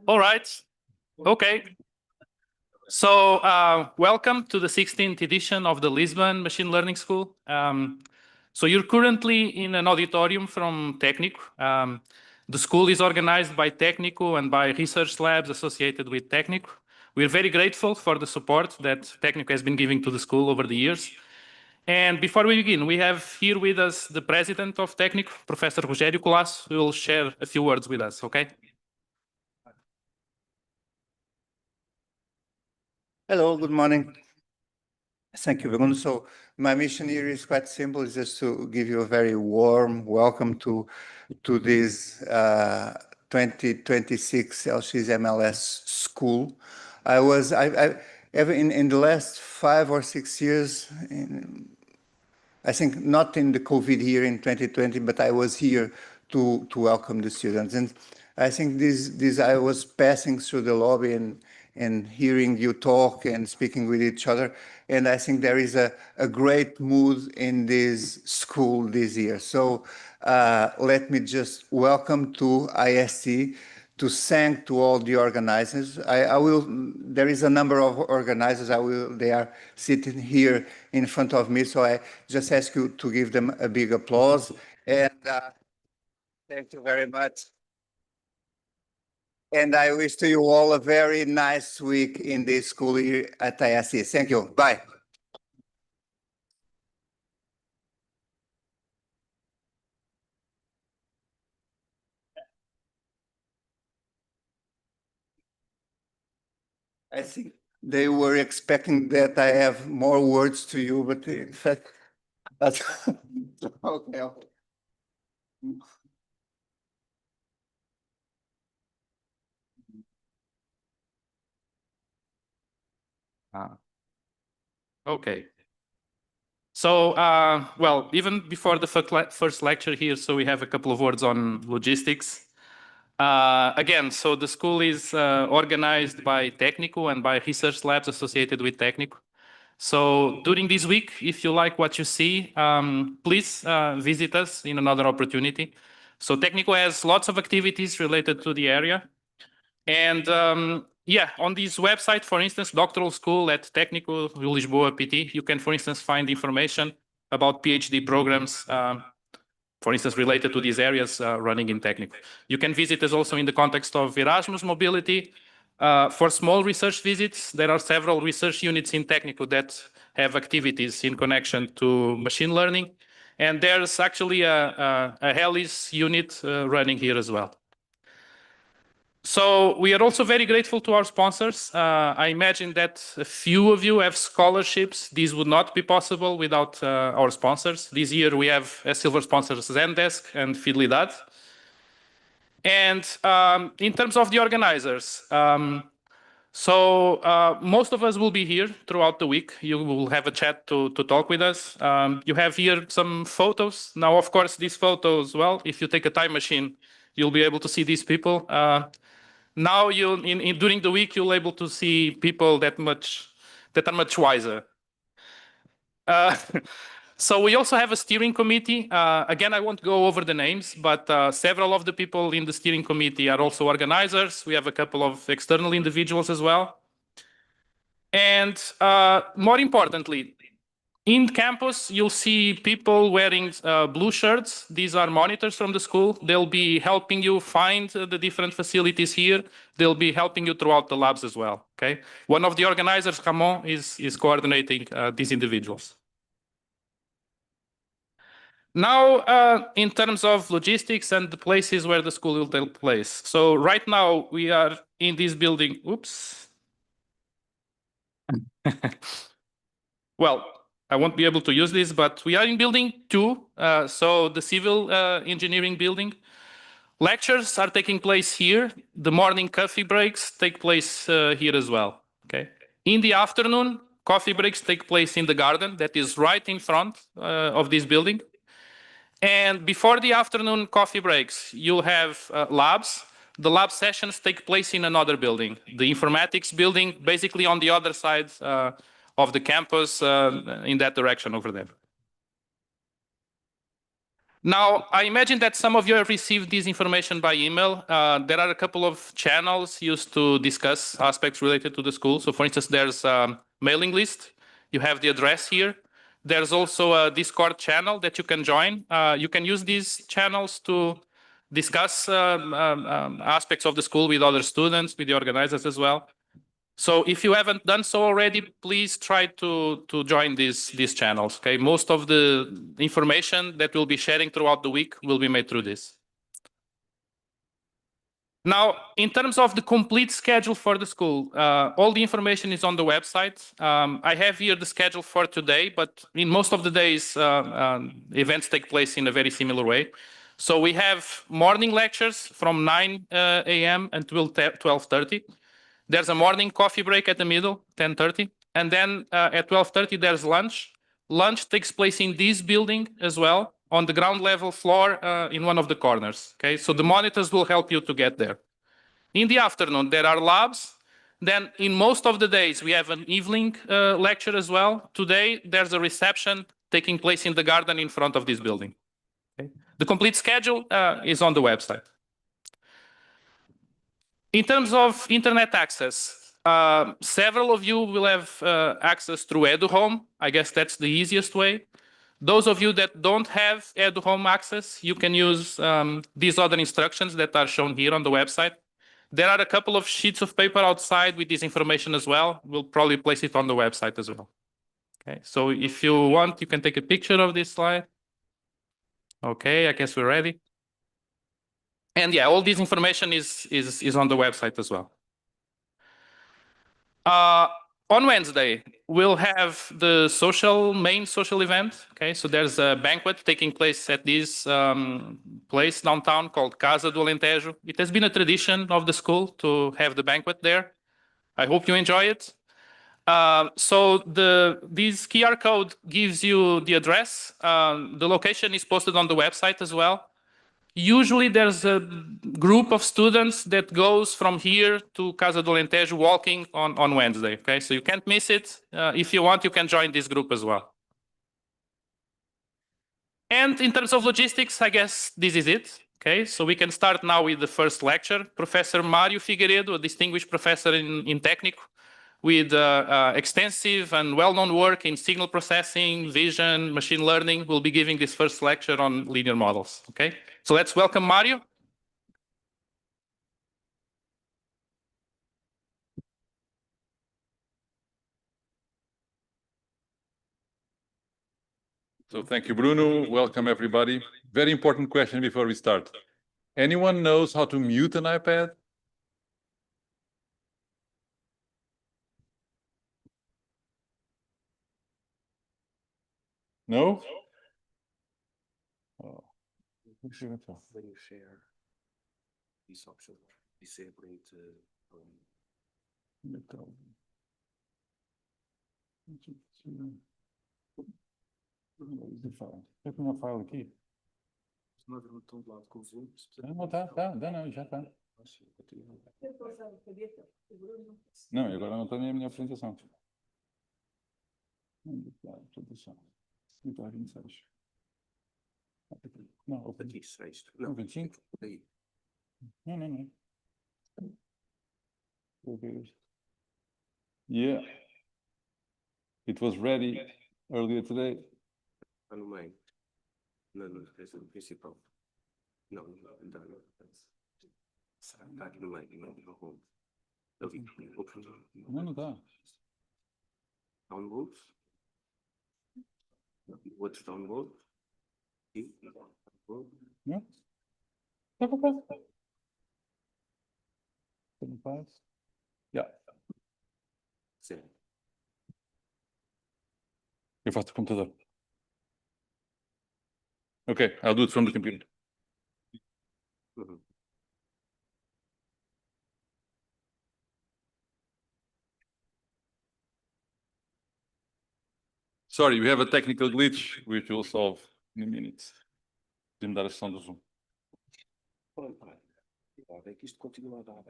All right. Okay. So welcome to the 16th edition of the Lisbon Machine Learning School. So you're currently in an auditorium from Técnico. The school is organized by Técnico and by research labs associated with Técnico. We're very grateful for the support that Técnico has been giving to the school over the years. And before we begin, we have here with us the president of Técnico, Professor Rogério Colasso, who will share a few words with us, okay? Hello, good morning. Thank you, Bruno. So my mission here is quite simple, it's just to give you a very warm welcome to this 2026 LX MLS school. In the last 5 or 6 years, I think not in the COVID year in 2020, but I was here to welcome the students. And I think I was passing through the lobby and hearing you talk and speaking with each other. And I think there is a great mood in this school this year. So let me just welcome to IST, to thank to all the organizers. There is a number of organizers, they are sitting here in front of me, so I just ask you to give them a big applause. And thank you very much. And I wish to you all a very nice week in this school here at IST. Thank you. Bye. I think they were expecting that I have more words to you, but in fact, that's okay. Okay. So, well, even before the first lecture here, so we have a couple of words on logistics. Again, so the school is organized by Técnico and by research labs associated with Técnico. So during this week, if you like what you see, please visit us in another opportunity. So Técnico has lots of activities related to the area. And yeah, on this website, for instance, doctoral school at Técnico Lisboa PT, you can, for instance, find information about PhD programs, for instance, related to these areas running in Técnico. You can visit us also in the context of Erasmus mobility. For small research visits, there are several research units in Técnico that have activities in connection to machine learning. And there's actually a HELIS unit running here as well. So we are also very grateful to our sponsors. I imagine that a few of you have scholarships. These would not be possible without our sponsors. This year we have as silver sponsors Zendesk and Fidelidad. And in terms of the organizers, most of us will be here throughout the week. You will have a chat to talk with us. You have here some photos. Now, of course, these photos, well, if you take a time machine, you'll be able to see these people. Now, during the week, you'll be able to see people that are much wiser. So we also have a steering committee. Again, I won't go over the names, but several of the people in the steering committee are also organizers. We have a couple of external individuals as well. And more importantly, in campus, you'll see people wearing blue shirts. These are monitors from the school. They'll be helping you find the different facilities here. They'll be helping you throughout the labs as well. Okay. One of the organizers, Ramon, is coordinating these individuals. Now, in terms of logistics and the places where the school will take place. So right now we are in this building. Oops. Well, I won't be able to use this, but we are in building 2, so the civil engineering building. Lectures are taking place here. The morning coffee breaks take place here as well. Okay. In the afternoon, coffee breaks take place in the garden that is right in front of this building. And before the afternoon coffee breaks, you'll have labs. The lab sessions take place in another building, the informatics building, basically on the other side of the campus in that direction over there. Now, I imagine that some of you have received this information by email. There are a couple of channels used to discuss aspects related to the school. So for instance, there's a mailing list. You have the address here. There's also a Discord channel that you can join. You can use these channels to discuss aspects of the school with other students, with the organizers as well. So if you haven't done so already, please try to join these channels. Okay, most of the information that we'll be sharing throughout the week will be made through this. Now, in terms of the complete schedule for the school, all the information is on the website. I have here the schedule for today, but in most of the days, events take place in a very similar way. So we have morning lectures from 9 a.m. until 12:30. There's a morning coffee break at the middle, 10:30. And then at 12:30, there's lunch. Lunch takes place in this building as well, on the ground level floor in one of the corners. Okay, so the monitors will help you to get there. In the afternoon, there are labs. Then in most of the days, we have an evening lecture as well. Today, there's a reception taking place in the garden in front of this building. Okay. The complete schedule is on the website. In terms of internet access, several of you will have access through EduHome. I guess that's the easiest way. Those of you that don't have EduHome access, you can use these other instructions that are shown here on the website. There are a couple of sheets of paper outside with this information as well. We'll probably place it on the website as well. Okay, so if you want, you can take a picture of this slide. Okay, I guess we're ready. And yeah, all this information is on the website as well. On Wednesday, we'll have the main social event. Okay, so there's a banquet taking place at this place downtown called Casa do Alentejo. It has been a tradition of the school to have the banquet there. I hope you enjoy it. So this QR code gives you the address. The location is posted on the website as well. Usually there's a group of students that goes from here to Casa do Alentejo walking on Wednesday. Okay, so you can't miss it. If you want, you can join this group as well. And in terms of logistics, I guess this is it. Okay, so we can start now with the first lecture. Professor Mário Figueiredo, a distinguished professor in Técnico, with extensive and well-known work in signal processing, vision, machine learning, will be giving this first lecture on linear models. Okay, so let's welcome Mário. So thank you, Bruno. Welcome, everybody. Very important question before we start. Anyone knows how to mute an iPad? No? Oh. When you share these options, disable it. Heb uma file aqui? Não haver um botão de lado com o zoom. Não, não, já está. Não, agora não está nem a minha apresentação. Produção. Então, 26. Não, Aqui, 6. Não, 25? Aí. Não. Yeah. It was ready earlier today. Está no meio. No principal. Não. Está aqui no meio. Não. Ali. Não está. Download. Outro download. E download. Não? Está para cá. Não faz? Yeah. Sim. Eu faço do computador. Okay, I'll do it from the computer. Sorry, we have a technical glitch which we'll solve in a minute. De me dar a sessão do Zoom. É que isto continua a dar.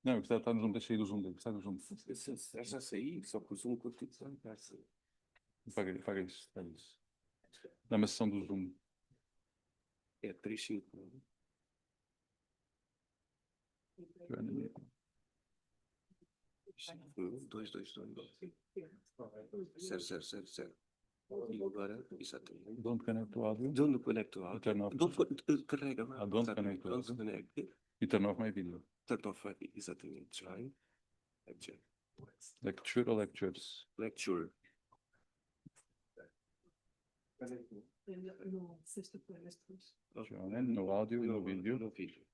Não, está no Zoom, deixa aí do Zoom dele, sai do Zoom. Já saí, só que o Zoom continua a dar. Paga isso. Dá-me a sessão do Zoom. É 35. 2, 2, 2. 0, 0, 0, 0. E agora, exatamente. Don't connect to audio. Don't connect to audio. Turn off. Carrega lá. Don't connect to Don't audio. connect. You turn off my video. Turn off, exatamente. Try. Lecture. Lecture or lectures? Lecture. Join, no audio, no video. No vídeo.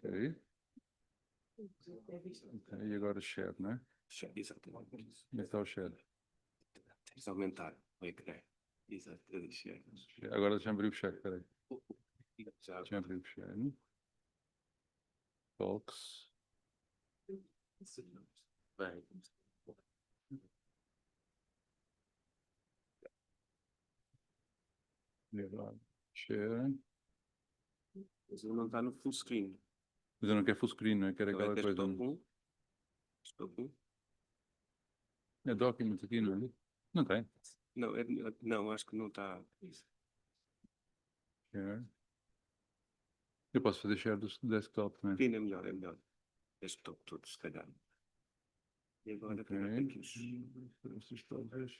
Ok. Ok, e agora share, né? Exatamente. Onde está o share? Tens de aumentar o ecrã. Exato. Share. Agora deixa eu abrir o share, peraí. Já. Deixa eu abrir o share. Talks. Bem. Share. Mas ele não está no full screen. Mas eu não quero full screen, não é? Quero aquela coisa. Stop 1. É documents aqui, não é? Não tem. Não, não, acho que não está. Share. Eu posso fazer share do desktop, não é? Screen é melhor, é melhor. Desktop todo, se calhar. E agora Ok. pegar aqui os. Estes todos.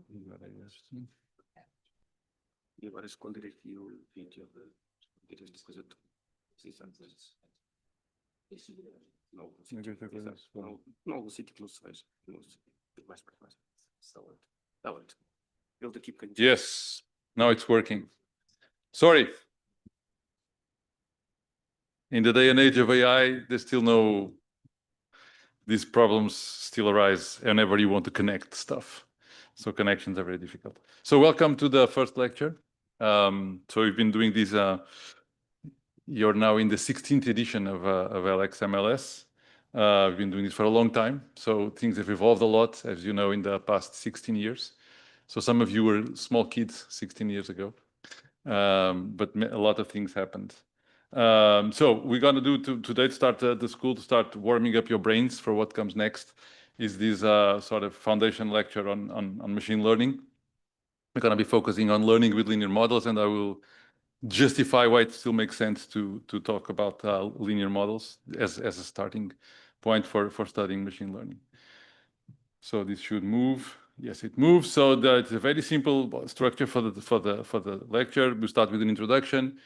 Agora é este. E agora esconder aqui o vídeo. Esconder esta coisa toda. Exato. Não, algum sítio, esta coisa exato. se for. Não, algum sítio que não se veja. Mais para baixo. Está ótimo. Está ótimo. Ele daqui a bocadinho. Yes, now it's working. Sorry. In the day and age of AI, there's still no, these problems still arise whenever you want to connect stuff. So connections are very difficult. So welcome to the first lecture. So we've been doing this, you're now in the 16th edition of LXMLS. We've been doing this for a long time. So things have evolved a lot, as you know, in the past 16 years. So some of you were small kids 16 years ago. But a lot of things happened. So we're going to do today, start the school, to start warming up your brains for what comes next, is this sort of foundation lecture on machine learning. We're going to be focusing on learning with linear models, and I will justify why it still makes sense to talk about linear models as a starting point for studying machine learning. So this should move. Yes, it moves. So it's a very simple structure for the lecture. We'll start with an introduction.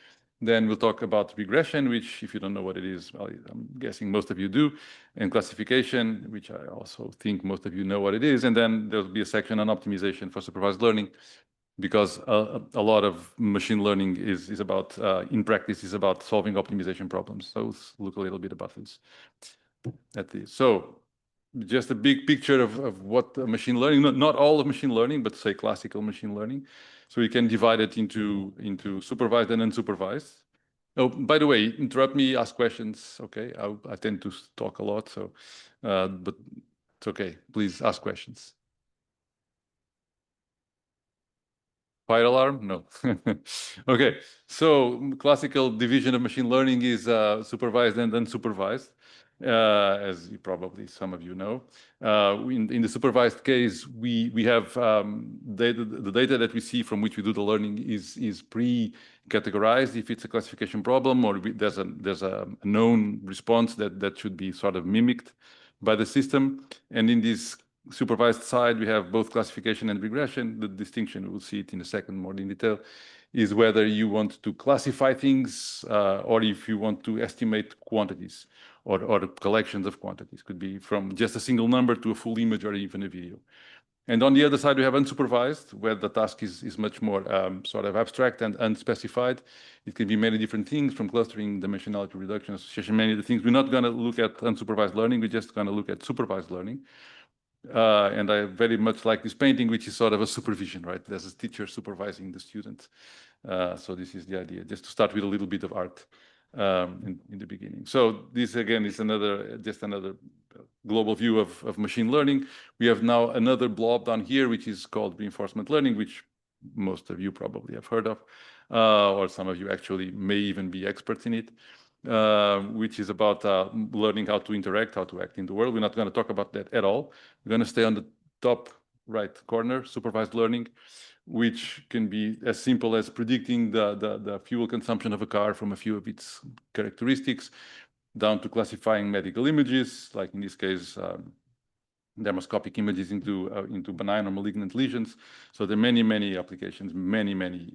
Then we'll talk about regression, which, if you don't know what it is, well, I'm guessing most of you do, and classification, which I also think most of you know what it is. And then there'll be a section on optimization for supervised learning, because a lot of machine learning is about, in practice, is about solving optimization problems. So let's look a little bit about this. So just a big picture of what machine learning, not all of machine learning, but say classical machine learning. So we can divide it into supervised and unsupervised. Oh, by the way, interrupt me, ask questions. Okay, I tend to talk a lot, so but it's okay. Please ask questions. Fire alarm? No. Okay, so classical division of machine learning is supervised and unsupervised, as probably some of you know. In the supervised case, we have the data that we see from which we do the learning is pre-categorized if it's a classification problem, or there's a known response that should be sort of mimicked by the system. And in this supervised side, we have both classification and regression. The distinction, we'll see it in a second more in detail, is whether you want to classify things or if you want to estimate quantities or collections of quantities. Could be from just a single number to a full image or even a video. And on the other side, we have unsupervised, where the task is much more sort of abstract and unspecified. It can be many different things, from clustering, dimensionality reduction, association, many of the things. We're not going to look at unsupervised learning. We're just going to look at supervised learning. And I very much like this painting, which is sort of a supervision, right? There's a teacher supervising the student. So this is the idea, just to start with a little bit of art in the beginning. So this, again, is just another global view of machine learning. We have now another blob down here, which is called reinforcement learning, which most of you probably have heard of, or some of you actually may even be experts in it. which is about learning how to interact, how to act in the world. We're not going to talk about that at all. We're going to stay on the top right corner, supervised learning, which can be as simple as predicting the fuel consumption of a car from a few of its characteristics, down to classifying medical images, like in this case, dermoscopic images into benign or malignant lesions. So there are many applications, many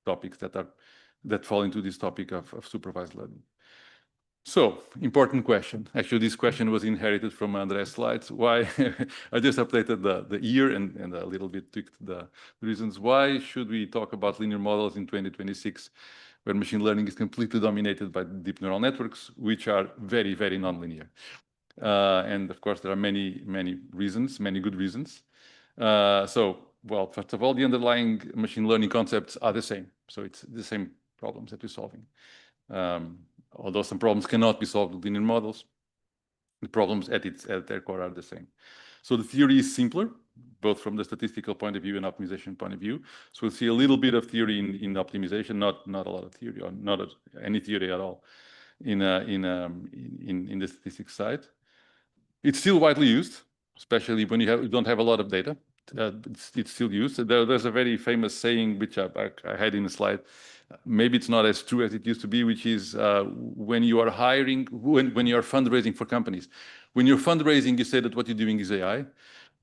topics that fall into this topic of supervised learning. So, important question. Actually, this question was inherited from Andre's slides. Why? I just updated the year and a little bit tweaked the reasons. Why should we talk about linear models in 2026, where machine learning is completely dominated by deep neural networks, which are very nonlinear? And of course, there are many reasons, many good reasons. Well, first of all, the underlying machine learning concepts are the same. So it's the same problems that we're solving. Although some problems cannot be solved with linear models, the problems at their core are the same. So the theory is simpler, both from the statistical point of view and optimization point of view. So we'll see a little bit of theory in optimization, not a lot of theory, or not any theory at all in the statistics side. It's still widely used, especially when you don't have a lot of data. It's still used. There's a very famous saying, which I had in a slide. Maybe it's not as true as it used to be, which is when you are hiring, when you are fundraising for companies. When you're fundraising, you say that what you're doing is AI.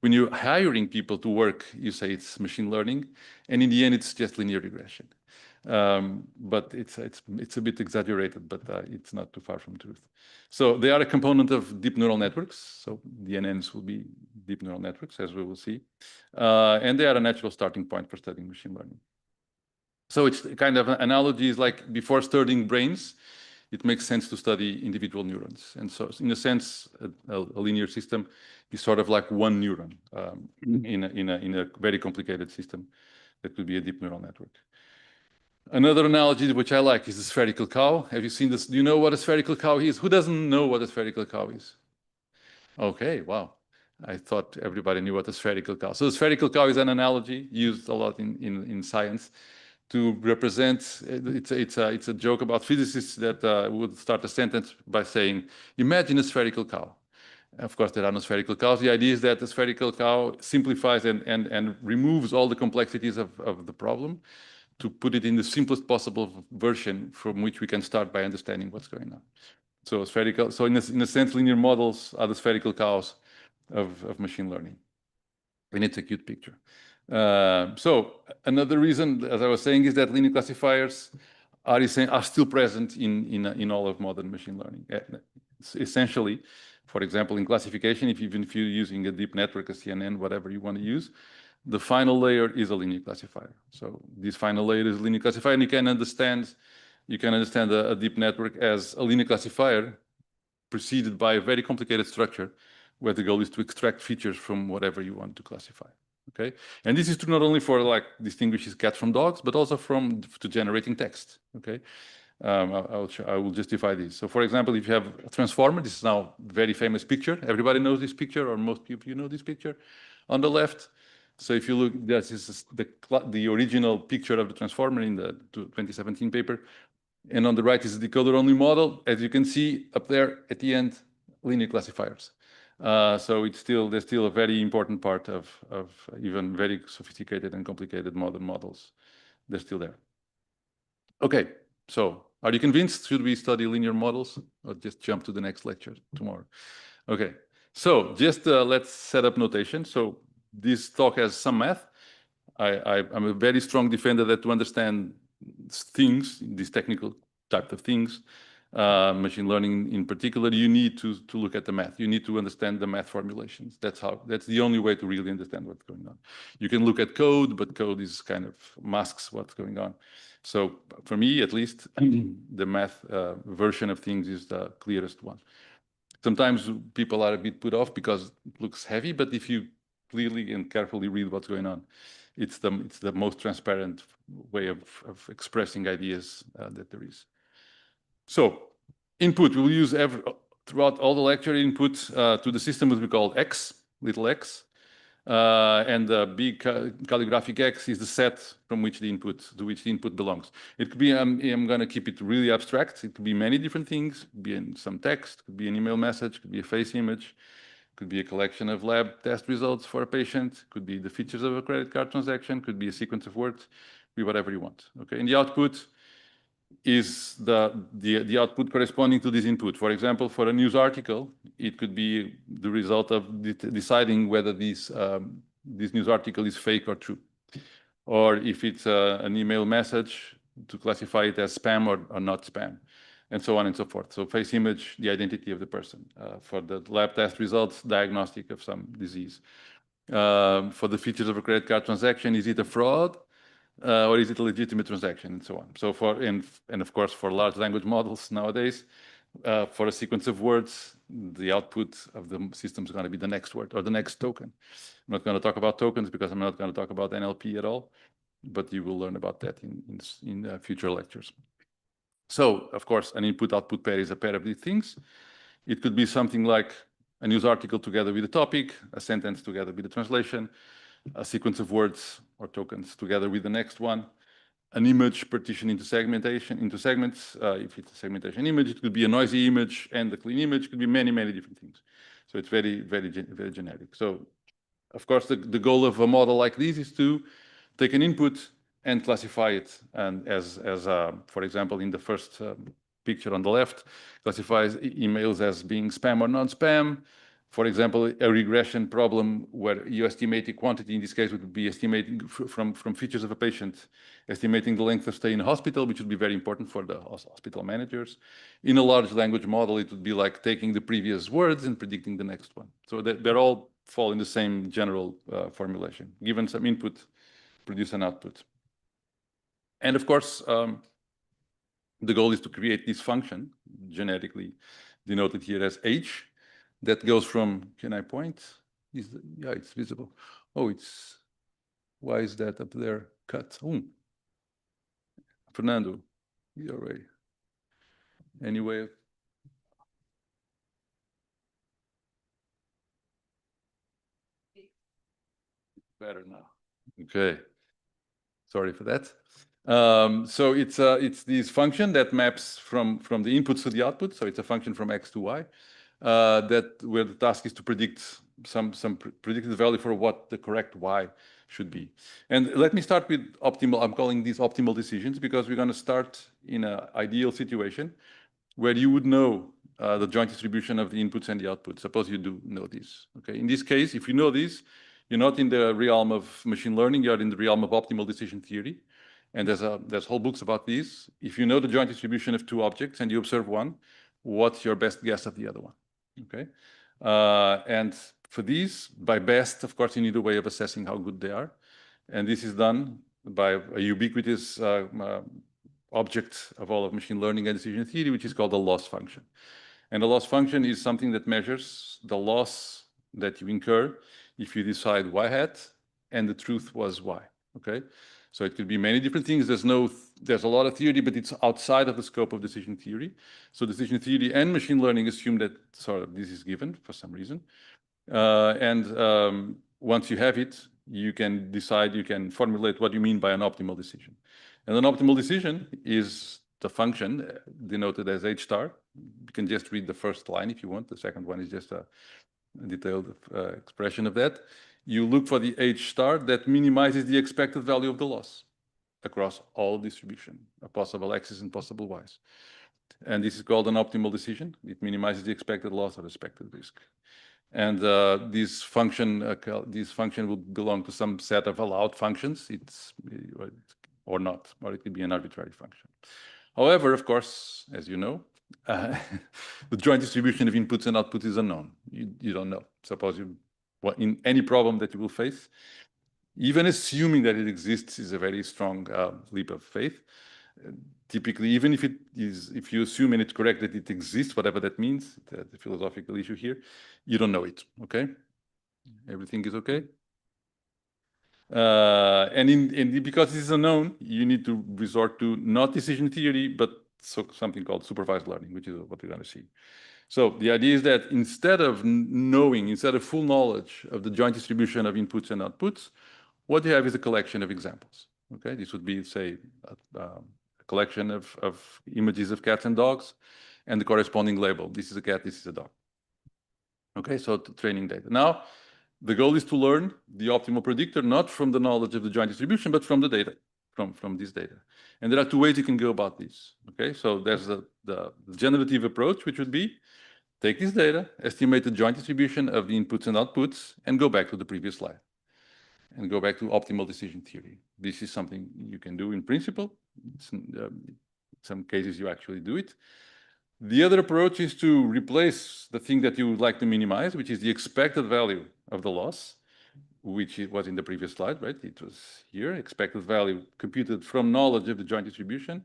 When you're hiring people to work, you say it's machine learning. And in the end, it's just linear regression. But it's a bit exaggerated, but it's not too far from truth. So they are a component of deep neural networks. So DNNs will be deep neural networks, as we will see. And they are a natural starting point for studying machine learning. So it's kind of an analogy is like before studying brains, it makes sense to study individual neurons. And so in a sense, a linear system is sort of like one neuron in a very complicated system that could be a deep neural network. Another analogy which I like is the spherical cow. Have you seen this? Do you know what a spherical cow is? Who doesn't know what a spherical cow is? Okay, wow. I thought everybody knew what a spherical cow. So the spherical cow is an analogy used a lot in science to represent, it's a joke about physicists that would start a sentence by saying, imagine a spherical cow. Of course, there are no spherical cows. The idea is that the spherical cow simplifies and removes all the complexities of the problem to put it in the simplest possible version from which we can start by understanding what's going on. So spherical. So in a sense, linear models are the spherical cows of machine learning. And it's a cute picture. So another reason, as I was saying, is that linear classifiers are still present in all of modern machine learning. Essentially, for example, in classification, even if you're using a deep network, a CNN, whatever you want to use, the final layer is a linear classifier. So this final layer is a linear classifier, and you can understand a deep network as a linear classifier preceded by a very complicated structure where the goal is to extract features from whatever you want to classify. Okay, and this is true not only for like distinguishes cats from dogs, but also to generating text. Okay, I will justify this. So, for example, if you have a transformer, this is now a very famous picture. Everybody knows this picture, or most people know this picture. On the left, so if you look, this is the original picture of the transformer in the 2017 paper, and on the right is the decoder-only model. As you can see up there at the end, linear classifiers. So there's still a very important part of even very sophisticated and complicated modern models. They're still there. Okay, so are you convinced? Should we study linear models or just jump to the next lecture tomorrow? Okay, so just let's set up notation. So this talk has some math. I'm a very strong defender that to understand things, these technical type of things, machine learning in particular, you need to look at the math. You need to understand the math formulations. That's the only way to really understand what's going on. You can look at code, but code is kind of masks what's going on. So for me, at least, the math version of things is the clearest one. Sometimes people are a bit put off because it looks heavy, but if you clearly and carefully read what's going on, it's the most transparent way of expressing ideas that there is. So input, we'll use throughout all the lecture input to the system, which we call X, little x. And the big calligraphic X is the set from which the input belongs. It could be, I'm going to keep it really abstract. It could be many different things. It could be in some text, could be an email message, could be a face image, could be a collection of lab test results for a patient, could be the features of a credit card transaction, could be a sequence of words, be whatever you want. Okay, and the output is the output corresponding to this input. For example, for a news article, it could be the result of deciding whether this news article is fake or true. Or if it's an email message, to classify it as spam or not spam, and so on and so forth. So face image, the identity of the person. For the lab test results, diagnostic of some disease. For the features of a credit card transaction, is it a fraud? Or is it a legitimate transaction, and so on. So and of course for large language models nowadays, for a sequence of words, the output of the system is going to be the next word or the next token. I'm not going to talk about tokens because I'm not going to talk about NLP at all, but you will learn about that in future lectures. So of course, an input-output pair is a pair of these things. It could be something like a news article together with a topic, a sentence together with a translation, a sequence of words or tokens together with the next one, an image partitioned into segments. If it's a segmentation image, it could be a noisy image and a clean image. It could be many, many different things. So it's very, very, very generic. So of course, the goal of a model like this is to take an input and classify it, and as for example, in the first picture on the left, classifies emails as being spam or non-spam. For example, a regression problem where you estimate a quantity, in this case would be estimating from features of a patient, estimating the length of stay in a hospital, which would be very important for the hospital managers. In a large language model, it would be like taking the previous words and predicting the next one. So they're all fall in the same general formulation. Given some input, produce an output. And of course, the goal is to create this function, genetically denoted here as H, that goes from, can I point? Yeah, it's visible. Oh, why is that up there cut? Fernando, your way. Anyway. Better now. Okay. Sorry for that. So it's this function that maps from the inputs to the output. So it's a function from X to Y. Where the task is to predict some predicted value for what the correct Y should be. And let me start with optimal. I'm calling these optimal decisions because we're going to start in an ideal situation where you would know the joint distribution of the inputs and the outputs. Suppose you do know this. Okay. In this case, if you know this, you're not in the realm of machine learning. You're in the realm of optimal decision theory. And there's whole books about this. If you know the joint distribution of two objects and you observe one, what's your best guess of the other one? Okay, and for these, by best, of course, you need a way of assessing how good they are, and this is done by a ubiquitous object of all of machine learning and decision theory, which is called the loss function. And the loss function is something that measures the loss that you incur if you decide y hat and the truth was y. Okay, so it could be many different things. There's a lot of theory, but it's outside of the scope of decision theory. So decision theory and machine learning assume that sort of this is given for some reason. Once you have it, you can decide, you can formulate what you mean by an optimal decision. And an optimal decision is the function denoted as H star. You can just read the first line if you want. The second one is just a detailed expression of that. You look for the H star that minimizes the expected value of the loss across all distribution, possible X's and possible Y's. And this is called an optimal decision. It minimizes the expected loss or expected risk. And this function will belong to some set of allowed functions. Or not, or it could be an arbitrary function. However, of course, as you know, the joint distribution of inputs and outputs is unknown. You don't know. Suppose in any problem that you will face, even assuming that it exists is a very strong leap of faith. Typically, even if you assume and it's correct that it exists, whatever that means, the philosophical issue here, you don't know it. Okay, everything is okay. And because this is unknown, you need to resort to not decision theory, but something called supervised learning, which is what we're going to see. So the idea is that instead of full knowledge of the joint distribution of inputs and outputs, what you have is a collection of examples. Okay, this would be, say, a collection of images of cats and dogs, and the corresponding label. This is a cat, this is a dog. Okay, so training data. Now, the goal is to learn the optimal predictor, not from the knowledge of the joint distribution, but from the data, from this data. And there are two ways you can go about this. Okay, so there's the generative approach, which would be take this data, estimate the joint distribution of the inputs and outputs, and go back to the previous slide and go back to optimal decision theory. This is something you can do in principle. In some cases, you actually do it. The other approach is to replace the thing that you would like to minimize, which is the expected value of the loss, which it was in the previous slide, right? It was here, expected value computed from knowledge of the joint distribution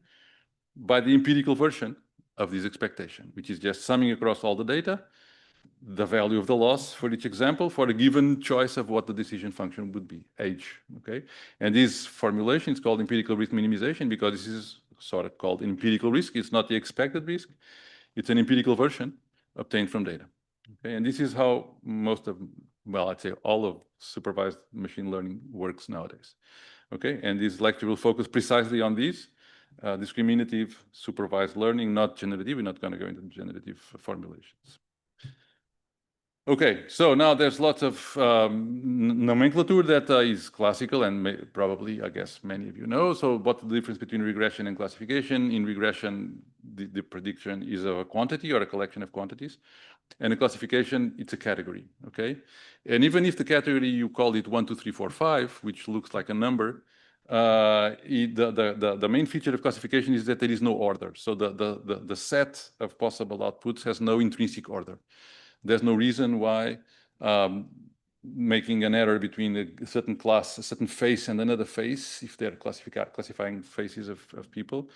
by the empirical version of this expectation, which is just summing across all the data, the value of the loss for each example for a given choice of what the decision function would be, age, okay? And this formulation is called empirical risk minimization because this is sort of called empirical risk. It's not the expected risk. It's an empirical version obtained from data. Okay, and this is how most of, well, I'd say all of supervised machine learning works nowadays. Okay, and this lecture will focus precisely on these, discriminative supervised learning, not generative. We're not going to go into generative formulations. Okay, so now there's lots of nomenclature that is classical and probably, I guess, many of you know. So what's the difference between regression and classification? In regression, the prediction is of a quantity or a collection of quantities. And in classification, it's a category, okay? And even if the category, you call it 1, 2, 3, 4, 5, which looks like a number, the main feature of classification is that there is no order. So the set of possible outputs has no intrinsic order. There's no reason why making an error between a certain class, a certain face and another face, if they're classifying faces of people,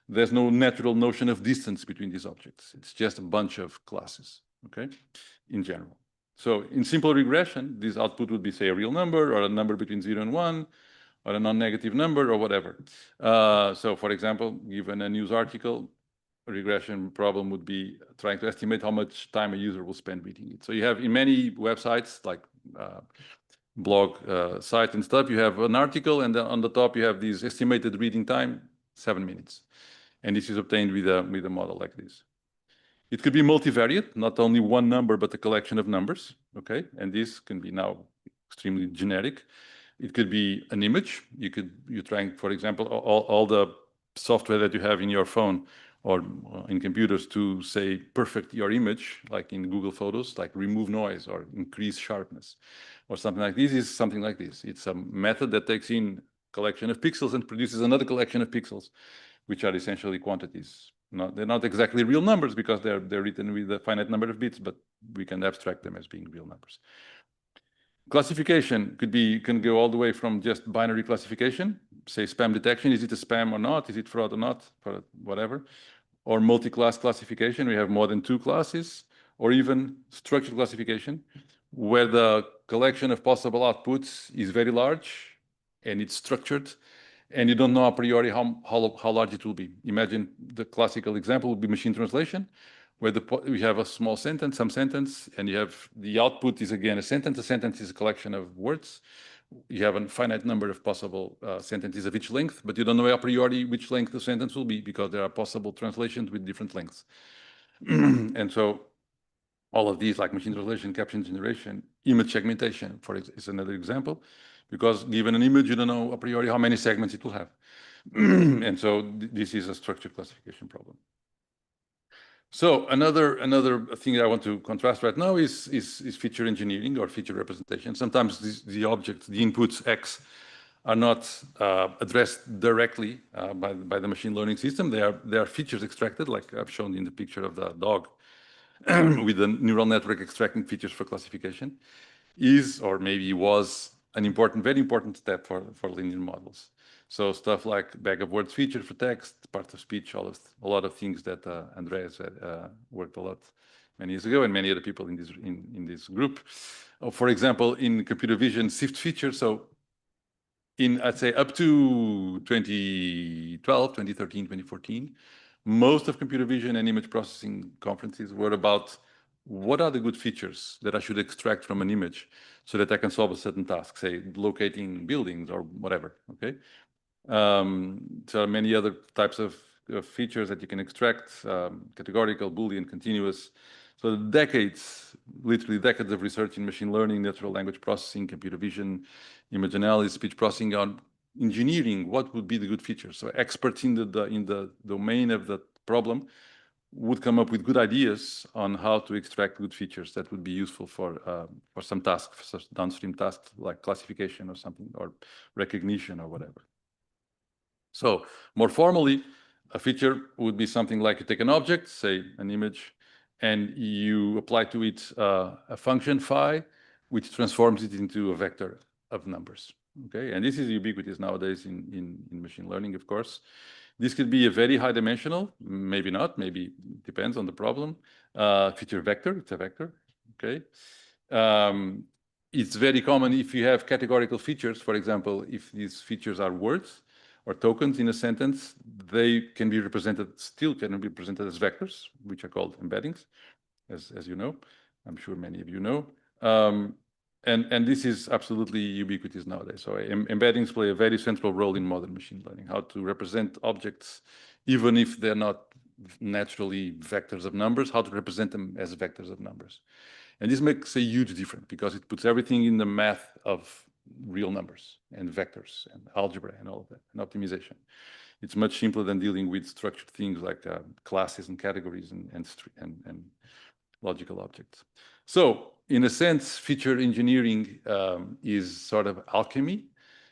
there's no natural notion of distance between these objects. It's just a bunch of classes, okay, in general. So in simple regression, this output would be, say, a real number or a number between 0 and 1, or a non-negative number or whatever. So for example, given a news article, a regression problem would be trying to estimate how much time a user will spend reading it. So you have in many websites, like blog sites and stuff, you have an article, and then on the top you have this estimated reading time, 7 minutes. And this is obtained with a model like this. It could be multivariate, not only one number, but a collection of numbers, okay? And this can be now extremely generic. It could be an image. You're trying, for example, all the software that you have in your phone or in computers to say perfect your image, like in Google Photos, like remove noise or increase sharpness or something like this is something like this. It's a method that takes in collection of pixels and produces another collection of pixels, which are essentially quantities. They're not exactly real numbers because they're written with a finite number of bits, but we can abstract them as being real numbers. Classification can go all the way from just binary classification, say spam detection, is it a spam or not, is it fraud or not, for whatever, or multi-class classification, we have more than 2 classes, or even structured classification, where the collection of possible outputs is very large and it's structured, and you don't know a priori how large it will be. Imagine the classical example would be machine translation, where we have a small sentence, some sentence, and you have the output is again a sentence. A sentence is a collection of words. You have a finite number of possible sentences of each length, but you don't know a priori which length the sentence will be because there are possible translations with different lengths. And so all of these, like machine translation, caption generation, image segmentation, is another example, because given an image, you don't know a priori how many segments it will have. And so this is a structured classification problem. So another thing that I want to contrast right now is feature engineering or feature representation. Sometimes the objects, the inputs X, are not addressed directly by the machine learning system. They are features extracted, like I've shown in the picture of the dog, with the neural network extracting features for classification, or maybe was an very important step for linear models. So stuff like bag of words feature for text, part of speech, a lot of things that Andreas worked a lot many years ago, and many other people in this group. For example, in computer vision, SIFT feature. So I'd say up to 2012, 2013, 2014, most of computer vision and image processing conferences were about what are the good features that I should extract from an image so that I can solve a certain task, say locating buildings or whatever, okay? So many other types of features that you can extract, categorical, Boolean, continuous. So decades, literally decades of research in machine learning, natural language processing, computer vision, image analysis, speech processing on engineering, what would be the good features. So experts in the domain of the problem would come up with good ideas on how to extract good features that would be useful for some task, for such downstream tasks like classification or something, or recognition or whatever. So more formally, a feature would be something like you take an object, say an image, and you apply to it a function phi, which transforms it into a vector of numbers. Okay, and this is ubiquitous nowadays in machine learning, of course. This could be a very high dimensional, maybe not, maybe depends on the problem. Feature vector, it's a vector, okay? It's very common if you have categorical features, for example, if these features are words or tokens in a sentence, they can be represented, still can be presented as vectors, which are called embeddings, as you know. I'm sure many of you know. And this is absolutely ubiquitous nowadays. So embeddings play a very central role in modern machine learning, how to represent objects, even if they're not naturally vectors of numbers, how to represent them as vectors of numbers. And this makes a huge difference because it puts everything in the math of real numbers and vectors and algebra and all of that, and optimization. It's much simpler than dealing with structured things like classes and categories and logical objects. So in a sense, feature engineering is sort of alchemy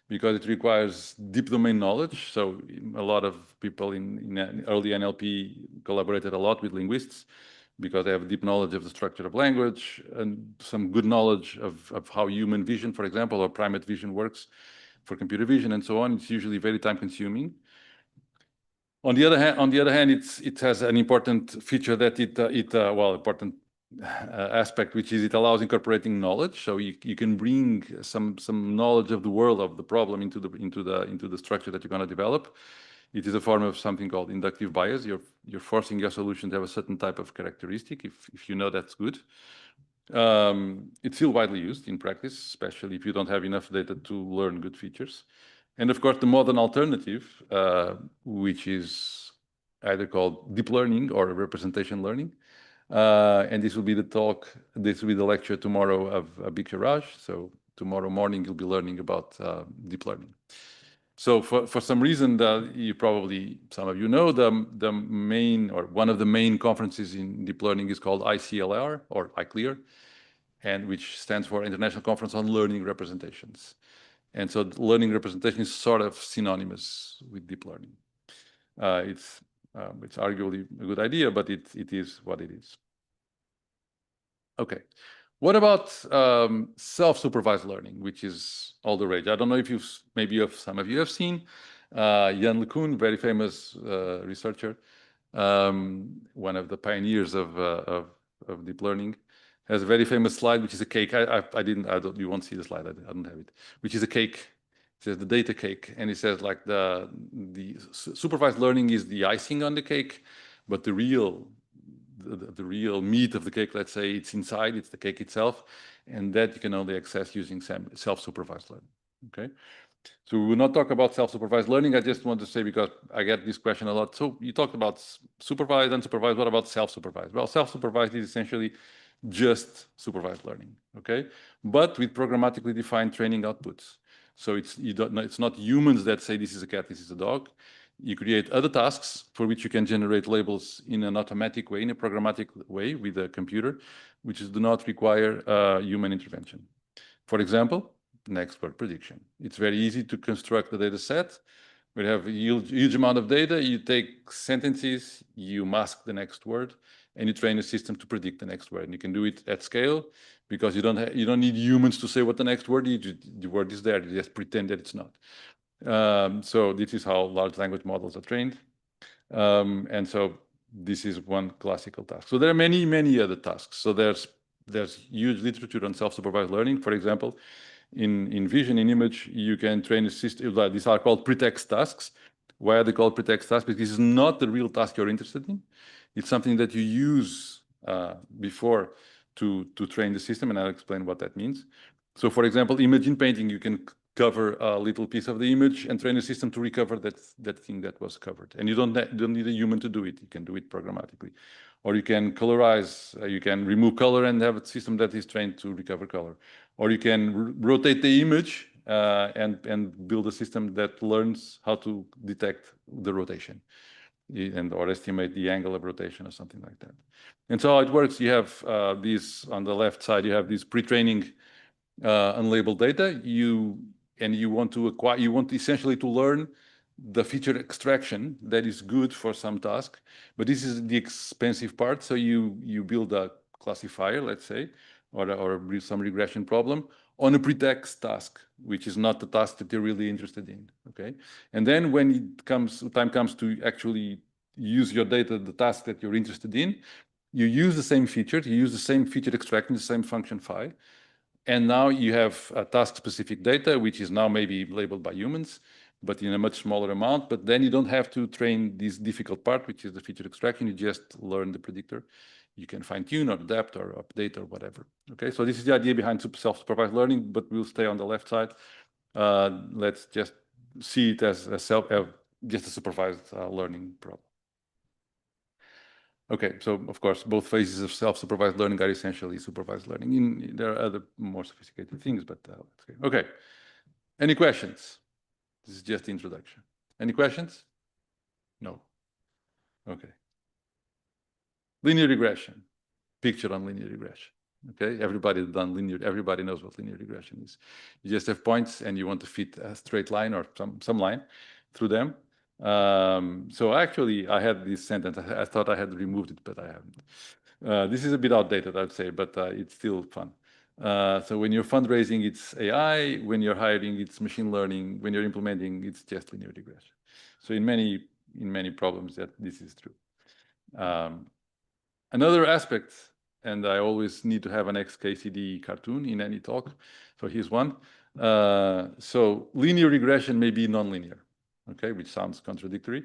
because it requires deep domain knowledge. So a lot of people in early NLP collaborated a lot with linguists because they have deep knowledge of the structure of language and some good knowledge of how human vision, for example, or primate vision works for computer vision and so on. It's usually very time consuming. On the other hand, it has an important feature that important aspect, which is it allows incorporating knowledge. So you can bring some knowledge of the world of the problem into the structure that you're going to develop. It is a form of something called inductive bias. You're forcing your solution to have a certain type of characteristic. If you know that's good. It's still widely used in practice, especially if you don't have enough data to learn good features. And of course, the modern alternative, which is either called deep learning or representation learning. And this will be the lecture tomorrow of Abhik Raj. So tomorrow morning, you'll be learning about deep learning. So for some reason that some of you know, the main or one of the main conferences in deep learning is called ICLR or ICLR, and which stands for International Conference on Learning Representations. And so learning representation is sort of synonymous with deep learning. It's arguably a good idea, but it is what it is. Okay. What about self-supervised learning, which is all the rage? I don't know if some of you have seen Jan LeCun, very famous researcher, one of the pioneers of deep learning, has a very famous slide, which is a cake. You won't see the slide. I don't have it. Which is a cake. It says the data cake, and it says like the supervised learning is the icing on the cake, but the real meat of the cake, let's say, it's inside. It's the cake itself, and that you can only access using self-supervised learning. Okay. So we will not talk about self-supervised learning. I just want to say, because I get this question a lot. So you talked about supervised, unsupervised. What about self-supervised? Well, self-supervised is essentially just supervised learning, okay? But with programmatically defined training outputs. So it's not humans that say this is a cat, this is a dog. You create other tasks for which you can generate labels in an automatic way, in a programmatic way with a computer, which do not require human intervention. For example, next word prediction. It's very easy to construct the data set. We have a huge amount of data. You take sentences, you mask the next word, and you train a system to predict the next word. And you can do it at scale because you don't need humans to say what the next word is. The word is there. You just pretend that it's not. So this is how large language models are trained. And so this is one classical task. So there are many other tasks. So there's huge literature on self-supervised learning. For example, in vision, in image, you can train a system. These are called pretext tasks. Why are they called pretext tasks? Because this is not the real task you're interested in. It's something that you use before to train the system, and I'll explain what that means. So for example, image in painting, you can cover a little piece of the image and train the system to recover that thing that was covered. And you don't need a human to do it. You can do it programmatically. Or you can colorize, you can remove color and have a system that is trained to recover color. Or you can rotate the image and build a system that learns how to detect the rotation or estimate the angle of rotation or something like that. And so how it works, you have these on the left side, you have these pre-training unlabeled data. You want to essentially to learn the feature extraction that is good for some task, but this is the expensive part. So you build a classifier, let's say, or some regression problem on a pretext task, which is not the task that you're really interested in. Okay, and then when time comes to actually use your data, the task that you're interested in, you use the same feature, you use the same feature extraction, the same function phi. And now you have a task-specific data, which is now maybe labeled by humans, but in a much smaller amount. But then you don't have to train this difficult part, which is the feature extraction. You just learn the predictor. You can fine-tune or adapt or update or whatever. Okay, so this is the idea behind self-supervised learning, but we'll stay on the left side. Let's just see it as just a supervised learning problem. Okay, so of course, both phases of self-supervised learning are essentially supervised learning. There are other more sophisticated things, but okay. Any questions? This is just the introduction. Any questions? No. Okay. Linear regression. Picture on linear regression. Okay, everybody knows what linear regression is. You just have points and you want to fit a straight line or some line through them. So actually, I had this sentence. I thought I had removed it, but I haven't. This is a bit outdated, I'd say, but it's still fun. So when you're fundraising, it's AI. When you're hiring, it's machine learning. When you're implementing, it's just linear regression. So in many problems, this is true. Another aspect, and I always need to have an XKCD cartoon in any talk. So here's one. So linear regression may be nonlinear. Okay, which sounds contradictory,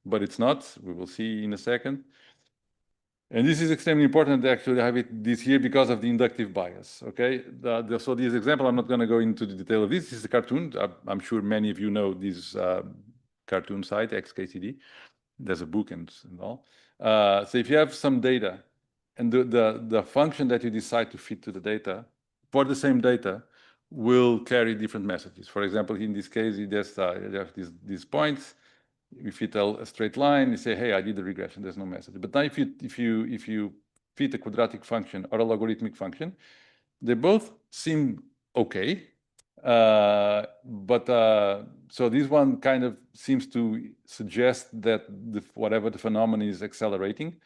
but it's not. We will see in a second. And this is extremely important to actually have this here because of the inductive bias. Okay, so this example, I'm not going to go into the detail of this. This is a cartoon. I'm sure many of you know this cartoon site, XKCD. There's a book and all. So if you have some data, and the function that you decide to fit to the data for the same data will carry different messages. For example, in this case, you have these points. You fit a straight line. You say, "Hey, I did the regression." There's no message. But now, if you fit a quadratic function or a logarithmic function, they both seem okay. So this one kind of seems to suggest that whatever the phenomenon is accelerating,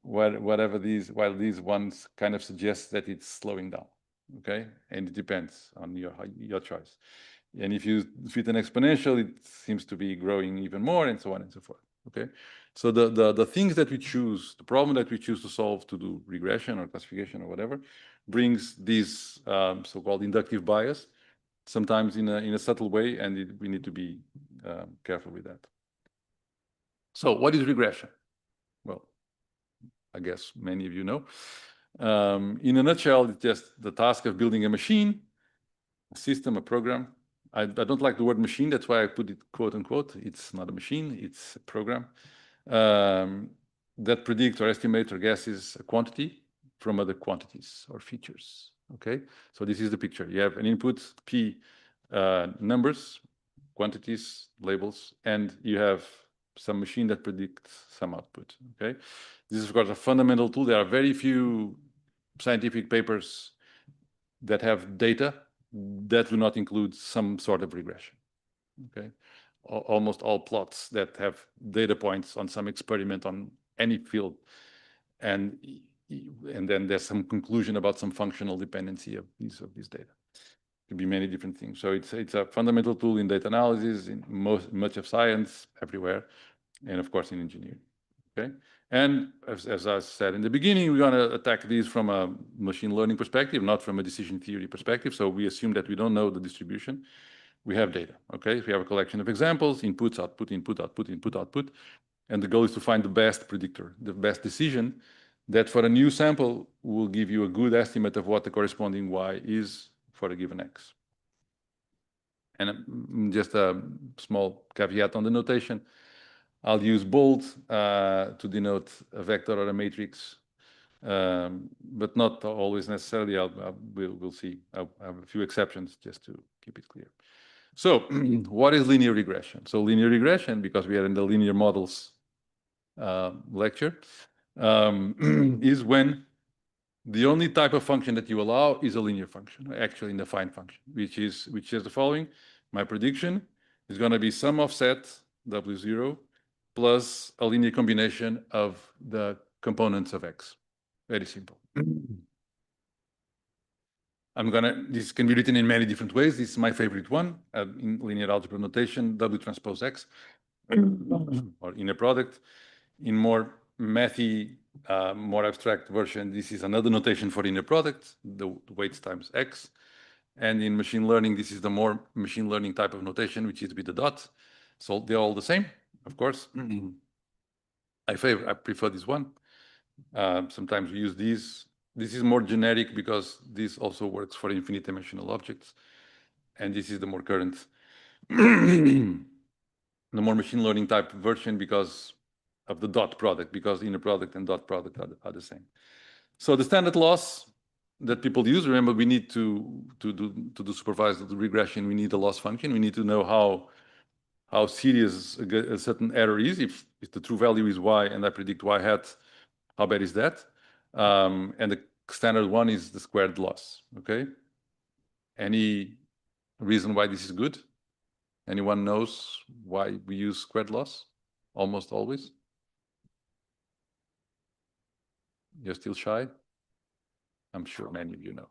while these ones kind of suggest that it's slowing down. Okay, and it depends on your choice. And if you fit an exponential, it seems to be growing even more, and so on and so forth. Okay, so the things that we choose, the problem that we choose to solve to do regression or classification or whatever, brings this so-called inductive bias, sometimes in a subtle way, and we need to be careful with that. So what is regression? Well, I guess many of you know. In a nutshell, it's just the task of building a machine, a system, a program. I don't like the word machine, that's why I put it quote unquote. It's not a machine, it's a program that predicts or estimates or guesses a quantity from other quantities or features. Okay, so this is the picture. You have an input, P, numbers, quantities, labels, and you have some machine that predicts some output. Okay, this is of course a fundamental tool. There are very few scientific papers that have data that do not include some sort of regression. Okay, almost all plots that have data points on some experiment on any field, and then there's some conclusion about some functional dependency of these data. It could be many different things. So it's a fundamental tool in data analysis, in much of science, everywhere, and of course in engineering. Okay, and as I said in the beginning, we're going to attack these from a machine learning perspective, not from a decision theory perspective. So we assume that we don't know the distribution. we have data, okay? We have a collection of examples, inputs, output, input, output, input, output. And the goal is to find the best predictor, the best decision that for a new sample will give you a good estimate of what the corresponding Y is for a given X. And just a small caveat on the notation. I'll use bold to denote a vector or a matrix, but not always necessarily. We'll see. I have a few exceptions just to keep it clear. So what is linear regression? So linear regression, because we are in the linear models lecture, is when the only type of function that you allow is a linear function, actually an affine function, which is the following. My prediction is going to be sum of set W0 plus a linear combination of the components of X. Very simple. This can be written in many different ways. This is my favorite one in linear algebra notation, W transpose X, or inner product. In more mathy, more abstract version, this is another notation for inner product, the weights times X. And in machine learning, this is the more machine learning type of notation, which is with the dot. So they're all the same, of course. I prefer this one. Sometimes we use these. This is more generic because this also works for infinite dimensional objects. And this is the more current, the more machine learning type version because of the dot product, because inner product and dot product are the same. So the standard loss that people use, remember, we need to do supervised regression, we need a loss function. We need to know how serious a certain error is. If the true value is Y and I predict Y hat, how bad is that? And the standard one is the squared loss, okay? Any reason why this is good? Anyone knows why we use squared loss? Almost always. You're still shy? I'm sure many of you know.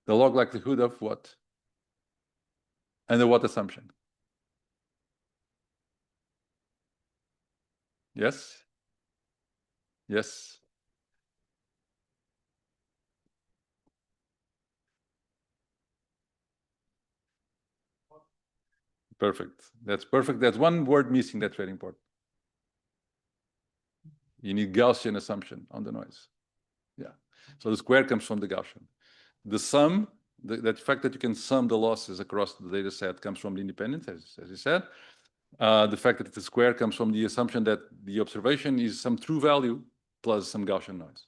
The log likelihood of what? Under what assumption? Yes? Yes? Perfect. That's perfect. That's one word missing. That's very important. You need Gaussian assumption on the noise. Yeah. So the square comes from the Gaussian. The sum, that fact that you can sum the losses across the data set comes from the independence, as you said. The fact that the square comes from the assumption that the observation is some true value plus some Gaussian noise.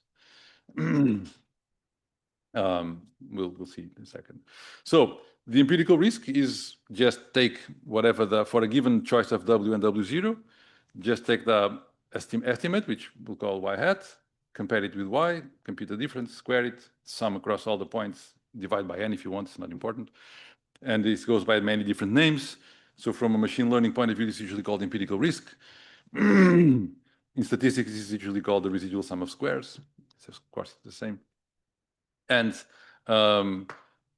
We'll see in a second. So the empirical risk is just take whatever for a given choice of W and W0, just take the estimate, which we'll call Y hat, compare it with Y, compute the difference, square it, sum across all the points, divide by N if you want, it's not important. And this goes by many different names. So from a machine learning point of view, it's usually called empirical risk. In statistics, it's usually called the residual sum of squares. So of course, it's the same. And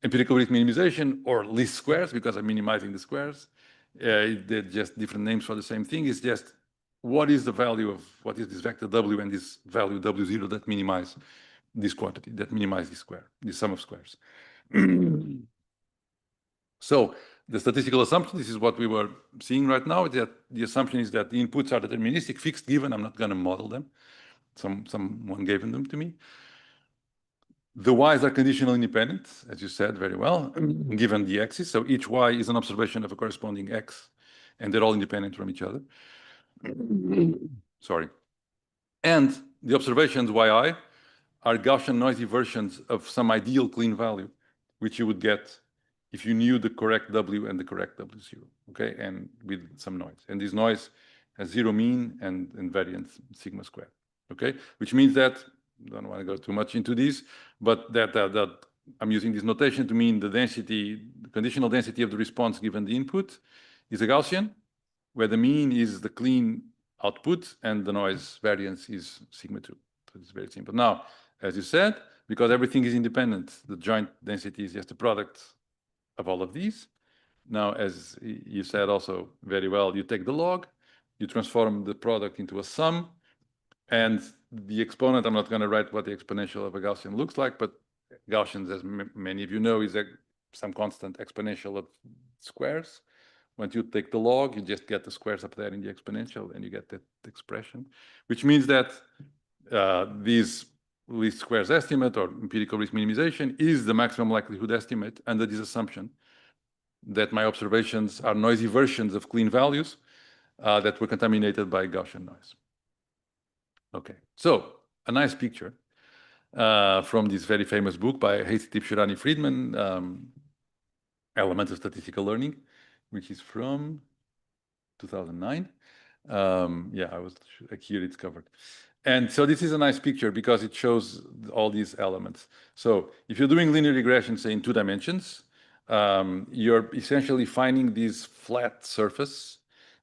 empirical risk minimization, or least squares, because I'm minimizing the squares. They're just different names for the same thing. It's just what is the value of what is this vector W and this value W0 that minimize this quantity, that minimize this square, this sum of squares. So the statistical assumption, this is what we were seeing right now, that the assumption is that the inputs are deterministic, fixed, given. I'm not going to model them. Someone gave them to me. The Y's are conditional independent, as you said very well, given the X's. So each Y is an observation of a corresponding X, and they're all independent from each other. Sorry. And the observations Yi are Gaussian noisy versions of some ideal clean value, which you would get if you knew the correct W and the correct W0, okay, and with some noise. And this noise has zero mean and variance sigma squared, okay, which means that, I don't want to go too much into this, but that I'm using this notation to mean the density, the conditional density of the response given the input is a Gaussian, where the mean is the clean output and the noise variance is sigma 2. So it's very simple. Now, as you said, because everything is independent, the joint density is just a product of all of these. Now, as you said also very well, you take the log, you transform the product into a sum, and the exponent, I'm not going to write what the exponential of a Gaussian looks like, but Gaussians, as many of you know, is some constant exponential of squares. Once you take the log, you just get the squares up there in the exponential, and you get that expression, which means that this least squares estimate or empirical risk minimization is the maximum likelihood estimate under this assumption that my observations are noisy versions of clean values that were contaminated by Gaussian noise. Okay, so a nice picture from this very famous book by Haytham Shirani Friedman, Elements of Statistical Learning, which is from 2009. Yeah, I was like, here it's covered. And so this is a nice picture because it shows all these elements. So if you're doing linear regression, say in 2 dimensions, you're essentially finding this flat surface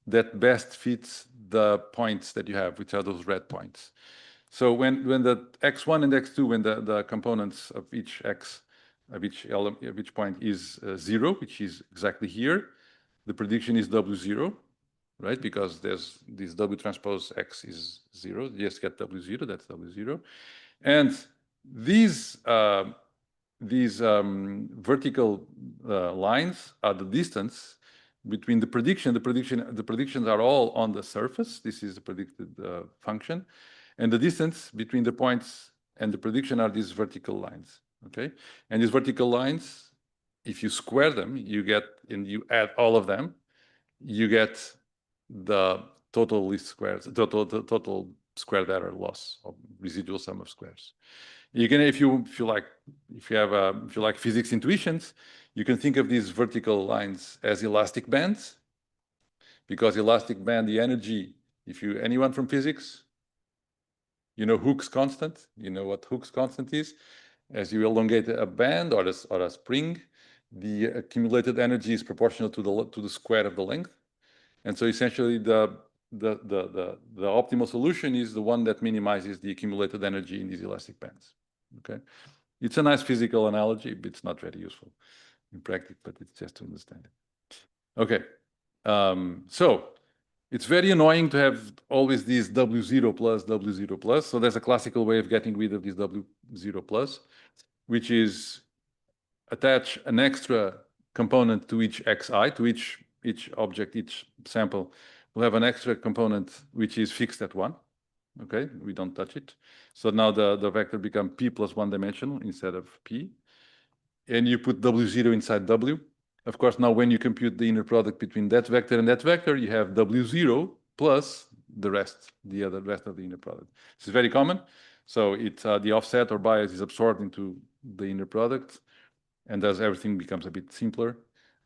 that best fits the points that you have, which are those red points. So when the x1 and x2, when the components of each x, of each element, of each point is 0, which is exactly here, the prediction is W0, right? Because there's this W transpose X is 0. You just get W0, that's W0. And these vertical lines are the distance between the predictions are all on the surface. This is the predicted function. And the distance between the points and the prediction are these vertical lines, okay? And these vertical lines, if you square them, you get, and you add all of them, you get the total least squares, the total squared error loss or residual sum of squares. You can, if you like physics intuitions, you can think of these vertical lines as elastic bands, because elastic band, the energy, anyone from physics, you know Hooke's constant, you know what Hooke's constant is. As you elongate a band or a spring, the accumulated energy is proportional to the square of the length. And so essentially the optimal solution is the one that minimizes the accumulated energy in these elastic bands, okay? It's a nice physical analogy, but it's not very useful in practice, but it's just to understand it. Okay, so it's very annoying to have always these W0 plus, W0 plus. So there's a classical way of getting rid of this W0 plus, which is attach an extra component to each xi, to each object, each sample will have an extra component which is fixed at 1. Okay, we don't touch it. So now the vector become p plus 1 dimensional instead of p. And you put W0 inside W. Of course, now when you compute the inner product between that vector and that vector, you have W0 plus the rest of the inner product. This is very common. So it's the offset or bias is absorbed into the inner product, and thus everything becomes a bit simpler.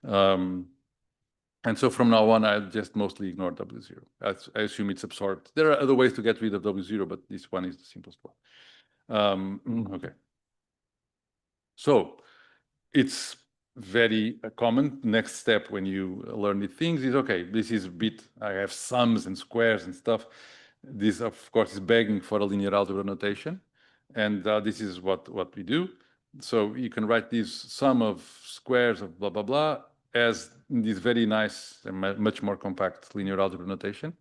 And so from now on, I just mostly ignore W0. I assume it's absorbed. There are other ways to get rid of W0, but this one is the simplest one. Okay. So it's very common. Next step when you learn these things is, okay, this is a bit, I have sums and squares and stuff. This, of course, is begging for a linear algebra notation. And this is what we do. So you can write this sum of squares of blah, blah, blah as this very nice and much more compact linear algebra notation,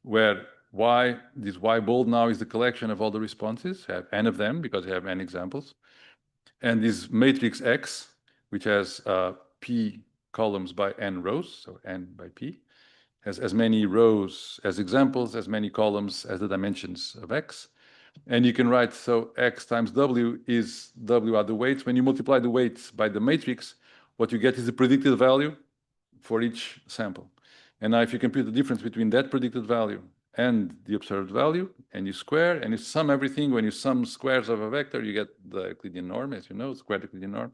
where this y bold now is the collection of all the responses, have n of them because you have n examples. And this matrix X, which has p columns by n rows, so n by p, has as many rows as examples, as many columns as the dimensions of X. And you can write, so X times W is W are the weights. When you multiply the weights by the matrix, what you get is the predicted value for each sample. And now if you compute the difference between that predicted value and the observed value, and you square, and you sum everything, when you sum squares of a vector, you get the Euclidean norm, as you know, squared Euclidean norm.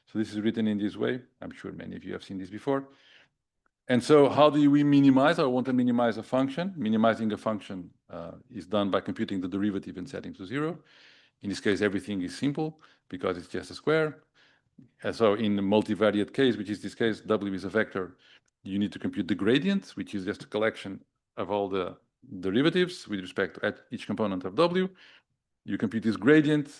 So this is written in this way. I'm sure many of you have seen this before. And so how do we minimize? I want to minimize a function. Minimizing a function is done by computing the derivative and setting to 0. In this case, everything is simple because it's just a square. And so in the multivariate case, which is this case, W is a vector, you need to compute the gradient, which is just a collection of all the derivatives with respect to each component of W. You compute this gradient.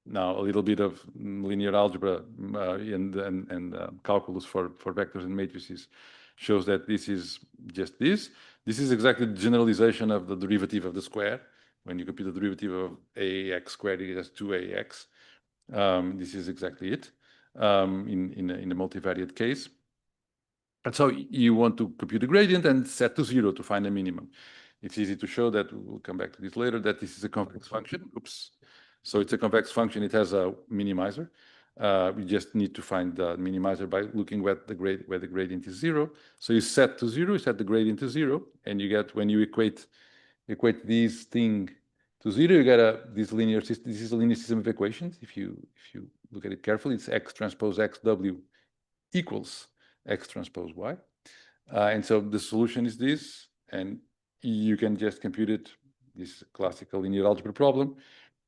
Now, a little bit of linear algebra and calculus for vectors and matrices shows that this is just this. This is exactly the generalization of the derivative of the square. When you compute the derivative of ax squared, it has 2ax. This is exactly it in a multivariate case. And so you want to compute the gradient and set to 0 to find a minimum. It's easy to show that, we'll come back to this later, that this is a convex function. Oops. So it's a convex function. It has a minimizer. We just need to find the minimizer by looking where the gradient is 0. So you set to 0, you set the gradient to 0, and you get, when you equate this thing to 0, you get this linear system. This is a linear system of equations. If you look at it carefully, it's x transpose x w equals x transpose y. And so the solution is this, and you can just compute it, this classical linear algebra problem,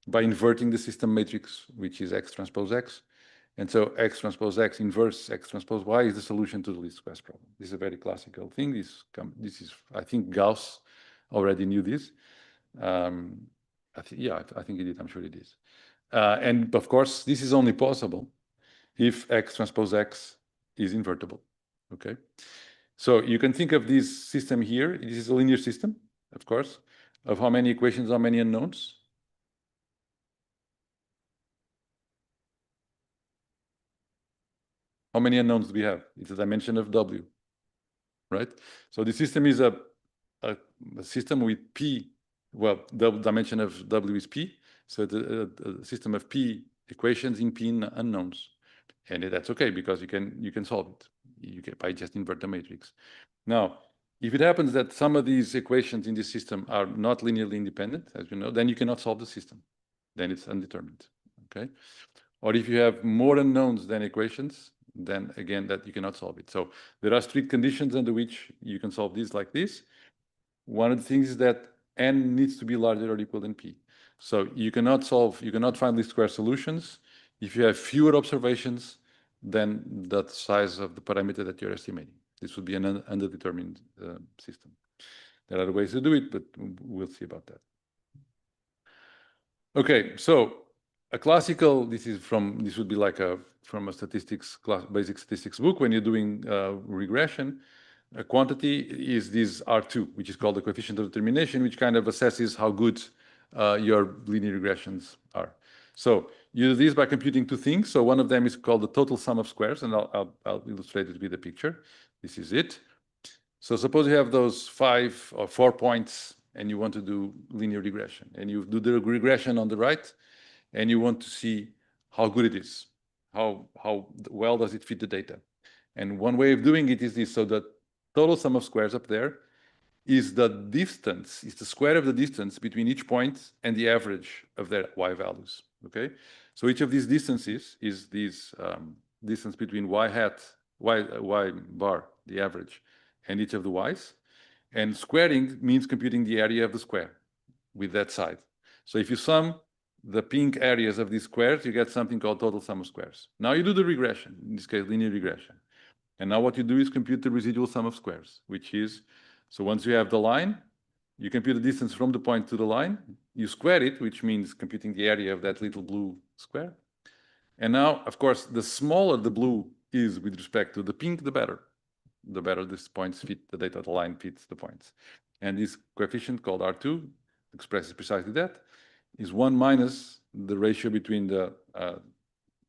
by inverting the system matrix, which is x transpose x. And so x transpose x inverse x transpose y is the solution to the least squares problem. This is a very classical thing. This is, I think Gauss already knew this. I think he did. I'm sure he did. And of course, this is only possible if x transpose x is invertible. Okay. So you can think of this system here. This is a linear system, of course, of how many equations, how many unknowns. How many unknowns do we have? It's a dimension of W, right? So the system is a system with P, well, the dimension of W is P. So a system of P equations in P unknowns. And that's okay, because you can solve it. You can by just invert the matrix. Now, if it happens that some of these equations in this system are not linearly independent, as you know, then you cannot solve the system. Then it's undetermined, okay? Or if you have more unknowns than equations, then again, that you cannot solve it. So there are strict conditions under which you can solve this like this. One of the things is that n needs to be larger or equal than p. So you cannot find least square solutions if you have fewer observations than the size of the parameter that you're estimating. This would be an underdetermined system. There are other ways to do it, but we'll see about that. Okay, so a classical, this would be like from a statistics class, basic statistics book. When you're doing regression, a quantity is this R2, which is called the coefficient of determination, which kind of assesses how good your linear regressions are. So you do this by computing two things. So one of them is called the total sum of squares, and I'll illustrate it with a picture. This is it. So suppose you have those 5 or 4 points, and you want to do linear regression, and you do the regression on the right, and you want to see how good it is, how well does it fit the data. And one way of doing it is this: so the total sum of squares up there is the distance, is the square of the distance between each point and the average of their y values. Okay, so each of these distances is this distance between y bar, the average, and each of the y's. And squaring means computing the area of the square with that side. So if you sum the pink areas of these squares, you get something called total sum of squares. Now you do the regression, in this case, linear regression. And now what you do is compute the residual sum of squares, which is, so once you have the line, you compute the distance from the point to the line, you square it, which means computing the area of that little blue square. And now, of course, the smaller the blue is with respect to the pink, the better. The better these points fit the data, the line fits the points. And this coefficient called R2 expresses precisely that, is 1 minus the ratio between the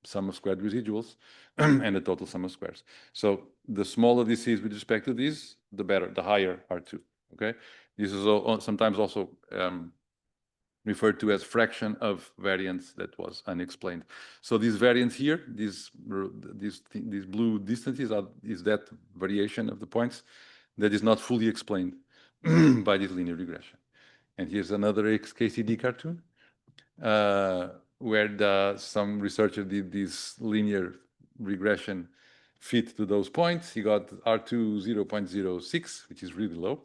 sum of squared residuals and the total sum of squares. So the smaller this is with respect to this, the better, the higher R2, okay? This is sometimes also referred to as fraction of variance that was unexplained. So this variance here, these blue distances is that variation of the points that is not fully explained by this linear regression. And here's another XKCD cartoon where some researcher did this linear regression fit to those points. He got R2 0.06, which is really low.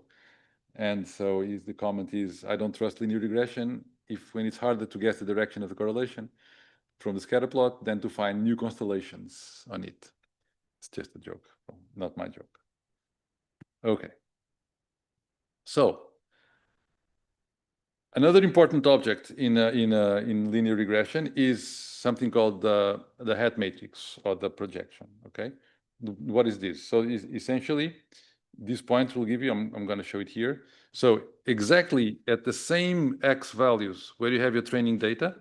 And so the comment is, I don't trust linear regression when it's harder to guess the direction of the correlation from the scatter plot than to find new constellations on it. It's just a joke, not my joke. Okay. So another important object in linear regression is something called the hat matrix or the projection. Okay, what is this? So essentially, these points will give you. I'm going to show it here. So exactly at the same x values where you have your training data,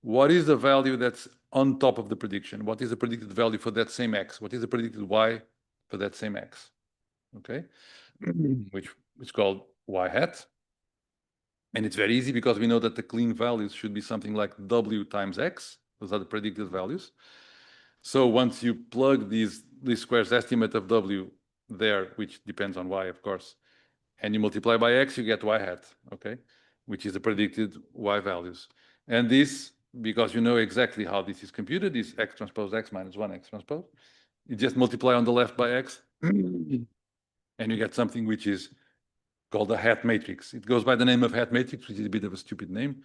what is the value that's on top of the prediction? What is the predicted value for that same x? What is the predicted y for that same x? Okay, which is called y hat. And it's very easy because we know that the clean values should be something like w times x. Those are the predicted values. So once you plug these squares estimate of w there, which depends on y, of course, and you multiply by x, you get y hat, okay, which is the predicted y values. And this, because you know exactly how this is computed, is x transpose x minus 1 x transpose. You just multiply on the left by x, and you get something which is called a hat matrix. It goes by the name of hat matrix, which is a bit of a stupid name,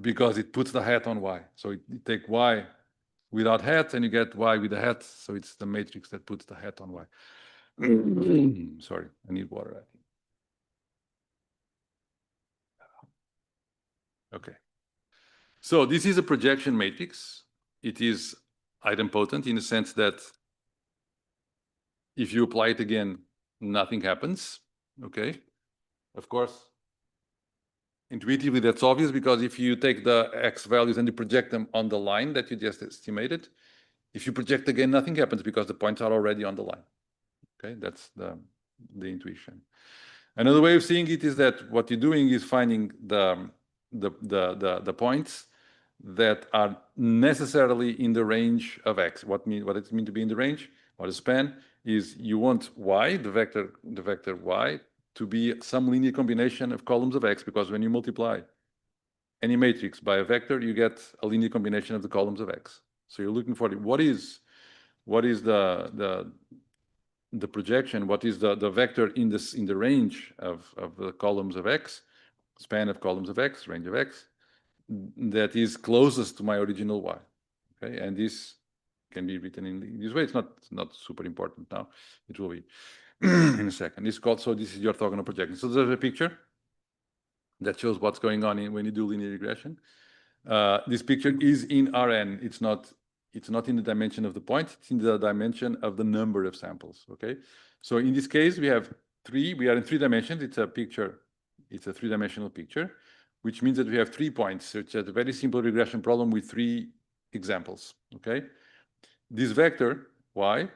because it puts the hat on y. So you take y without hat, and you get y with a hat. So it's the matrix that puts the hat on y. Sorry, I need water, I think. Okay. So this is a projection matrix. It is idempotent in the sense that if you apply it again, nothing happens. Okay. Of course, intuitively, that's obvious because if you take the x values and you project them on the line that you just estimated, if you project again, nothing happens because the points are already on the line. Okay, that's the intuition. Another way of seeing it is that what you're doing is finding the points that are necessarily in the range of x. What it means to be in the range or the span is you want y, the vector y, to be some linear combination of columns of x, because when you multiply any matrix by a vector, you get a linear combination of the columns of x. So you're looking for what is the projection, what is the vector in the range of the columns of x, span of columns of x, range of x, that is closest to my original y. Okay, and this can be written in this way. It's not super important now. It will be in a second. It's called, so this is your orthogonal projection. So there's a picture that shows what's going on when you do linear regression. This picture is in Rn. It's not in the dimension of the point. It's in the dimension of the number of samples. Okay. So in this case, we are in 3 dimensions. It's a picture. It's a 3-dimensional picture, which means that we have 3 points. So it's a very simple regression problem with 3 examples. Okay. This vector y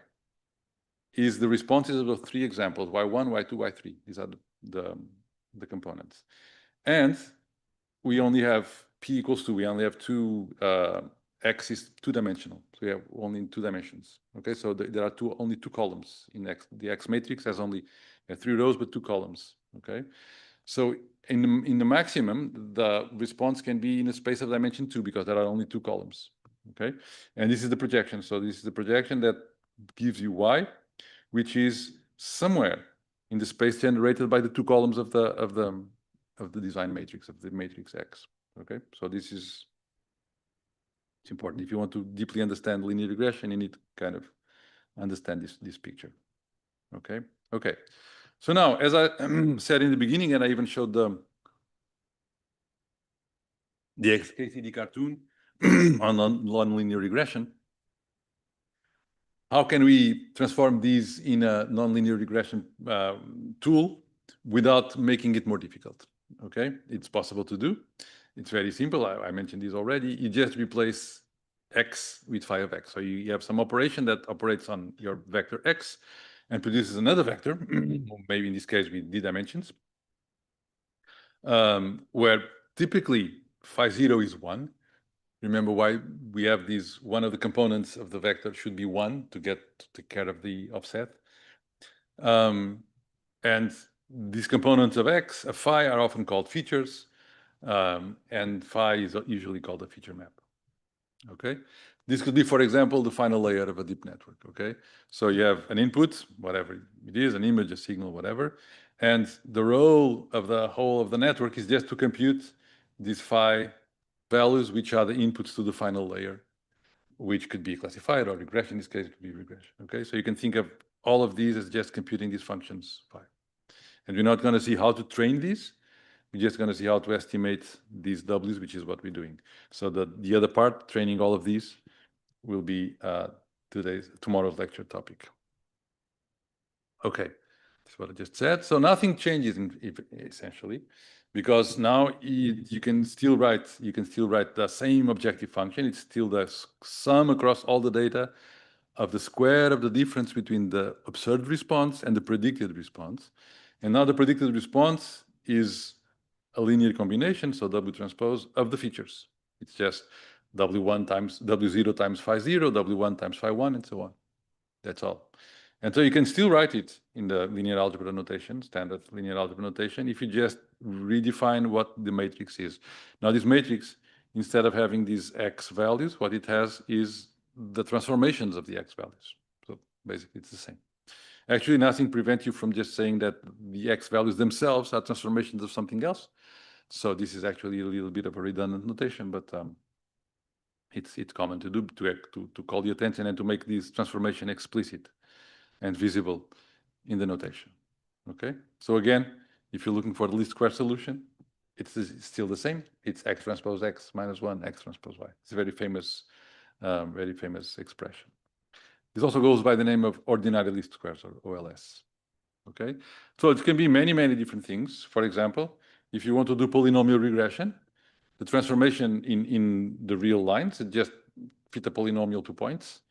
is the responses of those 3 examples: y1, y2, y3. These are the components. And we only have p equals 2. We only have 2, x is 2-dimensional. So we have only in 2 dimensions. Okay, so there are only 2 columns in x. The x matrix has only 3 rows but 2 columns. Okay, so in the maximum, the response can be in a space of dimension 2 because there are only 2 columns. Okay, and this is the projection. So this is the projection that gives you y, which is somewhere in the space generated by the 2 columns of the design matrix, of the matrix X. Okay, so it's important. If you want to deeply understand linear regression, you need to kind of understand this picture. Okay. So now, as I said in the beginning, and I even showed the XKCD cartoon on nonlinear regression, how can we transform these in a nonlinear regression tool without making it more difficult? Okay, it's possible to do. It's very simple. I mentioned this already. You just replace x with phi of x. So you have some operation that operates on your vector x and produces another vector, maybe in this case with d dimensions, where typically phi 0 is 1. Remember why we have these, one of the components of the vector should be 1 to take care of the offset. And these components of x, of phi, are often called features, and phi is usually called a feature map. Okay, this could be, for example, the final layer of a deep network. Okay, so you have an input, whatever it is, an image, a signal, whatever, and the role of the whole of the network is just to compute these phi values, which are the inputs to the final layer, which could be classified or regression. In this case, it could be regression. Okay, so you can think of all of these as just computing these functions phi. And we're not going to see how to train these. We're just going to see how to estimate these W's, which is what we're doing. So the other part, training all of these, will be tomorrow's lecture topic. Okay, that's what I just said. So nothing changes essentially. because now you can still write the same objective function. It's still the sum across all the data of the square of the difference between the observed response and the predicted response. And now the predicted response is a linear combination, so W transpose of the features. It's just W1 times W0 times phi0, W1 times phi1, and so on. That's all. And so you can still write it in the linear algebra notation, standard linear algebra notation, if you just redefine what the matrix is. Now this matrix, instead of having these X values, what it has is the transformations of the X values. So basically it's the same. Actually, nothing prevents you from just saying that the X values themselves are transformations of something else. So this is actually a little bit of a redundant notation, but it's common to do, to call the attention and to make this transformation explicit and visible in the notation. Okay, so again, if you're looking for the least square solution, it's still the same. It's X transpose X minus 1, X transpose Y. It's a very famous expression. This also goes by the name of ordinary least squares, or OLS. Okay, so it can be many different things. For example, if you want to do polynomial regression, the transformation in the real lines, it just fit a polynomial to points.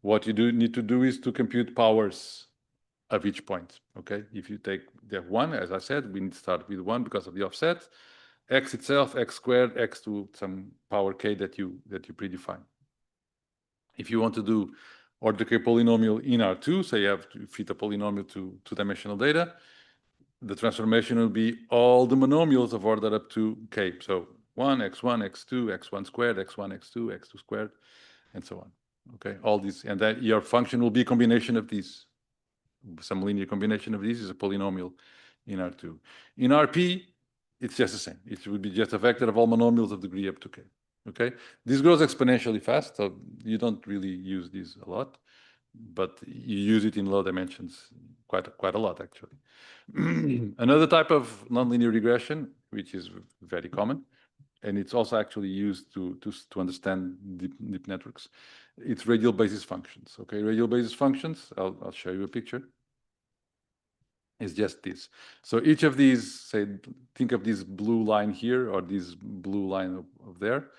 What you need to do is to compute powers of each point. Okay, if you take the 1, as I said, we need to start with 1 because of the offset. X itself, X squared, X to some power K that you predefine. If you want to do order K polynomial in R2, so you have to fit a polynomial to two-dimensional data, the transformation will be all the monomials of order up to K. So 1, X1, X2, X1 squared, X1, X2, X2 squared, and so on. Okay, all these, and that your function will be a combination of these. Some linear combination of these is a polynomial in R2. In RP, it's just the same. It would be just a vector of all monomials of degree up to K. Okay, this grows exponentially fast, so you don't really use these a lot, but you use it in low dimensions quite a lot, actually. Another type of nonlinear regression, which is very common, and it's also actually used to understand deep networks. It's radial basis functions. Okay, radial basis functions. I'll show you a picture. It's just this. So each of these, say, think of this blue line here or this blue line of there.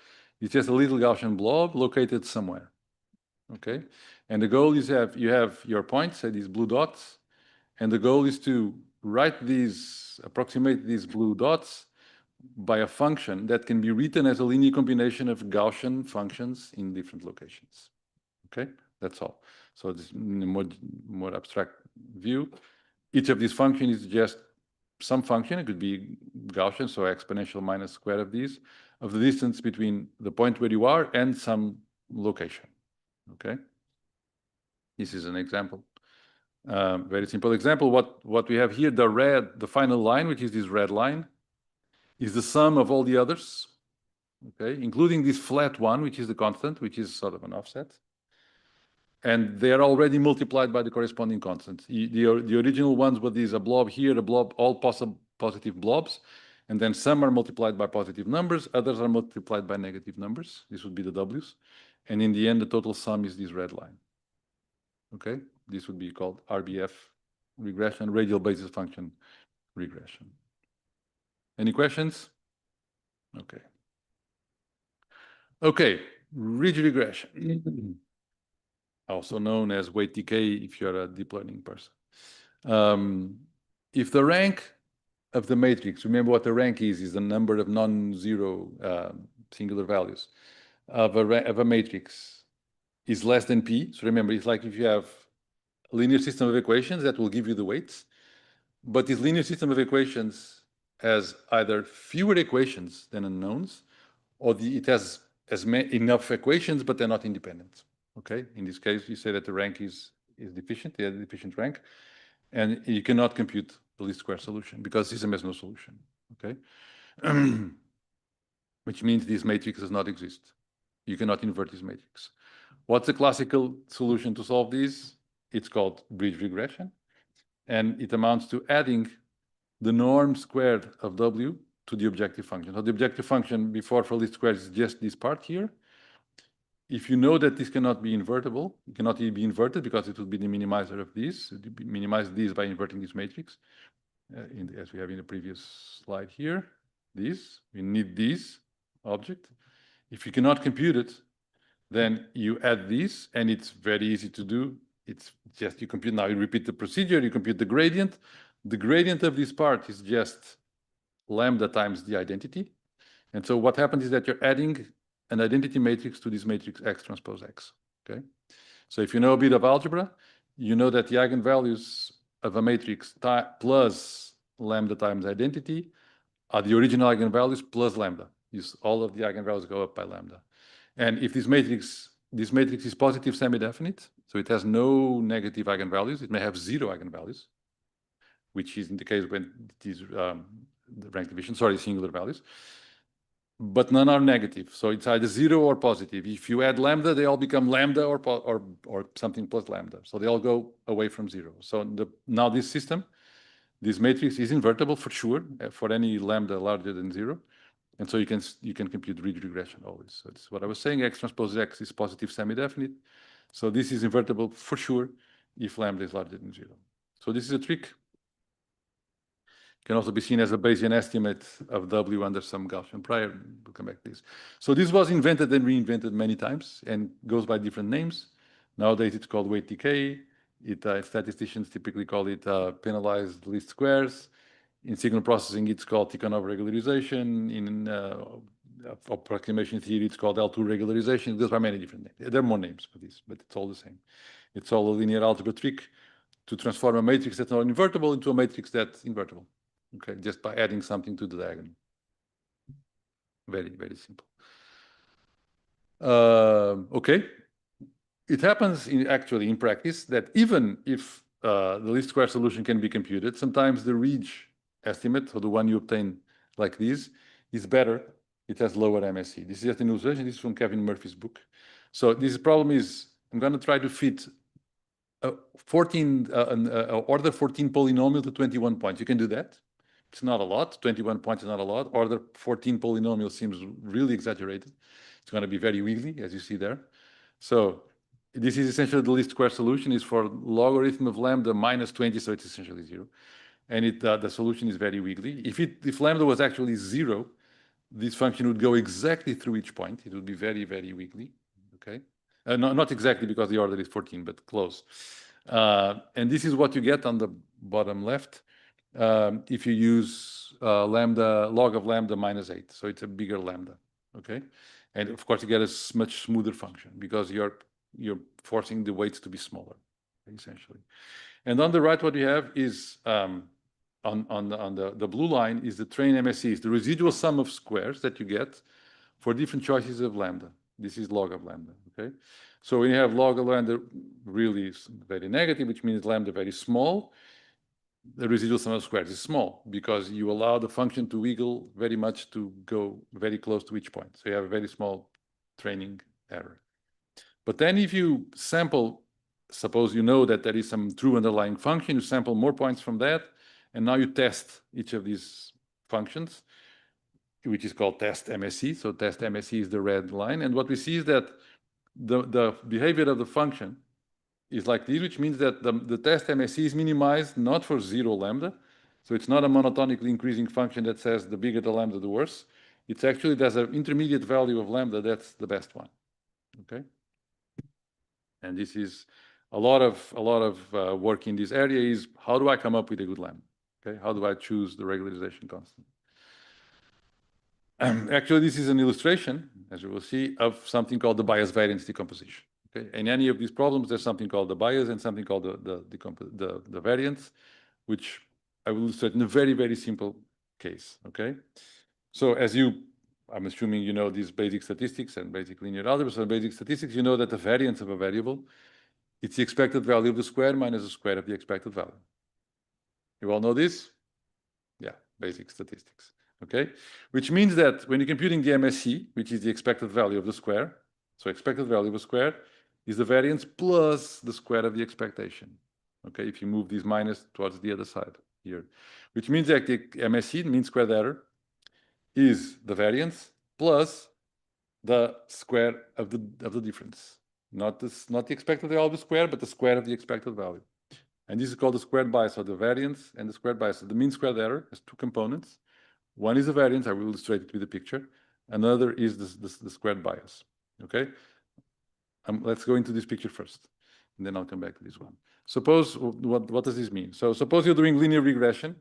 It's just a little Gaussian blob located somewhere. Okay, and the goal is you have your points, say these blue dots, and the goal is to approximate these blue dots by a function that can be written as a linear combination of Gaussian functions in different locations. Okay, that's all. So this in a more abstract view, each of these functions is just some function. It could be Gaussian, so exponential minus square of these, of the distance between the point where you are and some location. Okay, this is an example. Very simple example. What we have here, the final line, which is this red line, is the sum of all the others, okay, including this flat one, which is the constant, which is sort of an offset. And they are already multiplied by the corresponding constant. The original ones were these, a blob here, a blob, all possible positive blobs, and then some are multiplied by positive numbers, others are multiplied by negative numbers. This would be the W's. And in the end, the total sum is this red line. Okay, this would be called RBF regression, radial basis function regression. Any questions? Okay. Okay, ridge regression, also known as weight decay if you're a deep learning person. If the rank of the matrix, remember what the rank is the number of non-zero singular values of a matrix is less than P. So remember, it's like if you have a linear system of equations that will give you the weights, but this linear system of equations has either fewer equations than unknowns, or it has enough equations, but they're not independent. Okay, in this case, you say that the rank is deficient, they have a deficient rank, and you cannot compute the least square solution because the system has no solution. Okay, which means this matrix does not exist. You cannot invert this matrix. What's the classical solution to solve this? It's called bridge regression, and it amounts to adding the norm squared of W to the objective function. So the objective function before for least squares is just this part here. If you know that this cannot be invertible, it cannot be inverted because it would be the minimizer of this. Minimize this by inverting this matrix, as we have in the previous slide here. these, we need these object. If you cannot compute it, then you add these, and it's very easy to do. It's just you compute, now you repeat the procedure, you compute the gradient. The gradient of this part is just lambda times the identity. And so what happens is that you're adding an identity matrix to this matrix X transpose X, okay? So if you know a bit of algebra, you know that the eigenvalues of a matrix plus lambda times identity are the original eigenvalues plus lambda. All of the eigenvalues go up by lambda. And if this matrix is positive semi-definite, so it has no negative eigenvalues, it may have 0 eigenvalues, which is in the case when it is the rank division, sorry, singular values, but none are negative. So it's either 0 or positive. If you add lambda, they all become lambda or something plus lambda. So they all go away from 0. So now this system, this matrix is invertible for sure for any lambda larger than 0. And so you can compute ridge regression always. So it's what I was saying, X transpose X is positive semi-definite. So this is invertible for sure if lambda is larger than 0. So this is a trick. Can also be seen as a Bayesian estimate of W under some Gaussian prior. We'll come back to this. So this was invented and reinvented many times and goes by different names. Nowadays it's called weight decay. Statisticians typically call it penalized least squares. In signal processing, it's called Tikhonov regularization. In approximation theory, it's called L2 regularization. It goes by many different names. There are more names for this, but it's all the same. It's all a linear algebra trick to transform a matrix that's not invertible into a matrix that's invertible. Okay, just by adding something to the diagonal. Very, very simple. Okay. It happens actually in practice that even if the least square solution can be computed, sometimes the ridge estimate, or the one you obtain like this, is better. It has lower MSE. This is just an illustration. This is from Kevin Murphy's book. So this problem is, I'm going to try to fit an order 14 polynomial to 21 points. You can do that. It's not a lot. 21 points is not a lot. Order 14 polynomial seems really exaggerated. It's going to be very wiggly, as you see there. So this is essentially the least square solution is for logarithm of lambda minus 20, so it's essentially 0. And the solution is very wiggly. If lambda was actually 0, this function would go exactly through each point. It would be very, very wiggly. Okay, not exactly because the order is 14, but close. And this is what you get on the bottom left. If you use log of lambda minus 8, so it's a bigger lambda, okay? And of course you get a much smoother function because you're forcing the weights to be smaller, essentially. And on the right, what you have is on the blue line is the train MSEs, the residual sum of squares that you get for different choices of lambda. This is log of lambda, okay? So when you have log of lambda really very negative, which means lambda very small, the residual sum of squares is small because you allow the function to wiggle very much to go very close to each point. So you have a very small training error. But then if you sample, suppose you know that there is some true underlying function, you sample more points from that, and now you test each of these functions, which is called test MSE. So test MSE is the red line. And what we see is that the behavior of the function is like this, which means that the test MSE is minimized not for 0 lambda. So it's not a monotonically increasing function that says the bigger the lambda, the worse. It's actually, there's an intermediate value of lambda, that's the best one, okay? And this is a lot of work in this area is how do I come up with a good lambda, okay? How do I choose the regularization constant? Actually, this is an illustration, as you will see, of something called the bias variance decomposition. Okay? In any of these problems, there's something called the bias and something called the variance, which I will illustrate in a very, very simple case. Okay, so I'm assuming you know these basic statistics and basic linear algebra. So basic statistics, you know that the variance of a variable, it's the expected value of the square minus the square of the expected value. You all know this? Yeah, basic statistics. Okay, which means that when you're computing the MSE, which is the expected value of the square, so expected value of a square is the variance plus the square of the expectation. Okay, if you move this minus towards the other side here, which means that the MSE, mean squared error, is the variance plus the square of the difference, not the expected value of the square, but the square of the expected value. And this is called the squared bias, or the variance and the squared bias. So the mean squared error has two components. One is the variance. I will illustrate it with a picture. Another is the squared bias. Okay. Let's go into this picture first, and then I'll come back to this one. Suppose, what does this mean? So suppose you're doing linear regression.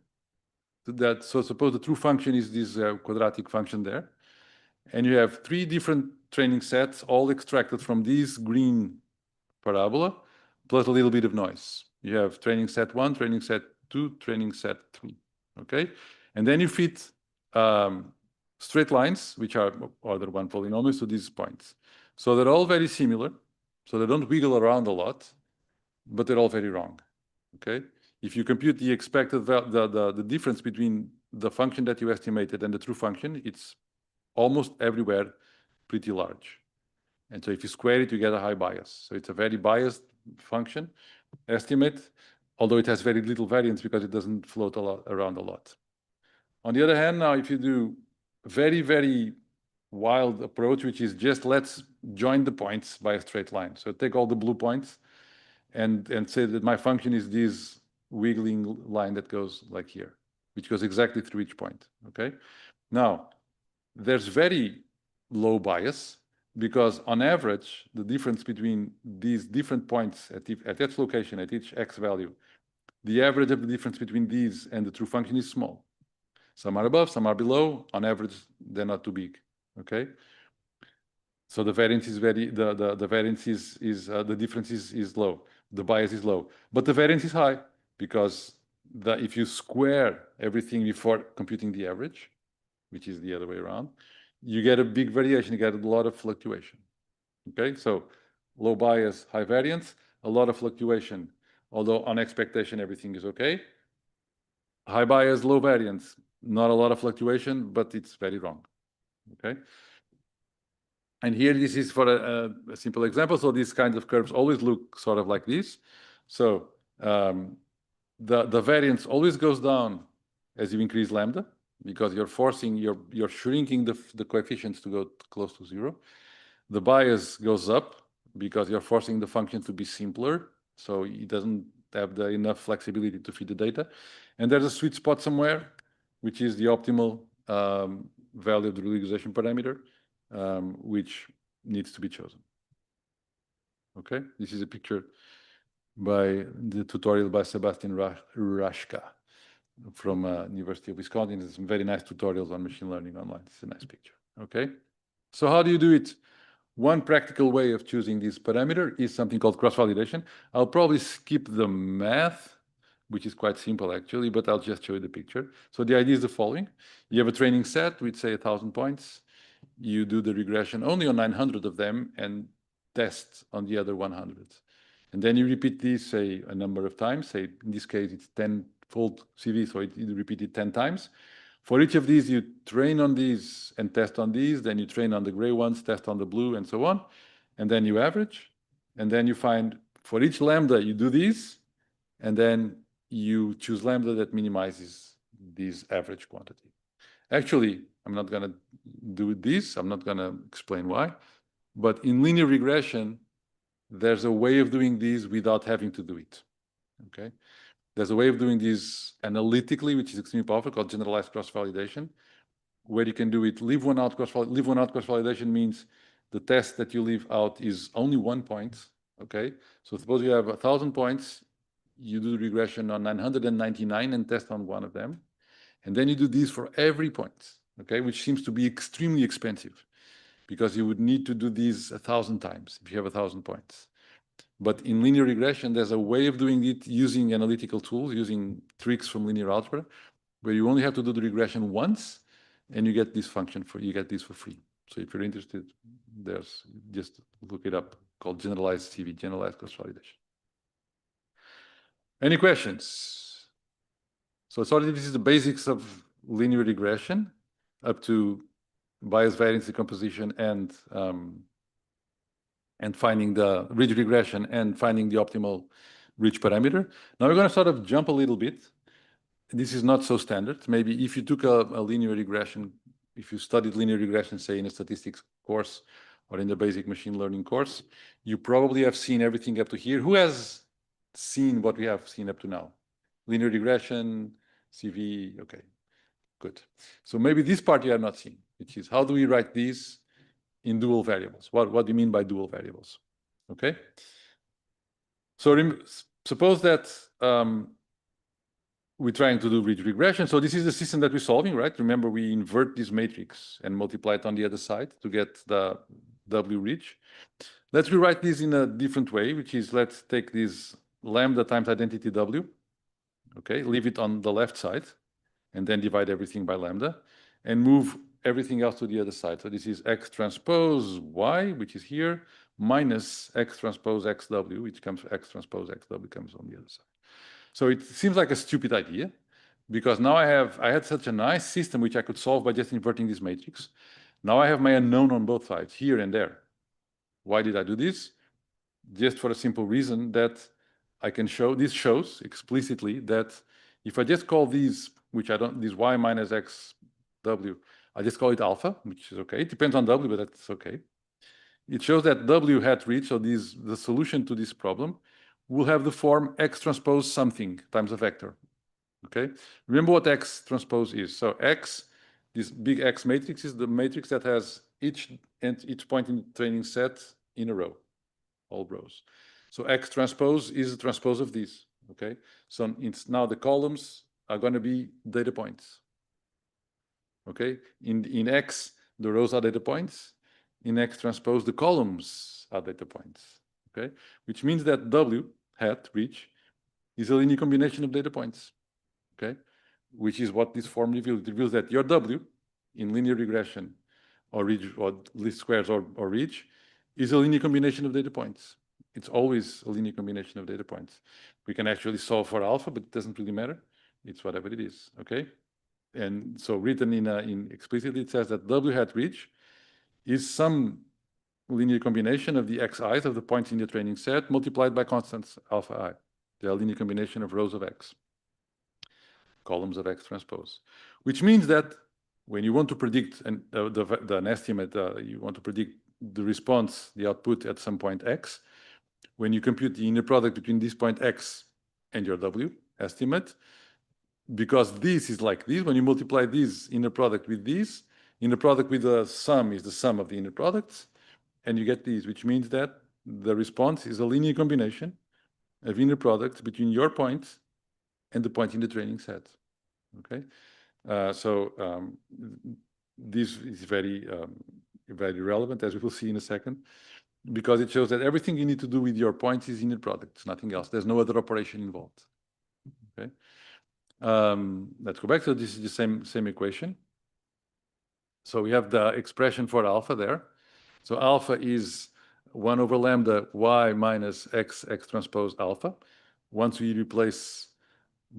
So suppose the true function is this quadratic function there, and you have three different training sets, all extracted from this green parabola, plus a little bit of noise. You have training set 1, training set 2, training set 3. Okay, and then you fit straight lines, which are order 1 polynomials, to these points. So they're all very similar. So they don't wiggle around a lot, but they're all very wrong. Okay, if you compute the expected the difference between the function that you estimated and the true function, it's almost everywhere pretty large. And so if you square it, you get a high bias. So it's a very biased function estimate, although it has very little variance because it doesn't float around a lot. On the other hand, now if you do very, very wild approach, which is just let's join the points by a straight line. So take all the blue points and say that my function is this wiggling line that goes like here, which goes exactly through each point. Okay. Now, there's very low bias because on average, the difference between these different points at each location, at each x value, the average of the difference between these and the true function is small. Some are above, some are below. On average, they're not too big. Okay. So the variance is the variance is the difference is low. The bias is low, but the variance is high because if you square everything before computing the average, which is the other way around, you get a big variation, you get a lot of fluctuation. Okay, so low bias, high variance, a lot of fluctuation, although on expectation everything is okay. High bias, low variance, not a lot of fluctuation, but it's very wrong. Okay. And here, this is for a simple example. So these kinds of curves always look sort of like this. So the variance always goes down as you increase lambda, because you're shrinking the coefficients to go close to 0. The bias goes up because you're forcing the function to be simpler, so it doesn't have enough flexibility to feed the data. And there's a sweet spot somewhere, which is the optimal value of the regression parameter, which needs to be chosen. Okay, this is a picture by the tutorial by Sebastian Rashka from University of Wisconsin. There's some very nice tutorials on machine learning online. It's a nice picture. Okay, so how do you do it? One practical way of choosing this parameter is something called cross-validation. I'll probably skip the math, which is quite simple actually, but I'll just show you the picture. So the idea is the following. You have a training set with, say, 1,000 points. You do the regression only on 900 of them and test on the other 100. And then you repeat this, say, a number of times. Say, in this case, it's 10-fold CV, so you repeat it 10 times. For each of these, you train on these and test on these. Then you train on the gray ones, test on the blue, and so on. And then you average. And then you find, for each lambda, you do these. And then you choose lambda that minimizes this average quantity. Actually, I'm not going to do this. I'm not going to explain why. But in linear regression, there's a way of doing this without having to do it. Okay? There's a way of doing this analytically, which is extremely powerful, called generalized cross-validation, where you can do it leave one out cross-validation means the test that you leave out is only 1 point. Okay? So suppose you have 1,000 points, you do the regression on 999 and test on one of them. And then you do this for every point, okay, which seems to be extremely expensive because you would need to do these 1,000 times if you have 1,000 points. But in linear regression, there's a way of doing it using analytical tools, using tricks from linear algebra, where you only have to do the regression once, and you get this function you get this for free. So if you're interested, there's just look it up, called generalized CV, generalized cross-validation. Any questions? So sorry, this is the basics of linear regression up to bias variance decomposition and finding the ridge regression and finding the optimal ridge parameter. Now we're going to sort of jump a little bit. This is not so standard. Maybe if you took a linear regression, if you studied linear regression, say in a statistics course or in the basic machine learning course, you probably have seen everything up to here. Who has seen what we have seen up to now? Linear regression, CV, okay. Good. So maybe this part you have not seen, which is how do we write these in dual variables? What do you mean by dual variables? Okay. So suppose that we're trying to do ridge regression. So this is the system that we're solving, right? Remember, we invert this matrix and multiply it on the other side to get the W ridge. Let's rewrite this in a different way, which is let's take this lambda times identity W, okay, leave it on the left side, and then divide everything by lambda, and move everything else to the other side. So this is X transpose Y, which is here, minus X transpose XW, which comes X transpose XW comes on the other side. So it seems like a stupid idea, because now I had such a nice system which I could solve by just inverting this matrix. Now I have my unknown on both sides, here and there. Why did I do this? Just for a simple reason that I can show, this shows explicitly that if I just call these, which I don't, this Y minus X W, I just call it alpha, which is okay. It depends on W, but that's okay. It shows that W hat reach, so the solution to this problem will have the form X transpose something times a vector, okay? Remember what X transpose is. So X, this big X matrix is the matrix that has each point in the training set in a row, all rows. So X transpose is the transpose of these, okay? So it's now the columns are going to be data points, okay? In X, the rows are data points. In X transpose, the columns are data points, okay? Which means that W hat reach is a linear combination of data points, okay? Which is what this form reveals. It reveals that your W in linear regression or ridge or least squares or ridge is a linear combination of data points. It's always a linear combination of data points. We can actually solve for alpha, but it doesn't really matter. It's whatever it is, okay? And so written in explicitly, it says that W hat reach is some linear combination of the xi's of the points in the training set multiplied by constants alpha I. The linear combination of rows of X, columns of X transpose, which means that when you want to predict an estimate, you want to predict the response, the output at some point X, when you compute the inner product between this point X and your W estimate, because this is like this, when you multiply this inner product with this, inner product with the sum is the sum of the inner products, and you get these, which means that the response is a linear combination of inner products between your point and the point in the training set, okay? This is very relevant, as we will see in a second, because it shows that everything you need to do with your points is inner products, nothing else. There's no other operation involved, okay? Let's go back. So this is the same equation. So we have the expression for alpha there. So alpha is 1 over lambda y minus x transpose alpha. Once we replace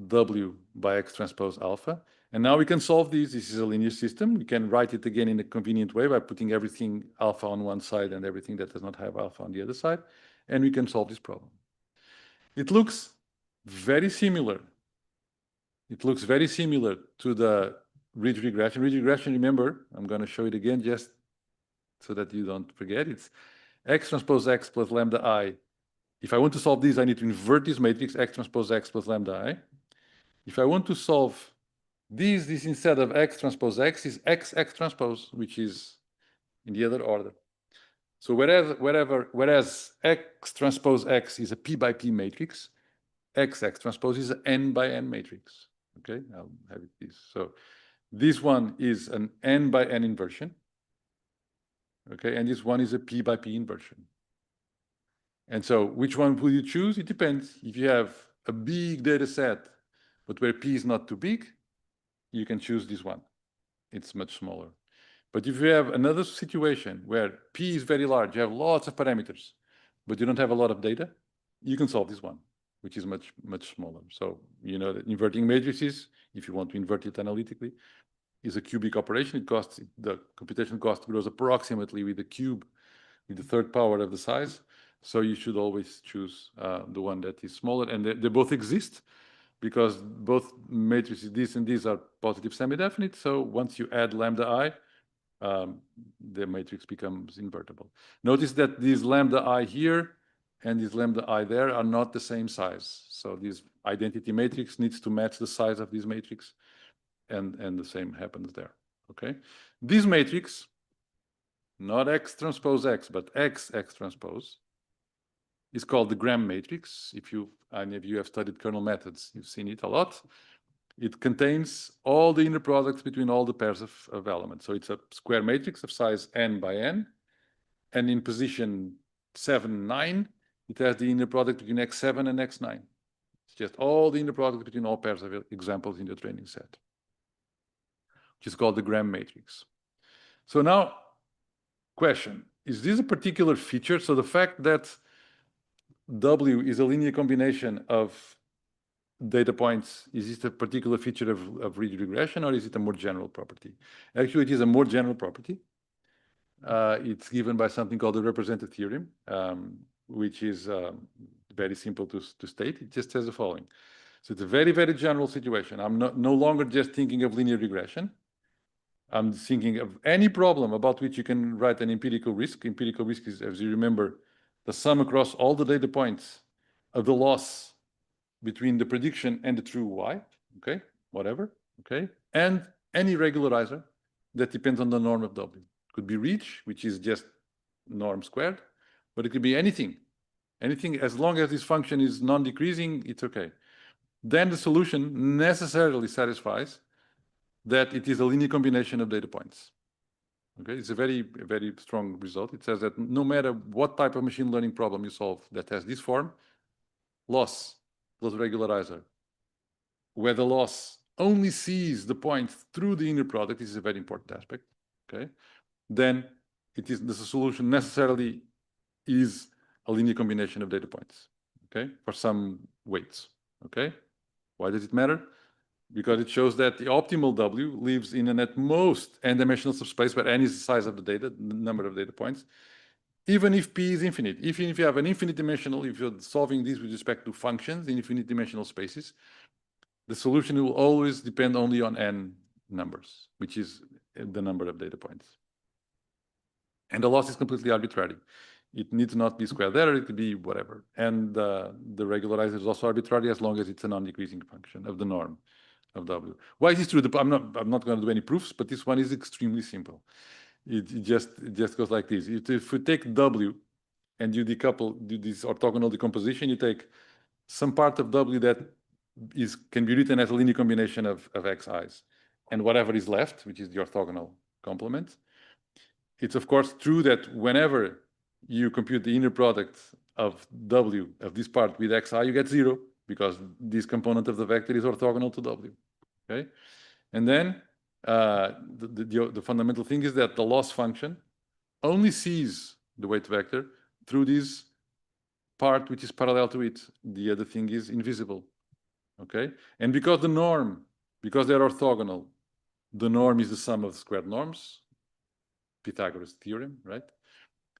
W by X transpose alpha. And now we can solve these. This is a linear system. We can write it again in a convenient way by putting everything alpha on one side and everything that does not have alpha on the other side. And we can solve this problem. It looks very similar. It looks very similar to the ridge regression. Ridge regression, remember, I'm going to show it again just so that you don't forget. It's X transpose X plus lambda I. If I want to solve this, I need to invert this matrix, X transpose X plus lambda I. If I want to solve this instead of X transpose X is X transpose, which is in the other order. So whereas X transpose X is a P by P matrix, X transpose is an N by N matrix. Okay, I'll have it this. So this one is an N by N inversion. Okay, and this one is a P by P inversion. And so which one will you choose? It depends. If you have a big data set, but where P is not too big, you can choose this one. It's much smaller. But if you have another situation where P is very large, you have lots of parameters, but you don't have a lot of data, you can solve this one, which is much, much smaller. So you know that inverting matrices, if you want to invert it analytically, is a cubic operation. It costs, the computation cost grows approximately with the cube, with the third power of the size. So you should always choose the one that is smaller, and they both exist because both matrices, this and these, are positive semi-definite. So once you add lambda I, the matrix becomes invertible. Notice that these lambda I here and this lambda I there are not the same size. So this identity matrix needs to match the size of this matrix and the same happens there. Okay, this matrix, not X transpose X, but X transpose, is called the Gram matrix. If any of you have studied kernel methods, you've seen it a lot. It contains all the inner products between all the pairs of elements. So it's a square matrix of size n by n, and in position 7, 9, it has the inner product between x7 and x9. It's just all the inner product between all pairs of examples in the training set, which is called the Gram matrix. So now, question, is this a particular feature? So the fact that W is a linear combination of data points, is this a particular feature of rigid regression, or is it a more general property? Actually, it is a more general property. It's given by something called the representative theorem, which is very simple to state. It just says the following. So it's a very, very general situation. I'm no longer just thinking of linear regression. I'm thinking of any problem about which you can write an empirical risk. Empirical risk is, as you remember, the sum across all the data points of the loss between the prediction and the true y, okay, whatever, okay, and any regularizer that depends on the norm of W. It could be reach, which is just norm squared, but it could be anything. Anything, as long as this function is non-decreasing, it's okay. Then the solution necessarily satisfies that it is a linear combination of data points. Okay, it's a very, very strong result. It says that no matter what type of machine learning problem you solve that has this form, loss plus regularizer, where the loss only sees the point through the inner product, this is a very important aspect, okay? Then it is the solution necessarily is a linear combination of data points, okay, for some weights, okay? Why does it matter? Because it shows that the optimal W lives in an at most n-dimensional subspace where n is the size of the data, the number of data points, even if P is infinite. Even if you have an infinite dimensional, if you're solving this with respect to functions in infinite dimensional spaces, the solution will always depend only on n numbers, which is the number of data points. And the loss is completely arbitrary. It needs not be squared error, it could be whatever. And the regularizer is also arbitrary as long as it's a non-decreasing function of the norm of W. Why is this true? I'm not going to do any proofs, but this one is extremely simple. It just goes like this. If we take W and you do this orthogonal decomposition, you take some part of W that can be written as a linear combination of xi's, and whatever is left, which is the orthogonal complement. It's of course true that whenever you compute the inner product of W of this part with xi, you get 0, because this component of the vector is orthogonal to W. Okay, and then the fundamental thing is that the loss function only sees the weight vector through this part which is parallel to it. The other thing is invisible. Okay, and because they're orthogonal, the norm is the sum of the squared norms, Pythagoras theorem, right?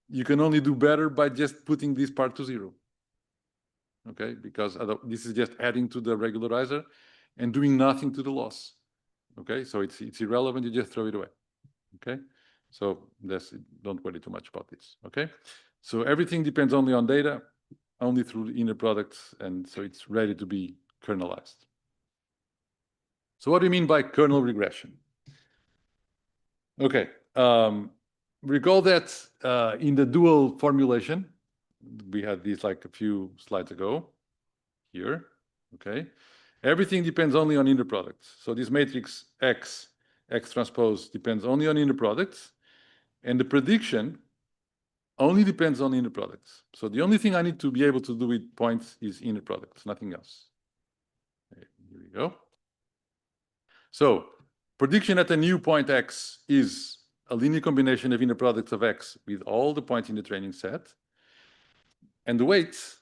You can only do better by just putting this part to 0. Okay, because this is just adding to the regularizer and doing nothing to the loss. Okay, so it's irrelevant, you just throw it away. Okay, so don't worry too much about this. Okay, so everything depends only on data, only through the inner products, and so it's ready to be kernelized. So what do you mean by kernel regression? Okay, recall that in the dual formulation, we had this like a few slides ago here, okay? Everything depends only on inner products. So this matrix X transpose depends only on inner products, and the prediction only depends on inner products. So the only thing I need to be able to do with points is inner products, nothing else. Okay, here we go. So prediction at a new point X is a linear combination of inner products of X with all the points in the training set. And the weights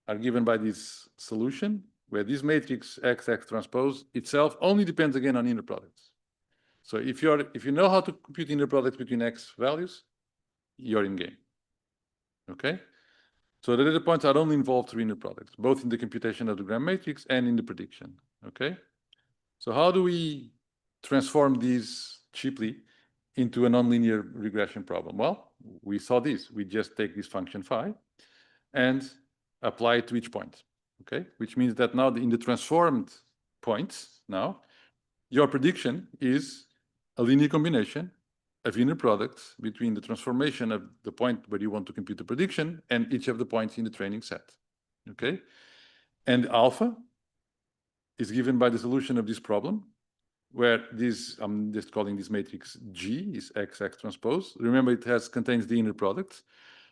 are given by this solution, where this matrix X transpose itself only depends again on inner products. So if you know how to compute inner products between X values, you're in game. Okay? So the data points are only involved through inner products, both in the computation of the Gram matrix and in the prediction. Okay? So how do we transform these cheaply into a nonlinear regression problem? Well, we saw this. We just take this function phi and apply it to each point. Okay, which means that now in the transformed points, now your prediction is a linear combination of inner products between the transformation of the point where you want to compute the prediction and each of the points in the training set. Okay? And alpha is given by the solution of this problem, where this, I'm just calling this matrix G, is XX transpose. Remember, it contains the inner products,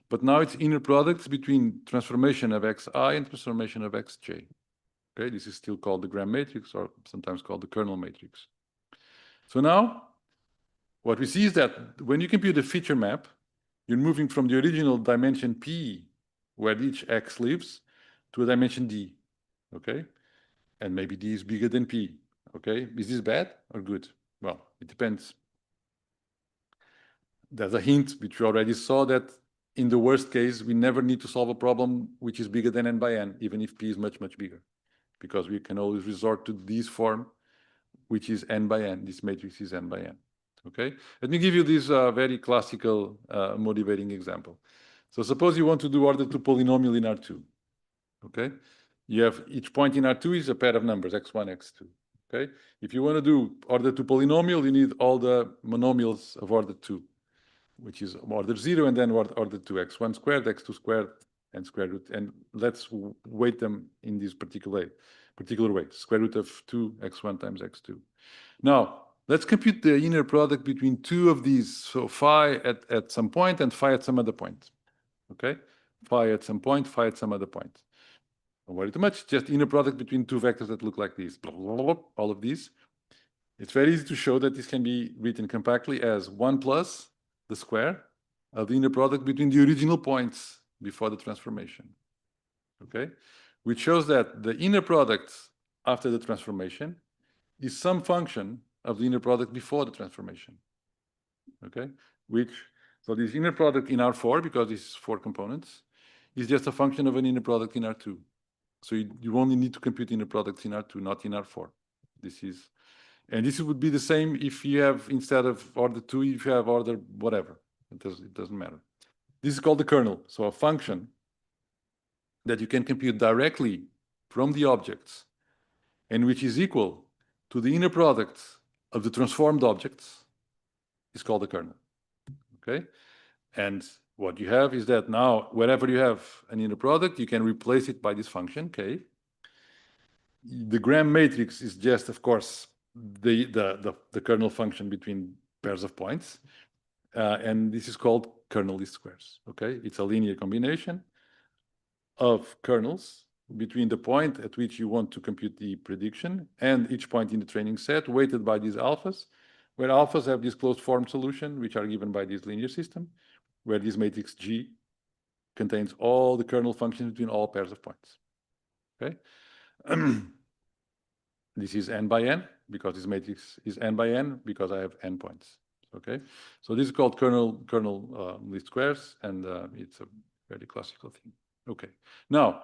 but now it's inner products between transformation of Xi and transformation of Xj. Okay, this is still called the Gram matrix, or sometimes called the kernel matrix. So now, what we see is that when you compute a feature map, you're moving from the original dimension P, where each X lives, to a dimension D, okay? And maybe D is bigger than P, okay? Is this bad or good? Well, it depends. There's a hint, which we already saw, that in the worst case, we never need to solve a problem which is bigger than n by n, even if P is much, much bigger, because we can always resort to this form, which is n by n. This matrix is n by n. Okay, let me give you this very classical motivating example. So suppose you want to do order 2 polynomial in R2. Okay, you have each point in R2 is a pair of numbers, x1, x2. Okay, if you want to do order 2 polynomial, you need all the monomials of order 2, which is order 0 and then order 2, x1 squared, x2 squared, and square root. And let's weight them in this particular way, square root of 2 x1 times x2. Now, let's compute the inner product between two of these. So phi at some point and phi at some other point. Okay? Phi at some point, phi at some other point. Don't worry too much, just inner product between two vectors that look like these. All of these. It's very easy to show that this can be written compactly as 1 plus the square of the inner product between the original points before the transformation. Okay? Which shows that the inner product after the transformation is some function of the inner product before the transformation. Okay? So this inner product in R4, because this is 4 components, is just a function of an inner product in R2. So you only need to compute inner products in R2, not in R4. And this would be the same if you have, instead of order 2, if you have order whatever. It doesn't matter. This is called the kernel. So a function that you can compute directly from the objects and which is equal to the inner product of the transformed objects is called the kernel. Okay? And what you have is that now, wherever you have an inner product, you can replace it by this function, k. The Gram matrix is just, of course, the kernel function between pairs of points. And this is called kernel least squares. Okay? It's a linear combination of kernels between the point at which you want to compute the prediction and each point in the training set, weighted by these alphas, where alphas have this closed form solution, which are given by this linear system, where this matrix G contains all the kernel functions between all pairs of points. Okay? This is n by n, because this matrix is n by n, because I have n points. Okay? So this is called kernel least squares, and it's a very classical thing. Okay. Now,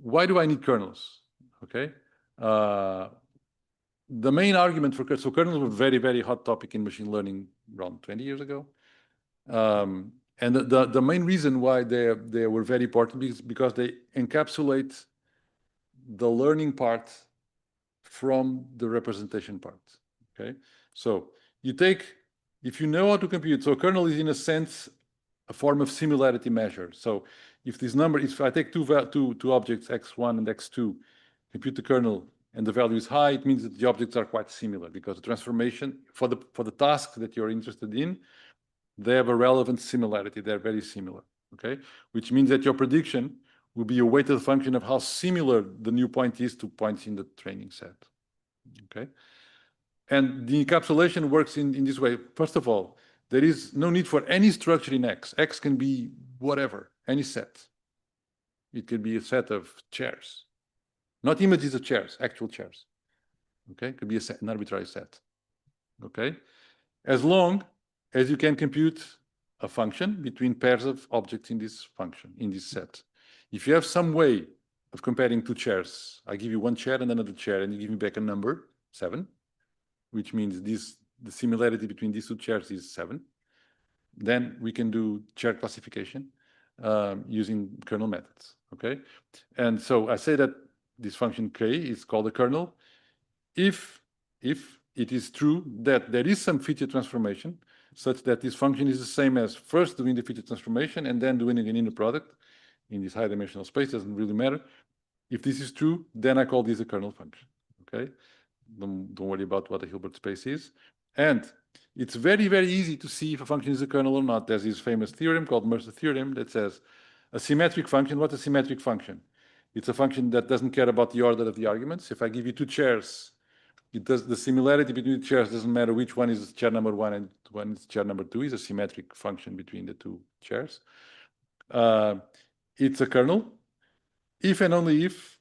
why do I need kernels? Okay. The main argument for kernels, so kernels were a very, very hot topic in machine learning around 20 years ago. And the main reason why they were very important is because they encapsulate the learning part from the representation part. Okay. So if you know how to compute, so kernel is in a sense a form of similarity measure. So if I take two objects, x1 and x2, compute the kernel, and the value is high, it means that the objects are quite similar, because the transformation for the task that you're interested in, they have a relevant similarity. They're very similar. Okay, which means that your prediction will be a weighted function of how similar the new point is to points in the training set. Okay, and the encapsulation works in this way. First of all, there is no need for any structure in X. X can be whatever, any set. It could be a set of chairs, not images of chairs, actual chairs. Okay, it could be an arbitrary set. Okay, as long as you can compute a function between pairs of objects in this function, in this set. If you have some way of comparing two chairs, I give you one chair and another chair, and you give me back a number, 7, which means the similarity between these two chairs is 7. Then we can do chair classification using kernel methods. Okay, and so I say that this function k is called a kernel if it is true that there is some feature transformation such that this function is the same as first doing the feature transformation and then doing an inner product in this high dimensional space. Doesn't really matter. If this is true, then I call this a kernel function. Okay, don't worry about what a Hilbert space is. And it's very, very easy to see if a function is a kernel or not. There's this famous theorem called Mercer theorem that says a symmetric function. What's a symmetric function? It's a function that doesn't care about the order of the arguments. If I give you two chairs, the similarity between the chairs doesn't matter which one is chair number one and one is chair number two. Is a symmetric function between the two chairs. It's a kernel if and only if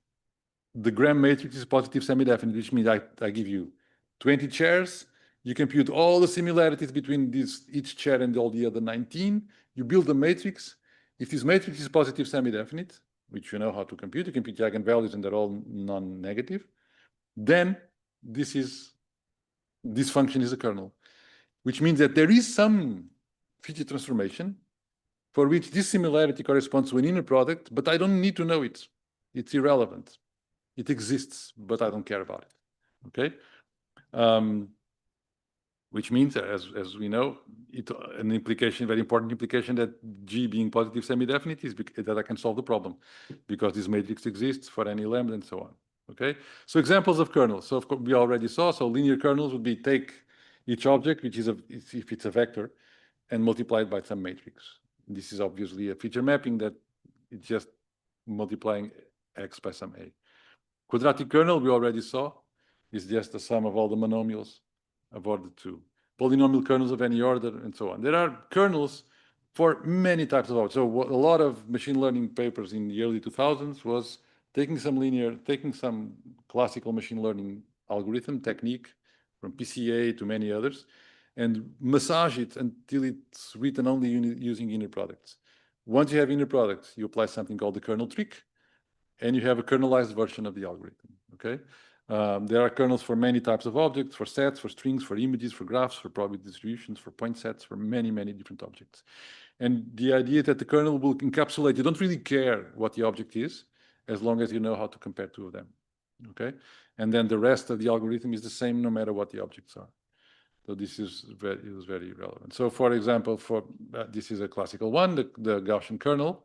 the Gram matrix is positive semi-definite, which means I give you 20 chairs. You compute all the similarities between each chair and all the other 19. You build a matrix. If this matrix is positive semi-definite, which you know how to compute, you compute the eigenvalues and they're all non-negative, then this function is a kernel, which means that there is some feature transformation for which this similarity corresponds to an inner product, but I don't need to know it. It's irrelevant. It exists, but I don't care about it. Okay? Which means, as we know, an implication, very important implication, that G being positive semi-definite is that I can solve the problem because this matrix exists for any lambda and so on. Okay? So examples of kernels. So of course we already saw. So linear kernels would be take each object, which is if it's a vector, and multiply it by some matrix. This is obviously a feature mapping that it's just multiplying X by some A. Quadratic kernel, we already saw, is just the sum of all the monomials of order 2. Polynomial kernels of any order, and so on. There are kernels for many types of objects. So a lot of machine learning papers in the early 2000s was taking some classical machine learning algorithm technique from PCA to many others, and massage it until it's written only using inner products. Once you have inner products, you apply something called the kernel trick, and you have a kernelized version of the algorithm. Okay, there are kernels for many types of objects, for sets, for strings, for images, for graphs, for probability distributions, for point sets, for many, many different objects. And the idea that the kernel will encapsulate, you don't really care what the object is, as long as you know how to compare two of them. Okay, and then the rest of the algorithm is the same no matter what the objects are. So this is very relevant. So for example, this is a classical one, the Gaussian kernel,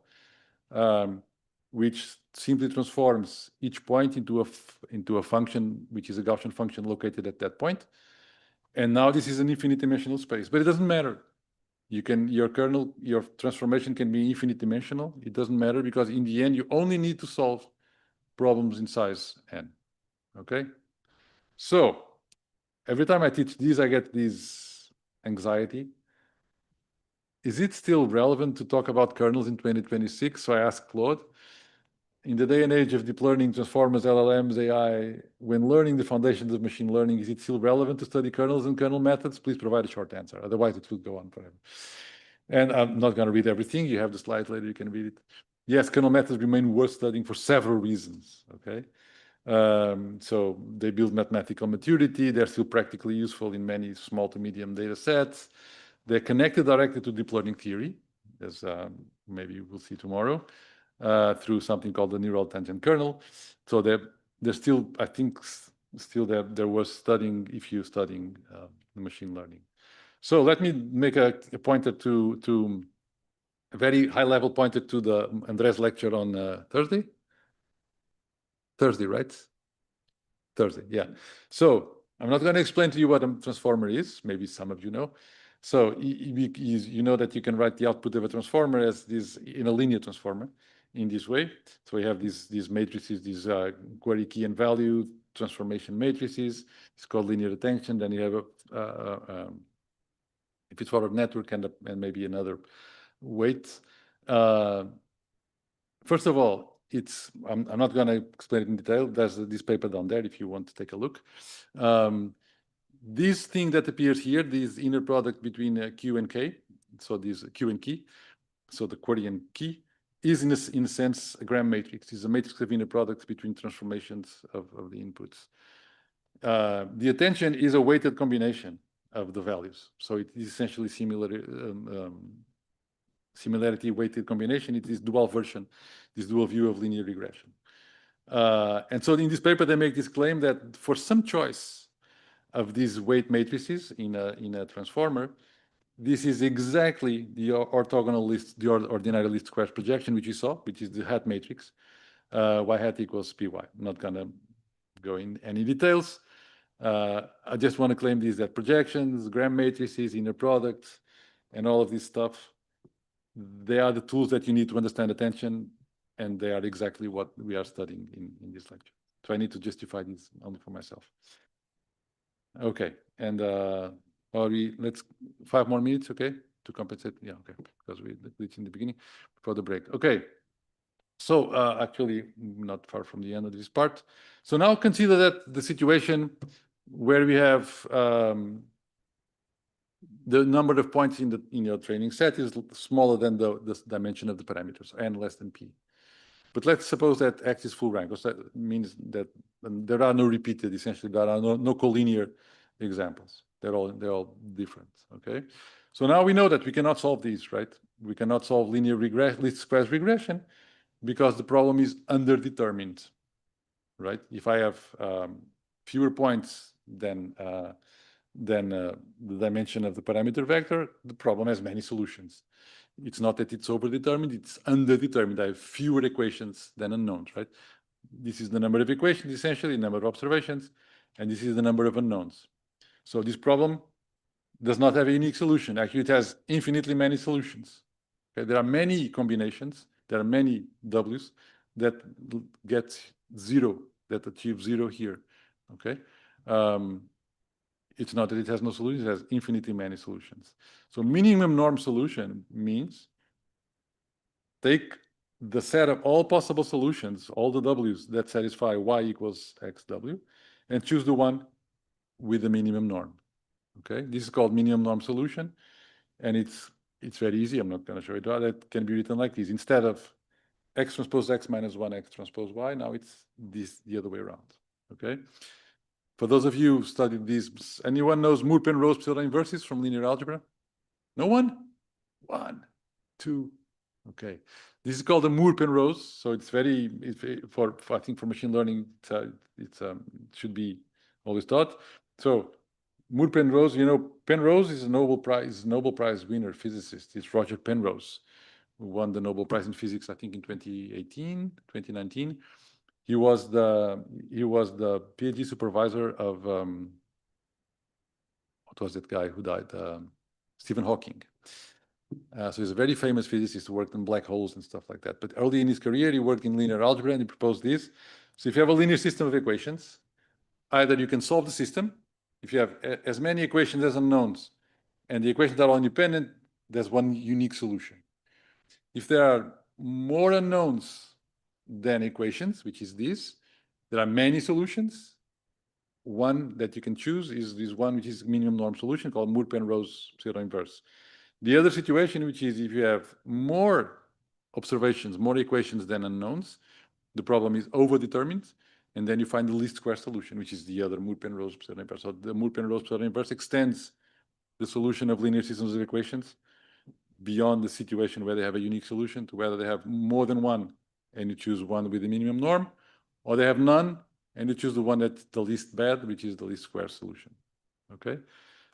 which simply transforms each point into a function, which is a Gaussian function located at that point. And now this is an infinite dimensional space, but it doesn't matter. Your transformation can be infinite dimensional. It doesn't matter because in the end, you only need to solve problems in size n. Okay? So every time I teach these, I get this anxiety. Is it still relevant to talk about kernels in 2026? So I asked Claude, in the day and age of deep learning, transformers, LLMs, AI, when learning the foundations of machine learning, is it still relevant to study kernels and kernel methods? Please provide a short answer. Otherwise, it will go on forever. And I'm not going to read everything. You have the slide later. You can read it. Yes, kernel methods remain worth studying for several reasons. Okay. So they build mathematical maturity. They're still practically useful in many small to medium data sets. They're connected directly to deep learning theory, as maybe we'll see tomorrow, through something called the neural tangent kernel. So they're still, I think, still there was studying if you're studying machine learning. So let me make a pointer to a very high level pointer to the Andres lecture on Thursday. Thursday, right? Thursday, yeah. So I'm not going to explain to you what a transformer is. Maybe some of you know. So you know that you can write the output of a transformer as this in a linear transformer in this way. So we have these matrices, these query key and value transformation matrices. It's called linear attention. Then you have a feed-forward network and maybe another weight. First of all, I'm not going to explain it in detail. There's this paper down there if you want to take a look. This thing that appears here, this inner product between Q and K, so this Q and key, so the query and key, is in a sense a Gram matrix. It's a matrix of inner products between transformations of the inputs. The attention is a weighted combination of the values. So it is essentially similarity weighted combination. It is dual version, this dual view of linear regression. And so in this paper, they make this claim that for some choice, of these weight matrices in a transformer, this is exactly the orthogonal list, the ordinary least squares projection, which you saw, which is the hat matrix, y hat equals py. I'm not going to go in any details. I just want to claim these, that projections, gram matrices, inner products, and all of this stuff, they are the tools that you need to understand attention, and they are exactly what we are studying in this lecture. So I need to justify this only for myself. Okay, and let's 5 more minutes, okay, to compensate. Yeah, okay, because we glitched in the beginning before the break. Okay, so actually not far from the end of this part. So now consider that the situation where we have the number of points in your training set is smaller than the dimension of the parameters, n less than p. But let's suppose that X is full rank, because that means that there are no repeated, essentially, there are no collinear examples. They're all different, okay? So now we know that we cannot solve these, right? We cannot solve linear least squares regression because the problem is underdetermined, right? If I have fewer points than the dimension of the parameter vector, the problem has many solutions. It's not that it's overdetermined, it's underdetermined. I have fewer equations than unknowns, right? This is the number of equations, essentially, number of observations, and this is the number of unknowns. So this problem does not have a unique solution. Actually, it has infinitely many solutions. Okay? There are many combinations, there are many W's that get zero, that achieve zero here, okay? It's not that it has no solutions, it has infinitely many solutions. So minimum norm solution means take the set of all possible solutions, all the W's that satisfy y equals xw, and choose the one with the minimum norm. Okay, this is called minimum norm solution, and it's very easy. I'm not going to show it. That can be written like this. Instead of x transpose x minus 1 x transpose y, now it's this the other way around. Okay. For those of you who studied these, anyone knows Moore-Penrose pseudo-inverses from linear algebra? No one? 1, 2. Okay. This is called a Moore-Penrose. So it's very, I think for machine learning, it should be always taught. So Moore-Penrose, you know, Penrose is a Nobel Prize winner physicist. It's Roger Penrose, who won the Nobel Prize in Physics, I think in 2018, 2019. He was the PhD supervisor of what was that guy who died? Stephen Hawking. So he's a very famous physicist who worked on black holes and stuff like that. But early in his career, he worked in linear algebra and he proposed this. So if you have a linear system of equations, either you can solve the system. If you have as many equations as unknowns, and the equations are all independent, there's one unique solution. If there are more unknowns than equations, which is this, there are many solutions. One that you can choose is this one, which is minimum norm solution called Moore-Penrose pseudo-inverse. The other situation, which is if you have more observations, more equations than unknowns, the problem is overdetermined, and then you find the least square solution, which is the other Moore-Penrose pseudo-inverse. So the Moore-Penrose pseudo-inverse extends the solution of linear systems of equations beyond the situation where they have a unique solution to whether they have more than one and you choose one with the minimum norm, or they have none and you choose the one that's the least bad, which is the least square solution. Okay,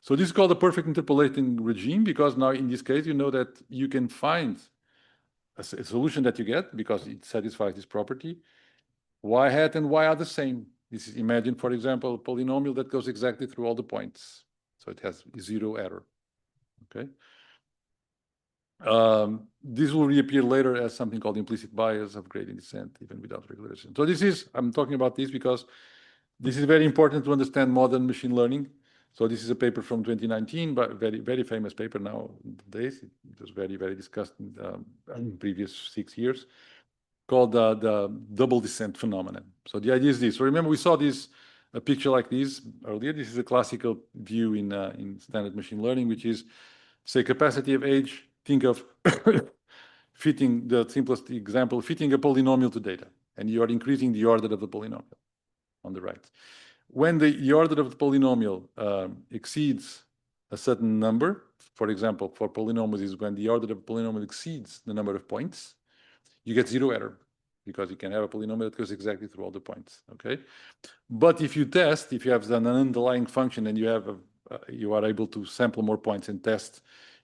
so this is called a perfect interpolating regime because now in this case you know that you can find a solution that you get because it satisfies this property. Y hat and y are the same. This is, imagine, for example, a polynomial that goes exactly through all the points, so it has zero error. Okay. This will reappear later as something called implicit bias of gradient descent, even without regulation. So I'm talking about this because this is very important to understand modern machine learning. So this is a paper from 2019, but very, very famous paper nowadays. It was very, very discussed in previous 6 years, called the double descent phenomenon. So the idea is this. So remember, we saw a picture like this earlier. This is a classical view in standard machine learning, which is, say, capacity of age. Think of fitting, the simplest example, fitting a polynomial to data, and you are increasing the order of the polynomial on the right. When the order of the polynomial exceeds a certain number, for example, for polynomials is when the order of the polynomial exceeds the number of points, you get zero error. because you can have a polynomial that goes exactly through all the points, okay? But if you test, if you have an underlying function and you have you are able to sample more points and test,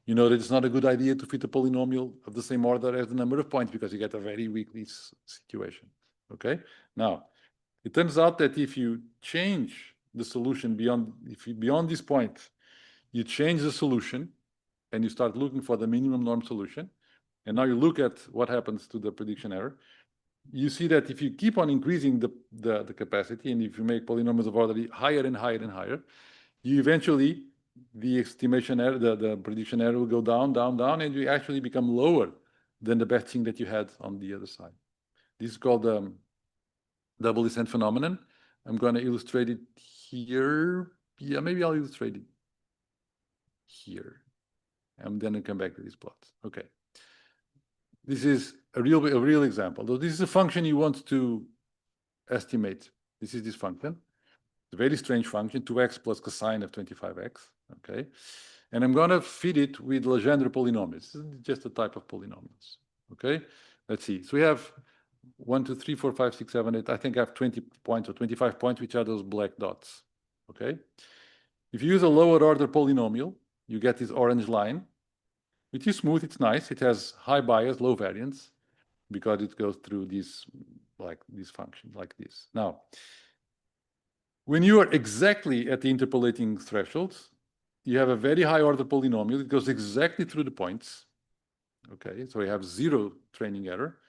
you know that it's not a good idea to fit a polynomial of the same order as the number of points because you get a very weakly situation, okay? Now, it turns out that if you change the solution beyond this point, you change the solution and you start looking for the minimum norm solution, and now you look at what happens to the prediction error, you see that if you keep on increasing the capacity, and if you make polynomials of order higher and higher and higher, you eventually, the estimation error, the prediction error will go down, down, down, and you actually become lower than the best thing that you had on the other side. This is called double descent phenomenon. I'm going to illustrate it here. Yeah, maybe I'll illustrate it here. And then I come back to these plots. Okay. This is a real example. Though this is a function you want to estimate. This is this function. It's a very strange function, 2x plus cosine of 25x. Okay. And I'm going to feed it with Legendre polynomials. This is just a type of polynomials. Okay. Let's see. So we have 1, 2, 3, 4, 5, 6, 7, 8. I think I have 20 points or 25 points, which are those black dots. Okay. If you use a lower order polynomial, you get this orange line, which is smooth. It's nice. It has high bias, low variance, because it goes through this, like this function, like this. Now, when you are exactly at the interpolating thresholds, you have a very high order polynomial. It goes exactly through the points. Okay, so you have zero training error,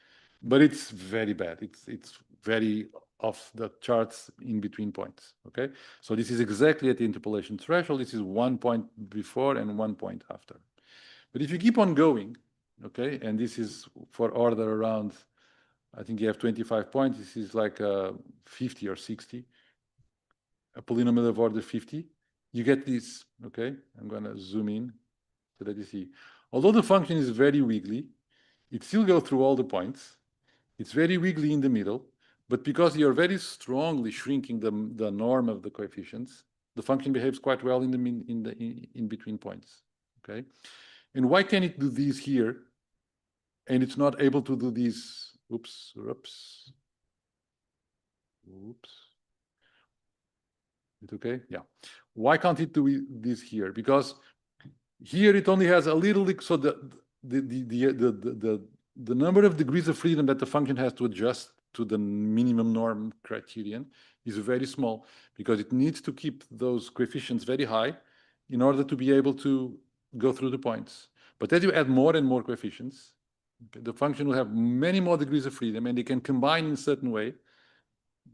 but it's very bad. It's very off the charts in between points. Okay, so this is exactly at the interpolation threshold. This is 1 point before and 1 point after. But if you keep on going, okay, and this is for order around, I think you have 25 points. This is like 50 or 60, a polynomial of order 50. You get this, okay? I'm going to zoom in so that you see. Although the function is very wiggly, it still goes through all the points. It's very wiggly in the middle, but because you're very strongly shrinking the norm of the coefficients, the function behaves quite well in between points, okay? And why can it do this here and it's not able to do this? Oops. It's okay? Yeah. Why can't it do this here? Because here it only has a little, so the number of degrees of freedom that the function has to adjust to the minimum norm criterion is very small, because it needs to keep those coefficients very high in order to be able to go through the points. But as you add more and more coefficients, the function will have many more degrees of freedom, and they can combine in a certain way,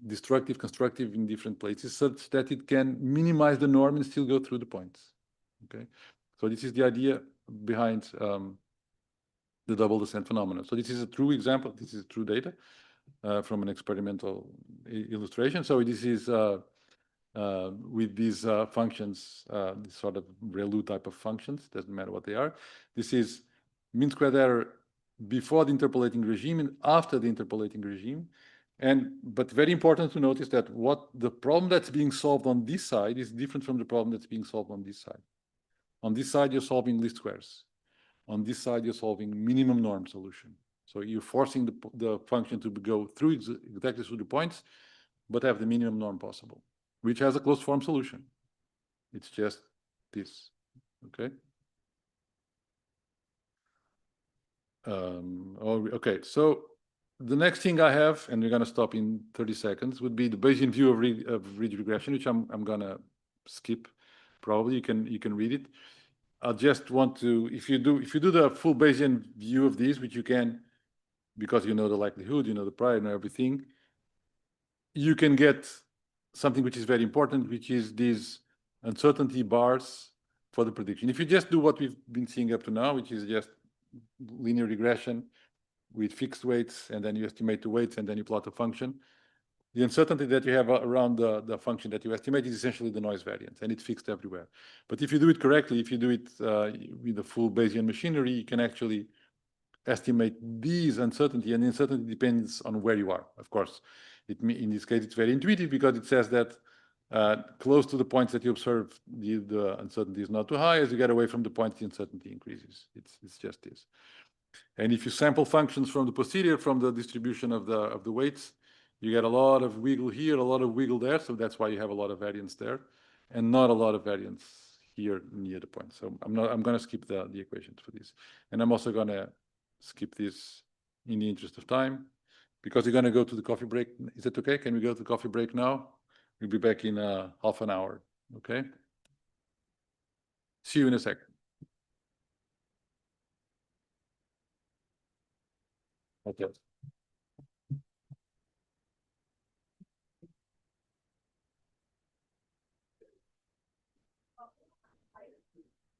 destructive, constructive in different places, such that it can minimize the norm and still go through the points. Okay, so this is the idea behind the double descent phenomenon. So this is a true example. This is true data from an experimental illustration. So this is with these functions, this sort of ReLU type of functions, doesn't matter what they are. This is mean squared error before the interpolating regime and after the interpolating regime. But very important to notice that what the problem that's being solved on this side is different from the problem that's being solved on this side. On this side, you're solving least squares. On this side, you're solving minimum norm solution. So you're forcing the function to go through exactly through the points, but have the minimum norm possible, which has a closed form solution. It's just this, okay? Okay, so the next thing I have, and we're going to stop in 30 seconds, would be the Bayesian view of ridge regression, which I'm going to skip. Probably you can read it. I just want to, if you do the full Bayesian view of these, which you can, because you know the likelihood, you know the prior, you know everything, you can get something which is very important, which is these uncertainty bars for the prediction. If you just do what we've been seeing up to now, which is just linear regression with fixed weights, and then you estimate the weights, and then you plot a function, the uncertainty that you have around the function that you estimate is essentially the noise variance, and it's fixed everywhere. But if you do it correctly, if you do it with the full Bayesian machinery, you can actually estimate these uncertainty, and the uncertainty depends on where you are. Of course, in this case, it's very intuitive because it says that close to the points that you observe, the uncertainty is not too high. As you get away from the points, the uncertainty increases. It's just this. And if you sample functions from the posterior, from the distribution of the weights, you get a lot of wiggle here, a lot of wiggle there. So that's why you have a lot of variance there, and not a lot of variance here near the point. So I'm going to skip the equations for this, and I'm also going to skip this in the interest of time, because we're going to go to the coffee break. Is that okay? Can we go to the coffee break now? We'll be back in half an hour. Okay. See you in a second. Okay.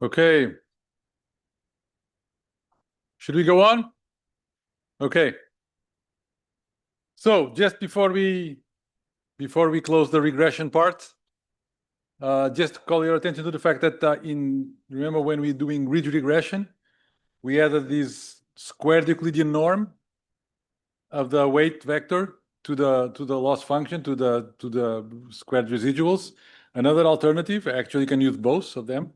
Okay. Should we go on? Okay. So just before we close the regression part, just call your attention to the fact that remember when we're doing ridge regression, we added this squared Euclidean norm of the weight vector to the loss function, to the squared residuals. Another alternative, actually you can use both of them,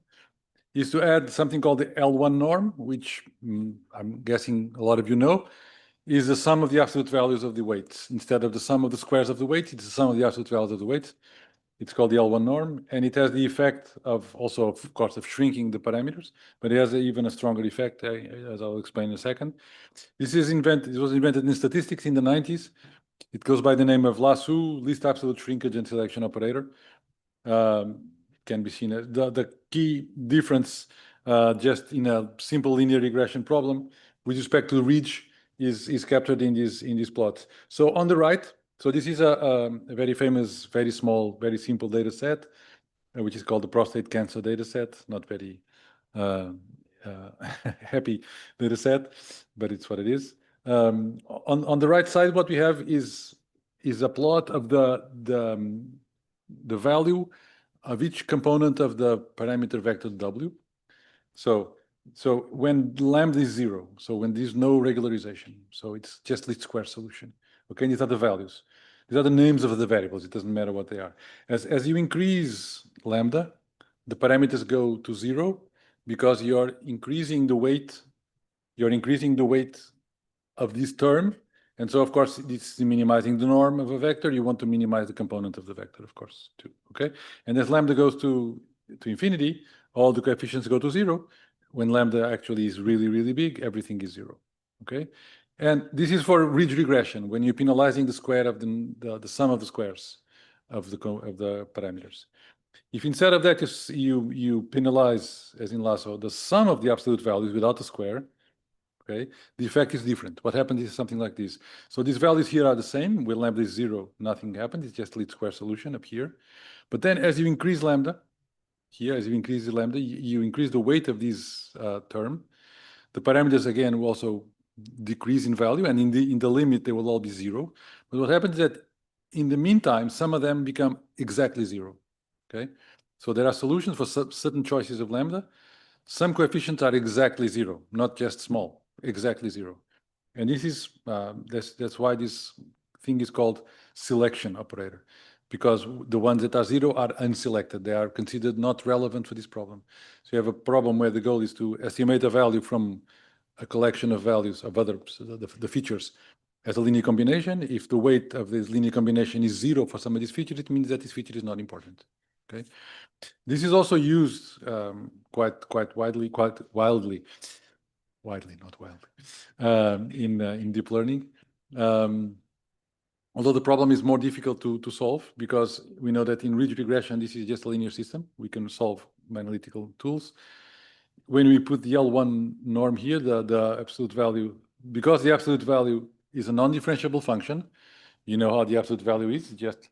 is to add something called the L1 norm, which I'm guessing a lot of you know, is the sum of the absolute values of the weights. Instead of the sum of the squares of the weight, it's the sum of the absolute values of the weights. It's called the L1 norm, and it has the effect of also, of course, of shrinking the parameters, but it has even a stronger effect, as I'll explain in a second. It was invented in statistics in the 90s. It goes by the name of Lasso, least absolute shrinkage and selection operator. Can be seen as the key difference, just in a simple linear regression problem with respect to ridge, is captured in these plots. So on the right, so this is a very famous, very small, very simple data set, which is called the prostate cancer data set. Not very happy data set, but it's what it is. On the right side, what we have is a plot of the value of each component of the parameter vector W. So when lambda is 0, so when there's no regularization, so it's just least square solution. Okay, and these are the values. These are the names of the variables. It doesn't matter what they are. As you increase lambda, the parameters go to 0 because you're increasing the weight. You're increasing the weight of this term. And so, of course, this is minimizing the norm of a vector. You want to minimize the component of the vector, of course, too. Okay. And as lambda goes to infinity, all the coefficients go to 0. When lambda actually is really, really big, everything is 0. Okay. And this is for ridge regression, when you're penalizing the square of the sum of the squares of the parameters. If instead of that you penalize, as in Lasso, the sum of the absolute values without the square, okay, the effect is different. What happens is something like this. So these values here are the same. When lambda is 0, nothing happens. It's just least square solution up here. But then as you increase lambda, here, as you increase the lambda, you increase the weight of this term. The parameters, again, will also decrease in value, and in the limit, they will all be 0. But what happens is that in the meantime, some of them become exactly 0. Okay? So there are solutions for certain choices of lambda. Some coefficients are exactly 0, not just small, exactly 0. And this is that's why this thing is called selection operator, because the ones that are 0 are unselected. They are considered not relevant for this problem. So you have a problem where the goal is to estimate a value from a collection of values of other the features as a linear combination. If the weight of this linear combination is 0 for some of these features, it means that this feature is not important. Okay. This is also used quite widely, not wildly, in deep learning. Although the problem is more difficult to solve, because we know that in ridge regression, this is just a linear system. We can solve by analytical tools. When we put the L1 norm here, the absolute value, because the absolute value is a non-differentiable function, you know how the absolute value is, just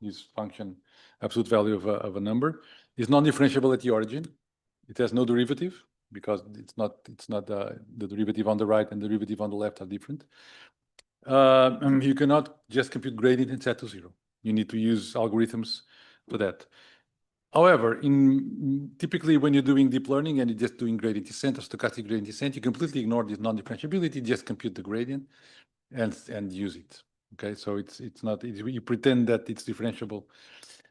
this function, absolute value of a number, is non-differentiable at the origin. It has no derivative, because it's not the derivative on the right and the derivative on the left are different. You cannot just compute gradient and set to 0. You need to use algorithms for that. However, typically when you're doing deep learning and you're just doing gradient descent or stochastic gradient descent, you completely ignore this non-differentiability, just compute the gradient and use it. Okay, so it's not, you pretend that it's differentiable,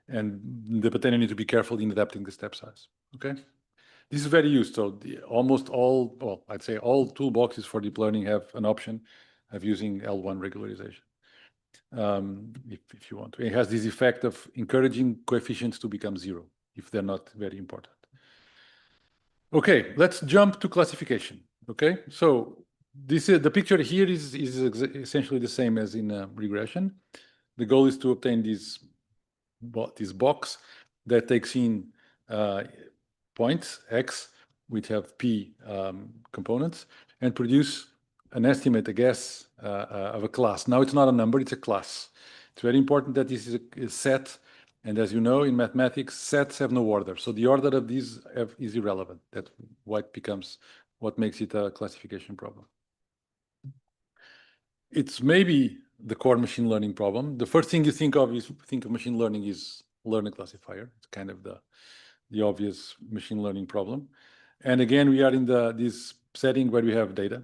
but then you need to be careful in adapting the step size. Okay, This is very used. So almost all, well, I'd say all toolboxes for deep learning have an option of using L1 regularization. If you want to. It has this effect of encouraging coefficients to become zero if they're not very important. Okay, let's jump to classification. Okay, so this is the picture here is essentially the same as in regression. The goal is to obtain this box that takes in points x, which have p components, and produce an estimate, a guess of a class. Now it's not a number; it's a class. It's very important that this is a set. And as you know, in mathematics, sets have no order. So the order of these is irrelevant. That's what makes it a classification problem. It's maybe the core machine learning problem. The first thing you think of machine learning is learn a classifier. It's kind of the obvious machine learning problem. And again, we are in this setting where we have data,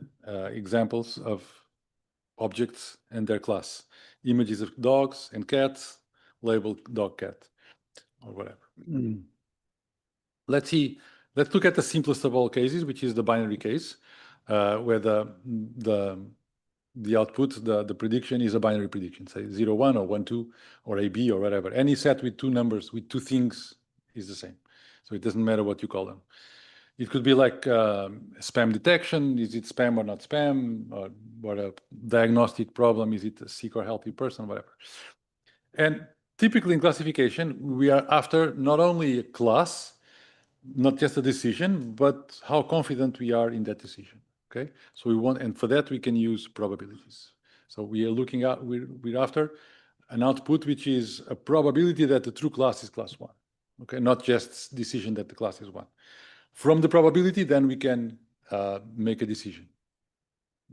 examples of objects and their class, images of dogs and cats, labeled dog, cat, or whatever. Let's look at the simplest of all cases, which is the binary case, where the output, the prediction is a binary prediction, say 0, 1 or 1, 2 or AB or whatever. Any set with two numbers, with two things is the same. So it doesn't matter what you call them. It could be like spam detection. Is it spam or not spam? Or what a diagnostic problem. Is it a sick or healthy person? Whatever. And typically in classification, we are after not only a class, not just a decision, but how confident we are in that decision. Okay, so we want, and for that we can use probabilities. So we are looking at, we're after an output which is a probability that the true class is class 1. Okay, not just decision that the class is 1. From the probability, then we can make a decision.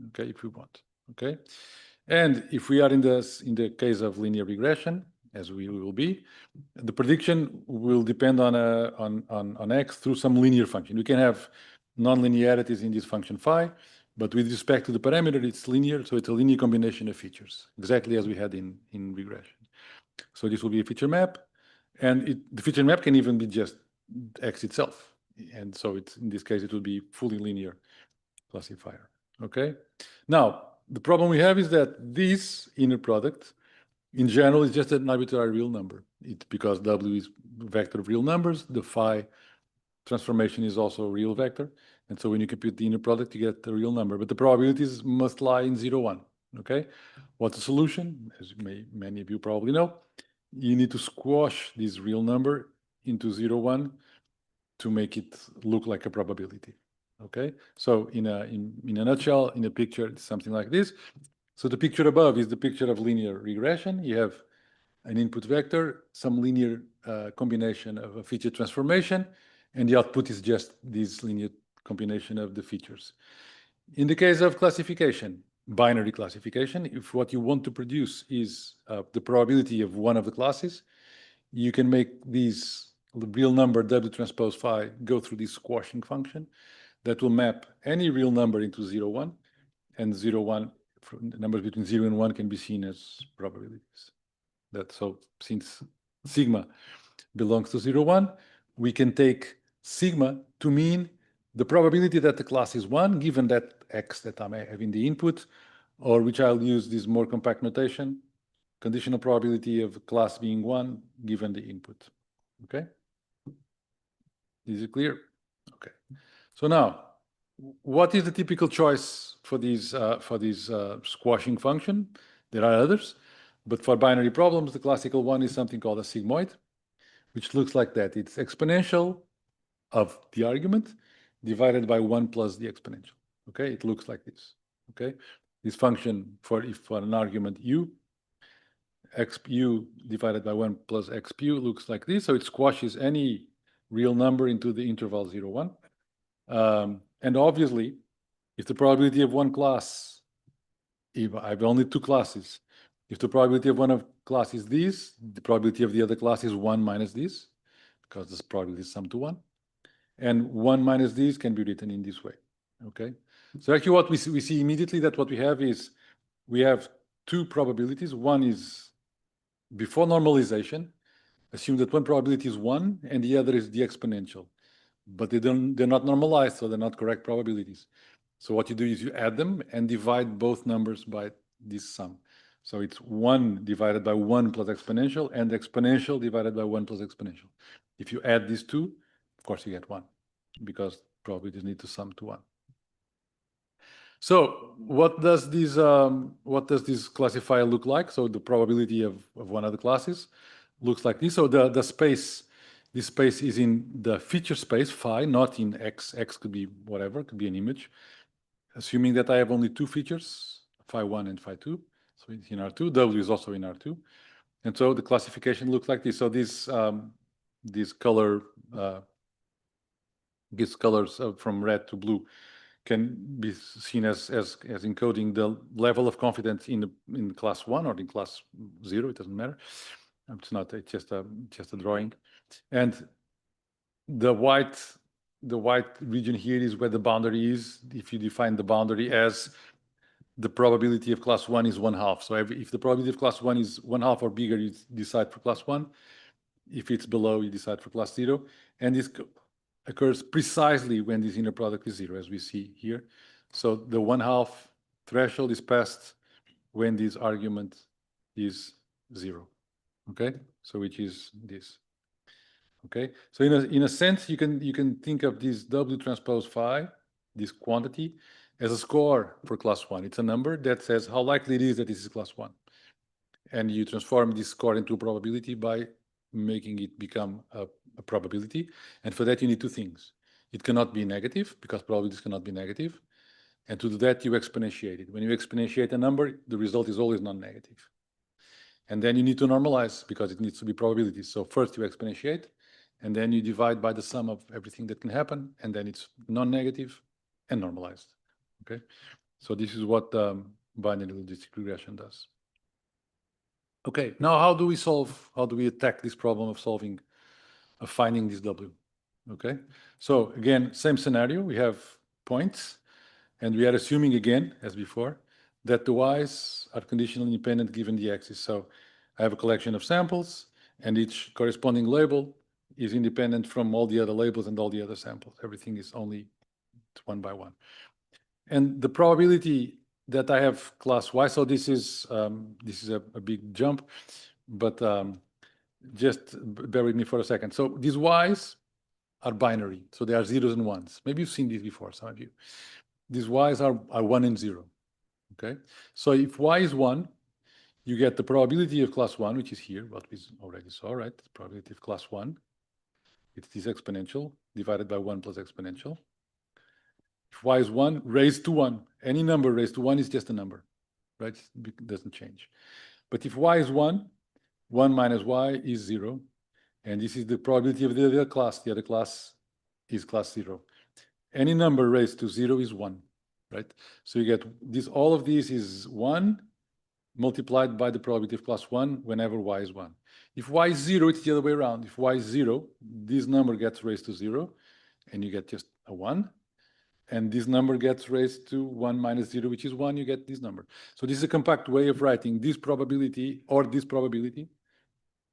Okay, if we want. Okay, and if we are in the case of linear regression, as we will be, the prediction will depend on x through some linear function. We can have non-linearities in this function phi, but with respect to the parameter, it's linear, so it's a linear combination of features, exactly as we had in regression. So this will be a feature map, and the feature map can even be just x itself. And so in this case, it will be fully linear classifier. Okay. Now, the problem we have is that this inner product, in general, is just an arbitrary real number. Because W is vector of real numbers, the phi transformation is also a real vector. And so when you compute the inner product, you get the real number. But the probabilities must lie in 0, 1. Okay. What's the solution? As many of you probably know, you need to squash this real number into 0, 1 to make it look like a probability. Okay, so in a nutshell, in a picture, it's something like this. So the picture above is the picture of linear regression. You have an input vector, some linear combination of a feature transformation, and the output is just this linear combination of the features. In the case of classification, binary classification, if what you want to produce is the probability of one of the classes, you can make these real number W transpose phi go through this squashing function that will map any real number into 0, 1, and 0, 1, numbers between 0 and 1 can be seen as probabilities. So since sigma belongs to 0, 1, we can take sigma to mean the probability that the class is 1, given that x that I may have in the input, or which I'll use this more compact notation, conditional probability of class being 1, given the input. Okay? Is it clear? Okay. So now, what is the typical choice for these squashing function? There are others, but for binary problems, the classical one is something called a sigmoid, which looks like that. It's exponential of the argument divided by 1 plus the exponential. Okay, it looks like this. Okay, this function for an argument u, xu divided by 1 plus xpu looks like this. So it squashes any real number into the interval 0, 1. And obviously, if the probability of one class, if I have only two classes, if the probability of one of class is this, the probability of the other class is 1 minus this, because this probability is sum to 1. And 1 minus this can be written in this way. Okay. So actually what we see immediately that what we have is we have two probabilities. One is before normalization, assume that one probability is 1 and the other is the exponential. but they're not normalized, so they're not correct probabilities. So what you do is you add them and divide both numbers by this sum. So it's 1 divided by 1 plus exponential and exponential divided by 1 plus exponential. If you add these two, of course you get 1 because probabilities need to sum to 1. So what does this classifier look like? So the probability of one of the classes looks like this. So this space is in the feature space phi, not in X. X could be whatever, could be an image. Assuming that I have only 2 features, phi1 and phi2. So it's in R2. W is also in R2. And so the classification looks like this. So these colors from red to blue can be seen as encoding the level of confidence in class 1 or in class 0. It doesn't matter. It's not. It's just a drawing. And the white region here is where the boundary is. If you define the boundary as the probability of class 1 is 1/2. So if the probability of class 1 is 1/2 or bigger, you decide for class 1. If it's below, you decide for class 0. And this occurs precisely when this inner product is 0, as we see here. So the 1/2 threshold is passed when this argument is 0. Okay, so which is this. Okay, so in a sense, you can think of this W transpose phi, this quantity, as a score for class 1. It's a number that says how likely it is that this is class 1. And you transform this score into a probability by making it become a probability. And for that, you need 2 things. It cannot be negative, because probabilities cannot be negative. And to do that, you exponentiate it. When you exponentiate a number, the result is always non-negative. And then you need to normalize, because it needs to be probabilities. So first you exponentiate, and then you divide by the sum of everything that can happen, and then it's non-negative and normalized. Okay, so this is what binary logistic regression does. Okay, now how do we attack this problem of finding this W? Okay, so again, same scenario. We have points, and we are assuming again, as before, that the y's are conditionally independent given the x's. So I have a collection of samples, and each corresponding label is independent from all the other labels and all the other samples. Everything is only 1 by 1. And the probability that I have class y, so this is a big jump, but just bear with me for a second. So these y's are binary, so they are zeros and ones. Maybe you've seen this before, some of you. These y's are 1 and 0. Okay, so if y is 1, you get the probability of class 1, which is here, what we already saw, right? The probability of class 1. It's this exponential divided by 1 plus exponential. If y is 1 raised to 1, any number raised to 1 is just a number, right? It doesn't change. But if y is 1, 1 minus y is 0. And this is the probability of the other class. The other class is class 0. Any number raised to 0 is 1, right? So you get this, all of these is 1 multiplied by the probability of class 1 whenever y is 1. If y is 0, it's the other way around. If y is 0, this number gets raised to 0, and you get just a 1. And this number gets raised to 1 minus 0, which is 1, you get this number. So this is a compact way of writing this probability or this probability,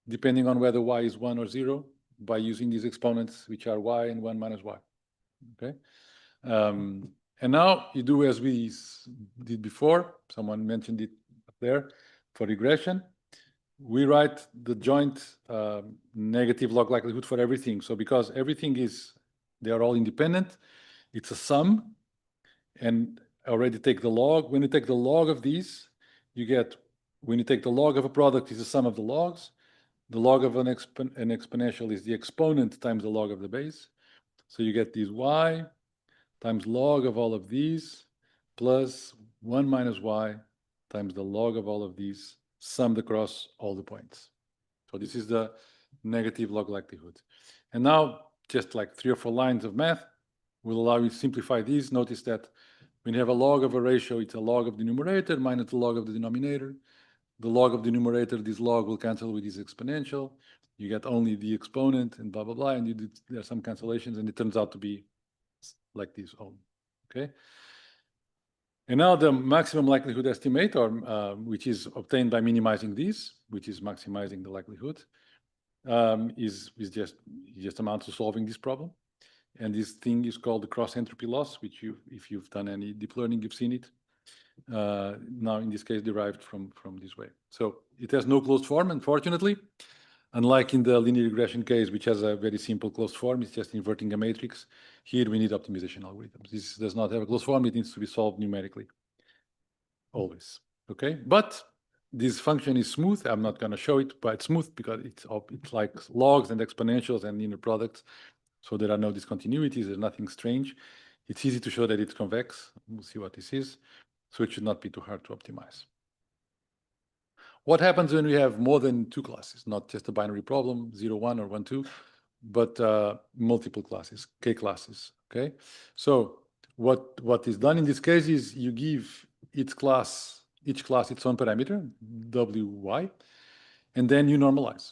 depending on whether y is 1 or 0, by using these exponents, which are y and 1 minus y. Okay? And now you do as we did before. Someone mentioned it up there for regression. We write the joint negative log likelihood for everything. So because everything they are all independent, it's a sum, and I already take the log. When you take the log of these, you get, when you take the log of a product, is the sum of the logs. The log of an exponential is the exponent times the log of the base. So you get these y times log of all of these plus 1 minus y times the log of all of these summed across all the points. So this is the negative log likelihood. And now, just like 3 or 4 lines of math will allow you to simplify these. Notice that when you have a log of a ratio, it's a log of the numerator minus the log of the denominator. The log of the numerator, this log will cancel with this exponential. You get only the exponent and blah, blah, blah. And there are some cancellations, and it turns out to be like this. Okay. And now the maximum likelihood estimate, or which is obtained by minimizing these, which is maximizing the likelihood, is just amounts to solving this problem. And this thing is called the cross entropy loss, which if you've done any deep learning, you've seen it. Now, in this case, derived from this way. So it has no closed form, unfortunately. Unlike in the linear regression case, which has a very simple closed form, it's just inverting a matrix. Here we need optimization algorithms. This does not have a closed form. It needs to be solved numerically, always. Okay, but this function is smooth. I'm not going to show it, but it's smooth because it's like logs and exponentials and inner products. So there are no discontinuities. There's nothing strange. It's easy to show that it's convex. We'll see what this is. So it should not be too hard to optimize. What happens when we have more than two classes, not just a binary problem, 0, 1 or 1, 2, but multiple classes, k classes, okay? So what is done in this case is you give each class its own parameter, wy, and then you normalize,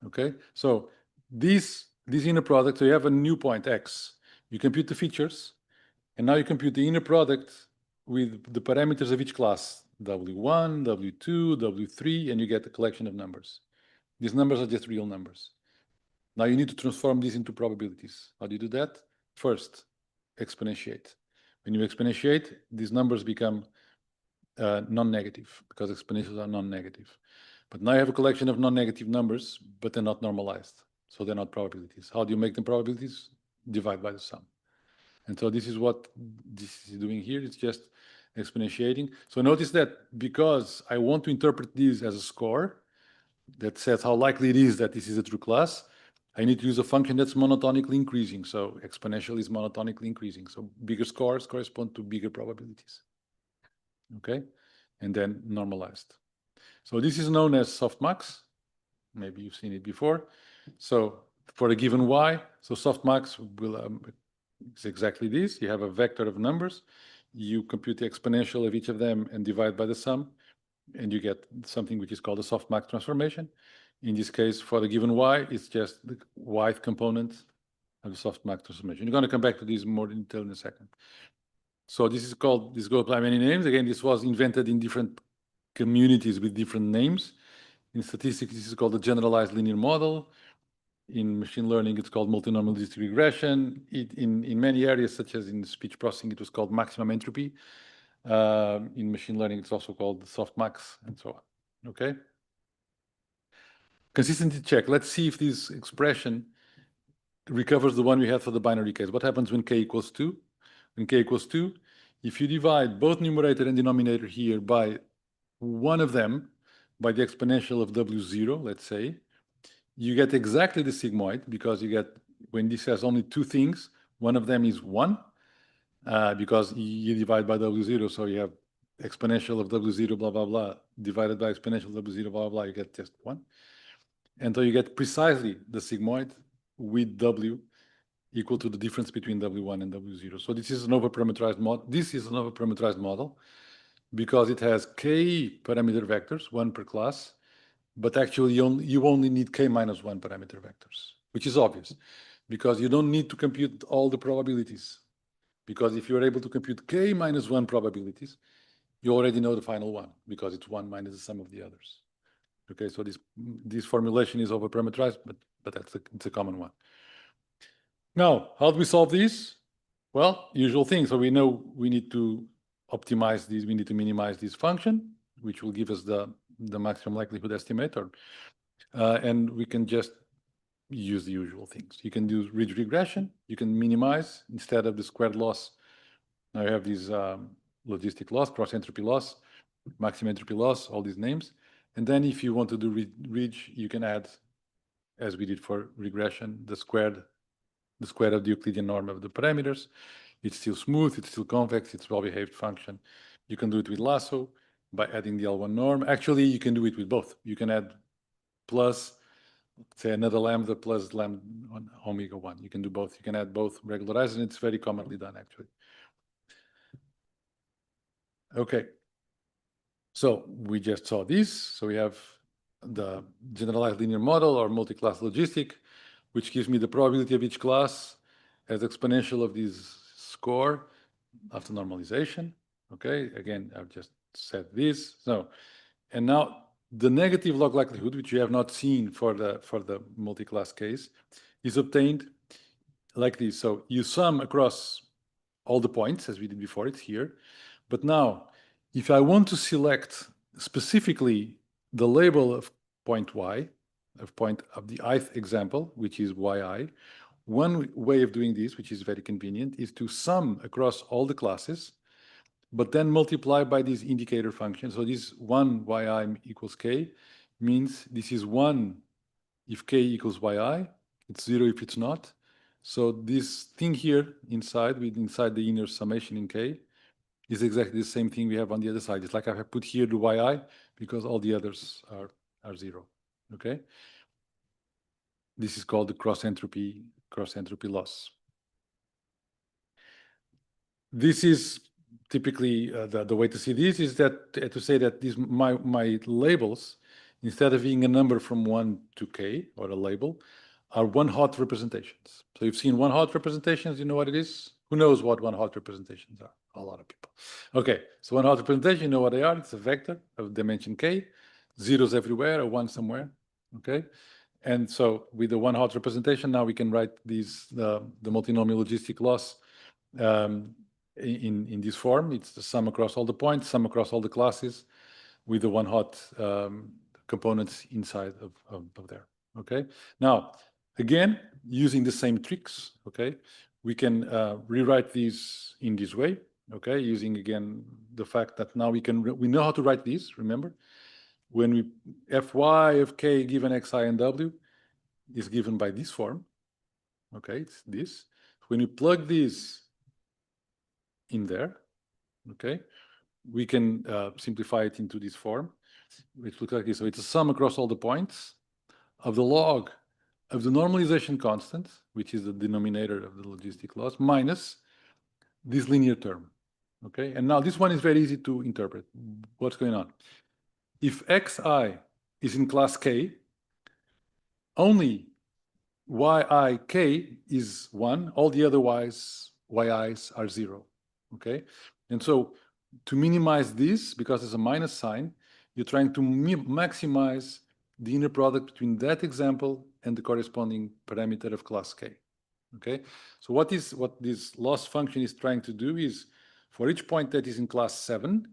okay? So this inner product, so you have a new point, x. You compute the features, and now you compute the inner product with the parameters of each class, W1, W2, W3, and you get a collection of numbers. These numbers are just real numbers. Now you need to transform these into probabilities. How do you do that? First, exponentiate. When you exponentiate, these numbers become non-negative because exponentials are non-negative. But now you have a collection of non-negative numbers, but they're not normalized. So they're not probabilities. How do you make them probabilities? Divide by the sum. And so this is what this is doing here. It's just exponentiating. So notice that because I want to interpret this as a score that says how likely it is that this is a true class, I need to use a function that's monotonically increasing. So exponential is monotonically increasing. So bigger scores correspond to bigger probabilities. Okay? And then normalized. So this is known as softmax. Maybe you've seen it before. So for a given y, so softmax will it's exactly this. You have a vector of numbers. You compute the exponential of each of them and divide by the sum, and you get something which is called a softmax transformation. In this case, for the given y, it's just the y-th component of the softmax transformation. You're going to come back to this more in detail in a second. So this goes by many names. Again, this was invented in different communities with different names. In statistics, this is called the generalized linear model. In machine learning, it's called multinormalistic regression. In many areas, such as in speech processing, it was called maximum entropy. In machine learning, it's also called softmax, and so on. Okay? Consistency check. Let's see if this expression recovers the one we had for the binary case. What happens when k equals 2? When k equals 2, if you divide both numerator and denominator here by one of them, by the exponential of w0, let's say, you get exactly the sigmoid because you get, when this has only two things, one of them is 1 because you divide by w0, so you have exponential of w0, blah, blah, blah, divided by exponential of w0, blah, blah, you get just 1. And so you get precisely the sigmoid with w equal to the difference between w1 and w0. So this is an overparameterized model. This is an overparameterized model because it has k parameter vectors, one per class, but actually you only need k minus 1 parameter vectors, which is obvious because you don't need to compute all the probabilities. Because if you're able to compute k minus 1 probabilities, you already know the final one because it's 1 minus the sum of the others. Okay, so this formulation is overparameterized, but it's a common one. Now, how do we solve this? Well, usual thing. So we know we need to optimize these. We need to minimize this function, which will give us the maximum likelihood estimator. And we can just use the usual things. You can do ridge regression. You can minimize instead of the squared loss. Now you have these logistic loss, cross entropy loss, maximum entropy loss, all these names. And then if you want to do ridge, you can add, as we did for regression, the square of the Euclidean norm of the parameters. It's still smooth, it's still convex, it's well-behaved function. You can do it with lasso by adding the L1 norm. Actually, you can do it with both. You can add plus, say, another lambda plus lambda omega 1. You can do both. You can add both regularized, and it's very commonly done, actually. Okay. So we just saw this. So we have the generalized linear model or multi-class logistic, which gives me the probability of each class as exponential of this score after normalization. Okay, again, I've just said this. So, and now the negative log likelihood, which you have not seen for the multi-class case, is obtained like this. So you sum across all the points as we did before, it's here. But now, if I want to select specifically the label of point y, of the ith example, which is yi, one way of doing this, which is very convenient, is to sum across all the classes, but then multiply by this indicator function. So this 1 yi equals k means this is 1 if k equals yi, it's 0 if it's not. So this thing here inside the inner summation in k is exactly the same thing we have on the other side. It's like I have put here the yi because all the others are 0. Okay? This is called the cross entropy loss. This is typically the way to see this is that to say that these my labels, instead of being a number from 1 to k or a label, are one-hot representations. So you've seen one-hot representations. You know what it is? Who knows what one-hot representations are? A lot of people. Okay, so one-hot representation, you know what they are? It's a vector of dimension k, zeros everywhere, a 1 somewhere. Okay, and so with the one-hot representation, now we can write these the multinomial logistic loss in this form. It's the sum across all the points, sum across all the classes, with the one-hot components inside of there. Okay. Now, again, using the same tricks. Okay, we can rewrite these in this way. Okay, using again the fact that now we know how to write these. Remember, when we fy of k given xi and w is given by this form. Okay, it's this. When you plug these in there, okay, we can simplify it into this form, which looks like this. So it's a sum across all the points of the log of the normalization constant, which is the denominator of the logistic loss, minus this linear term. Okay, and now this one is very easy to interpret. What's going on? If xi is in class k, only yik is 1, all the other yi's are 0. Okay, and so to minimize this, because there's a minus sign, you're trying to maximize the inner product between that example and the corresponding parameter of class k. Okay, so what this loss function is trying to do is, for each point that is in class 7,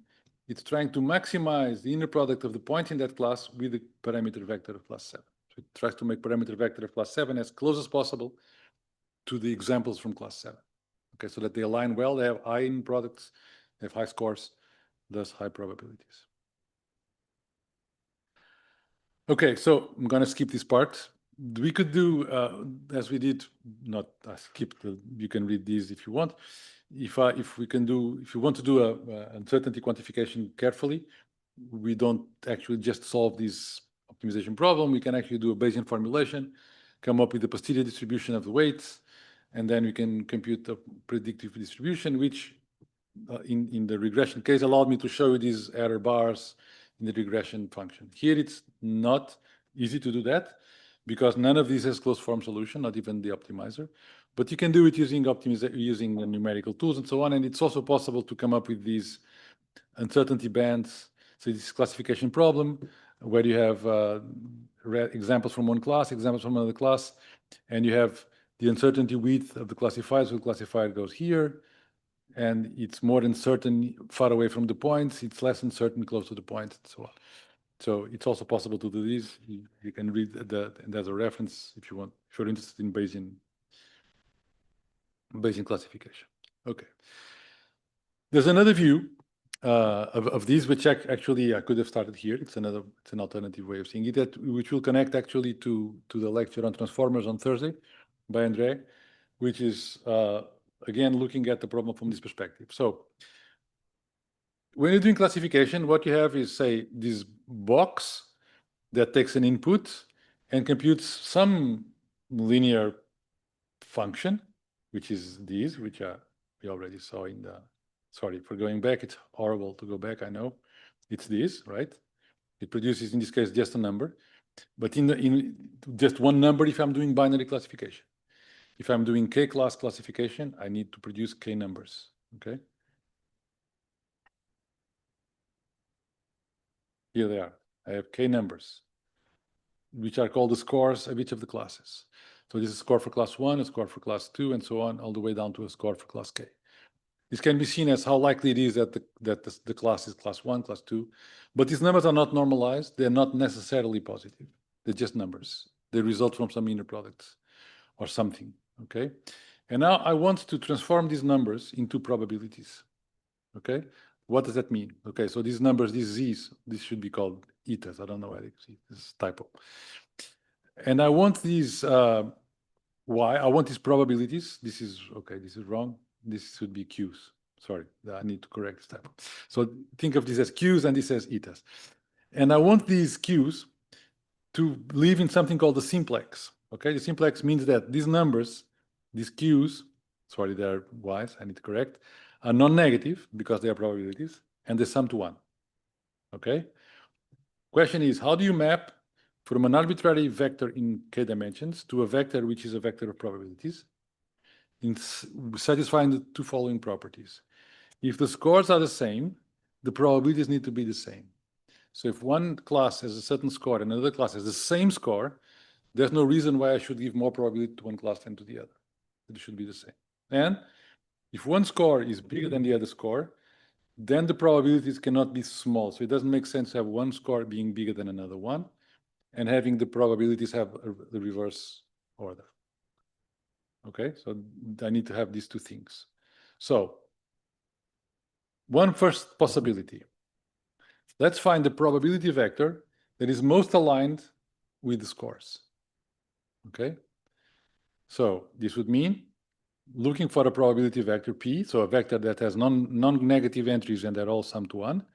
it's trying to maximize the inner product of the point in that class with the parameter vector of class 7. So it tries to make parameter vector of class 7 as close as possible to the examples from class 7. Okay, so that they align well, they have high in products, they have high scores, thus high probabilities. Okay, so I'm going to skip this part. We could do, as we did, not skip, you can read these if you want. If you want to do a uncertainty quantification carefully, we don't actually just solve this optimization problem. We can actually do a Bayesian formulation, come up with the posterior distribution of the weights, and then we can compute a predictive distribution, which in the regression case allowed me to show you these error bars in the regression function. Here it's not easy to do that because none of these has closed form solution, not even the optimizer. But you can do it using using numerical tools and so on. And it's also possible to come up with these uncertainty bands. So this classification problem where you have examples from one class, examples from another class, and you have the uncertainty width of the classifier. So the classifier goes here, and it's more uncertain far away from the points. It's less uncertain close to the points, and so on. So it's also possible to do this. You can read that as a reference if you want, if you're interested in Bayesian classification. Okay. There's another view of these, which actually I could have started here. It's an alternative way of seeing it, which will connect actually to the lecture on transformers on Thursday by Andre, which is again looking at the problem from this perspective. So when you're doing classification, what you have is, say, this box that takes an input and computes some linear function, which is these, which we already saw in the, sorry for going back, it's horrible to go back, I know. It's this, right? It produces, in this case, just a number, but in just one number if I'm doing binary classification. If I'm doing k-class classification, I need to produce k numbers, okay? Here they are. I have k numbers, which are called the scores of each of the classes. So this is a score for class 1, a score for class 2, and so on, all the way down to a score for class K. This can be seen as how likely it is that the class is class 1, class 2. But these numbers are not normalized. They're not necessarily positive. They're just numbers. They result from some inner products or something, okay? And now I want to transform these numbers into probabilities, okay? What does that mean? Okay, so these numbers, these z's, this should be called etas. I don't know why they see this is typo. And I want these I want these probabilities. This is okay, this is wrong. This should be q's. Sorry, I need to correct this typo. So think of this as q's and this as etas. And I want these q's to live in something called the simplex. Okay, the simplex means that these numbers, these q's, sorry, they are y's, I need to correct, are non-negative because they are probabilities, and they sum to 1. Okay? Question is, how do you map from an arbitrary vector in k dimensions to a vector which is a vector of probabilities, in satisfying the two following properties? If the scores are the same, the probabilities need to be the same. So if one class has a certain score and another class has the same score, there's no reason why I should give more probability to one class than to the other. It should be the same. And if one score is bigger than the other score, then the probabilities cannot be small. So it doesn't make sense to have one score being bigger than another one and having the probabilities have the reverse order. Okay, so I need to have these two things. So one first possibility. Let's find the probability vector that is most aligned with the scores. Okay, so this would mean looking for a probability vector P, so a vector that has non-negative entries and they're all sum to 1,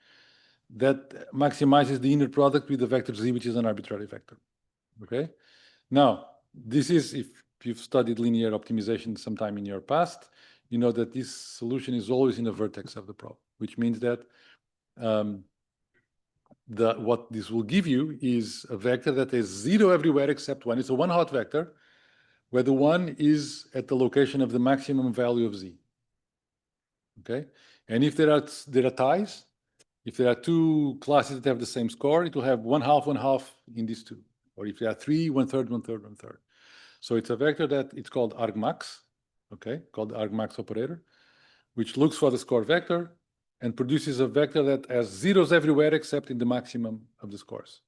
that maximizes the inner product with the vector Z, which is an arbitrary vector. Okay, now this is, if you've studied linear optimization sometime in your past, you know that this solution is always in the vertex of the problem, which means that what this will give you is a vector that is 0 everywhere except 1. It's a one-hot vector where the 1 is at the location of the maximum value of Z. Okay, and if there are ties, if there are two classes that have the same score, it will have 1/2 in these two. Or if there are 3, 1/3, 1/3, 1/3. So it's a vector that it's called argmax, okay, called the argmax operator, which looks for the score vector and produces a vector that has zeros everywhere except in the maximum of the scores.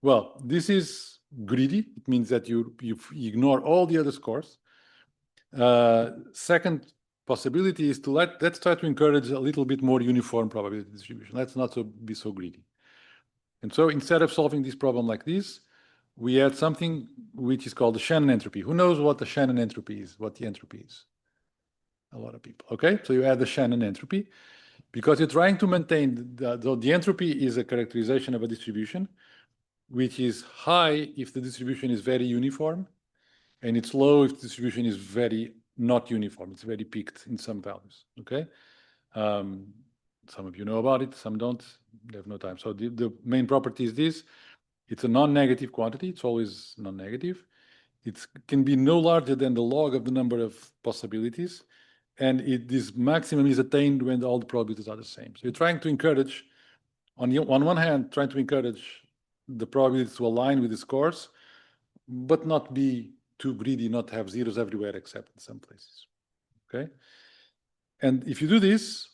Well, this is greedy. It means that you ignore all the other scores. Second possibility is let's try to encourage a little bit more uniform probability distribution. Let's not be so greedy. And so instead of solving this problem like this, we add something which is called the Shannon entropy. Who knows what the Shannon entropy is, what the entropy is? A lot of people. Okay, so you add the Shannon entropy because you're trying to maintain the entropy is a characterization of a distribution which is high if the distribution is very uniform, and it's low if the distribution is very not uniform. It's very peaked in some values. Okay, some of you know about it, some don't. They have no time. So the main property is this: it's a non-negative quantity. It's always non-negative. It can be no larger than the log of the number of possibilities, and this maximum is attained when all the probabilities are the same. So you're trying to encourage, on one hand, trying to encourage the probabilities to align with the scores, but not be too greedy, not have zeros everywhere except in some places. Okay, and if you do this,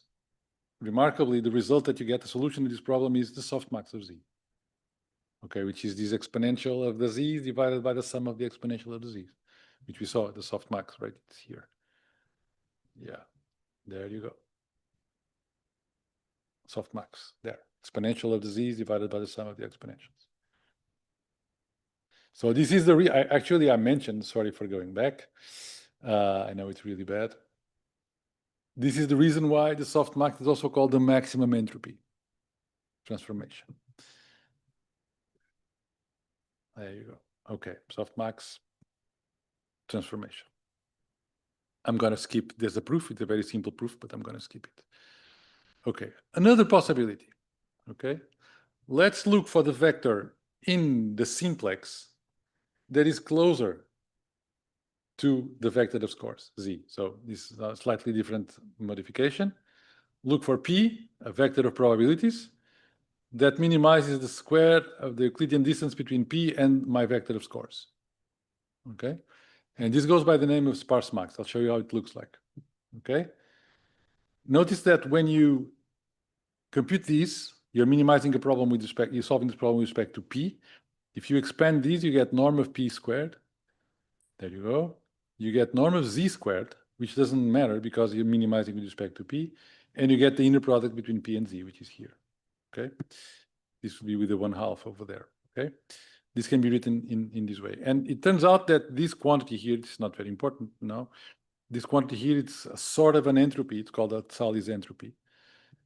remarkably, the result that you get, the solution to this problem is the softmax of Z. Okay, which is this exponential of the Z divided by the sum of the exponential of the Z, which we saw at the softmax, right? It's here. Yeah, there you go. Softmax, there. Exponential of the Z divided by the sum of the exponentials. So this is actually I mentioned, sorry for going back. I know it's really bad. This is the reason why the softmax is also called the maximum entropy transformation. There you go. Okay, softmax transformation. I'm going to skip, there's a proof, it's a very simple proof, but I'm going to skip it. Okay, another possibility. Okay, let's look for the vector in the simplex that is closer to the vector of scores, Z. So this is a slightly different modification. Look for P, a vector of probabilities, that minimizes the square of the Euclidean distance between P and my vector of scores. okay? And this goes by the name of sparse max. I'll show you how it looks like, okay? Notice that when you compute these, you're minimizing a problem with respect, you're solving this problem with respect to P. If you expand these, you get norm of P squared. There you go. You get norm of Z squared, which doesn't matter because you're minimizing with respect to P. And you get the inner product between P and Z, which is here, okay? This will be with the 1/2 over there, okay? This can be written in this way. And it turns out that this quantity here, it's not very important now. This quantity here, it's a sort of an entropy. It's called a Thales entropy.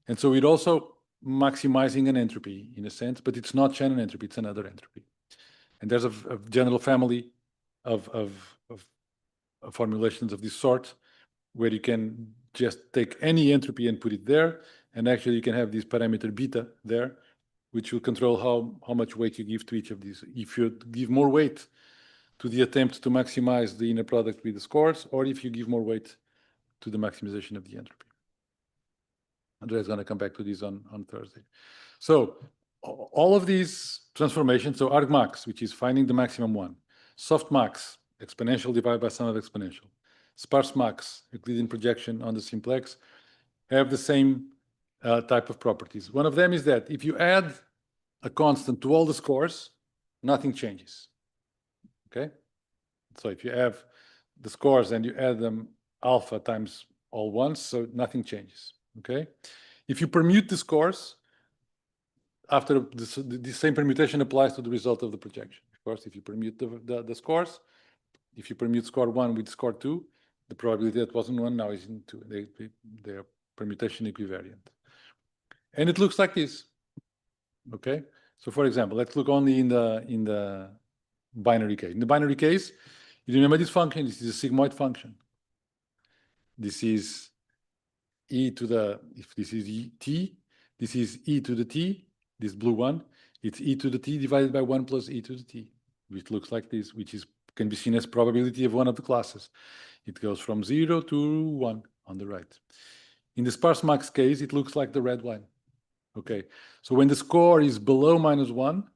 And so we're also maximizing an entropy in a sense, but it's not Shannon entropy, it's another entropy. And there's a general family of formulations of this sort where you can just take any entropy and put it there. And actually you can have this parameter beta there, which will control how much weight you give to each of these. If you give more weight to the attempt to maximize the inner product with the scores, or if you give more weight to the maximization of the entropy. Andrea is going to come back to this on Thursday. So all of these transformations, so argmax, which is finding the maximum one, softmax, exponential divided by sum of exponential, sparse max, Euclidean projection on the simplex, have the same type of properties. One of them is that if you add a constant to all the scores, nothing changes, okay? So if you have the scores and you add them alpha times all ones, so nothing changes, okay? If you permute the scores, after the same permutation applies to the result of the projection. Of course, if you permute the scores, if you permute score 1 with score 2, the probability that was in 1 now is in 2. They are permutation equivariant. And it looks like this, okay? So for example, let's look only in the binary case. In the binary case, you remember this function, this is a sigmoid function. This is e to the, if this is t, this is e to the t, this blue one, it's e to the t divided by 1 plus e to the t, which looks like this, which can be seen as probability of one of the classes. It goes from 0 to 1 on the right. In the sparse max case, it looks like the red line. Okay, so when the score is below -1,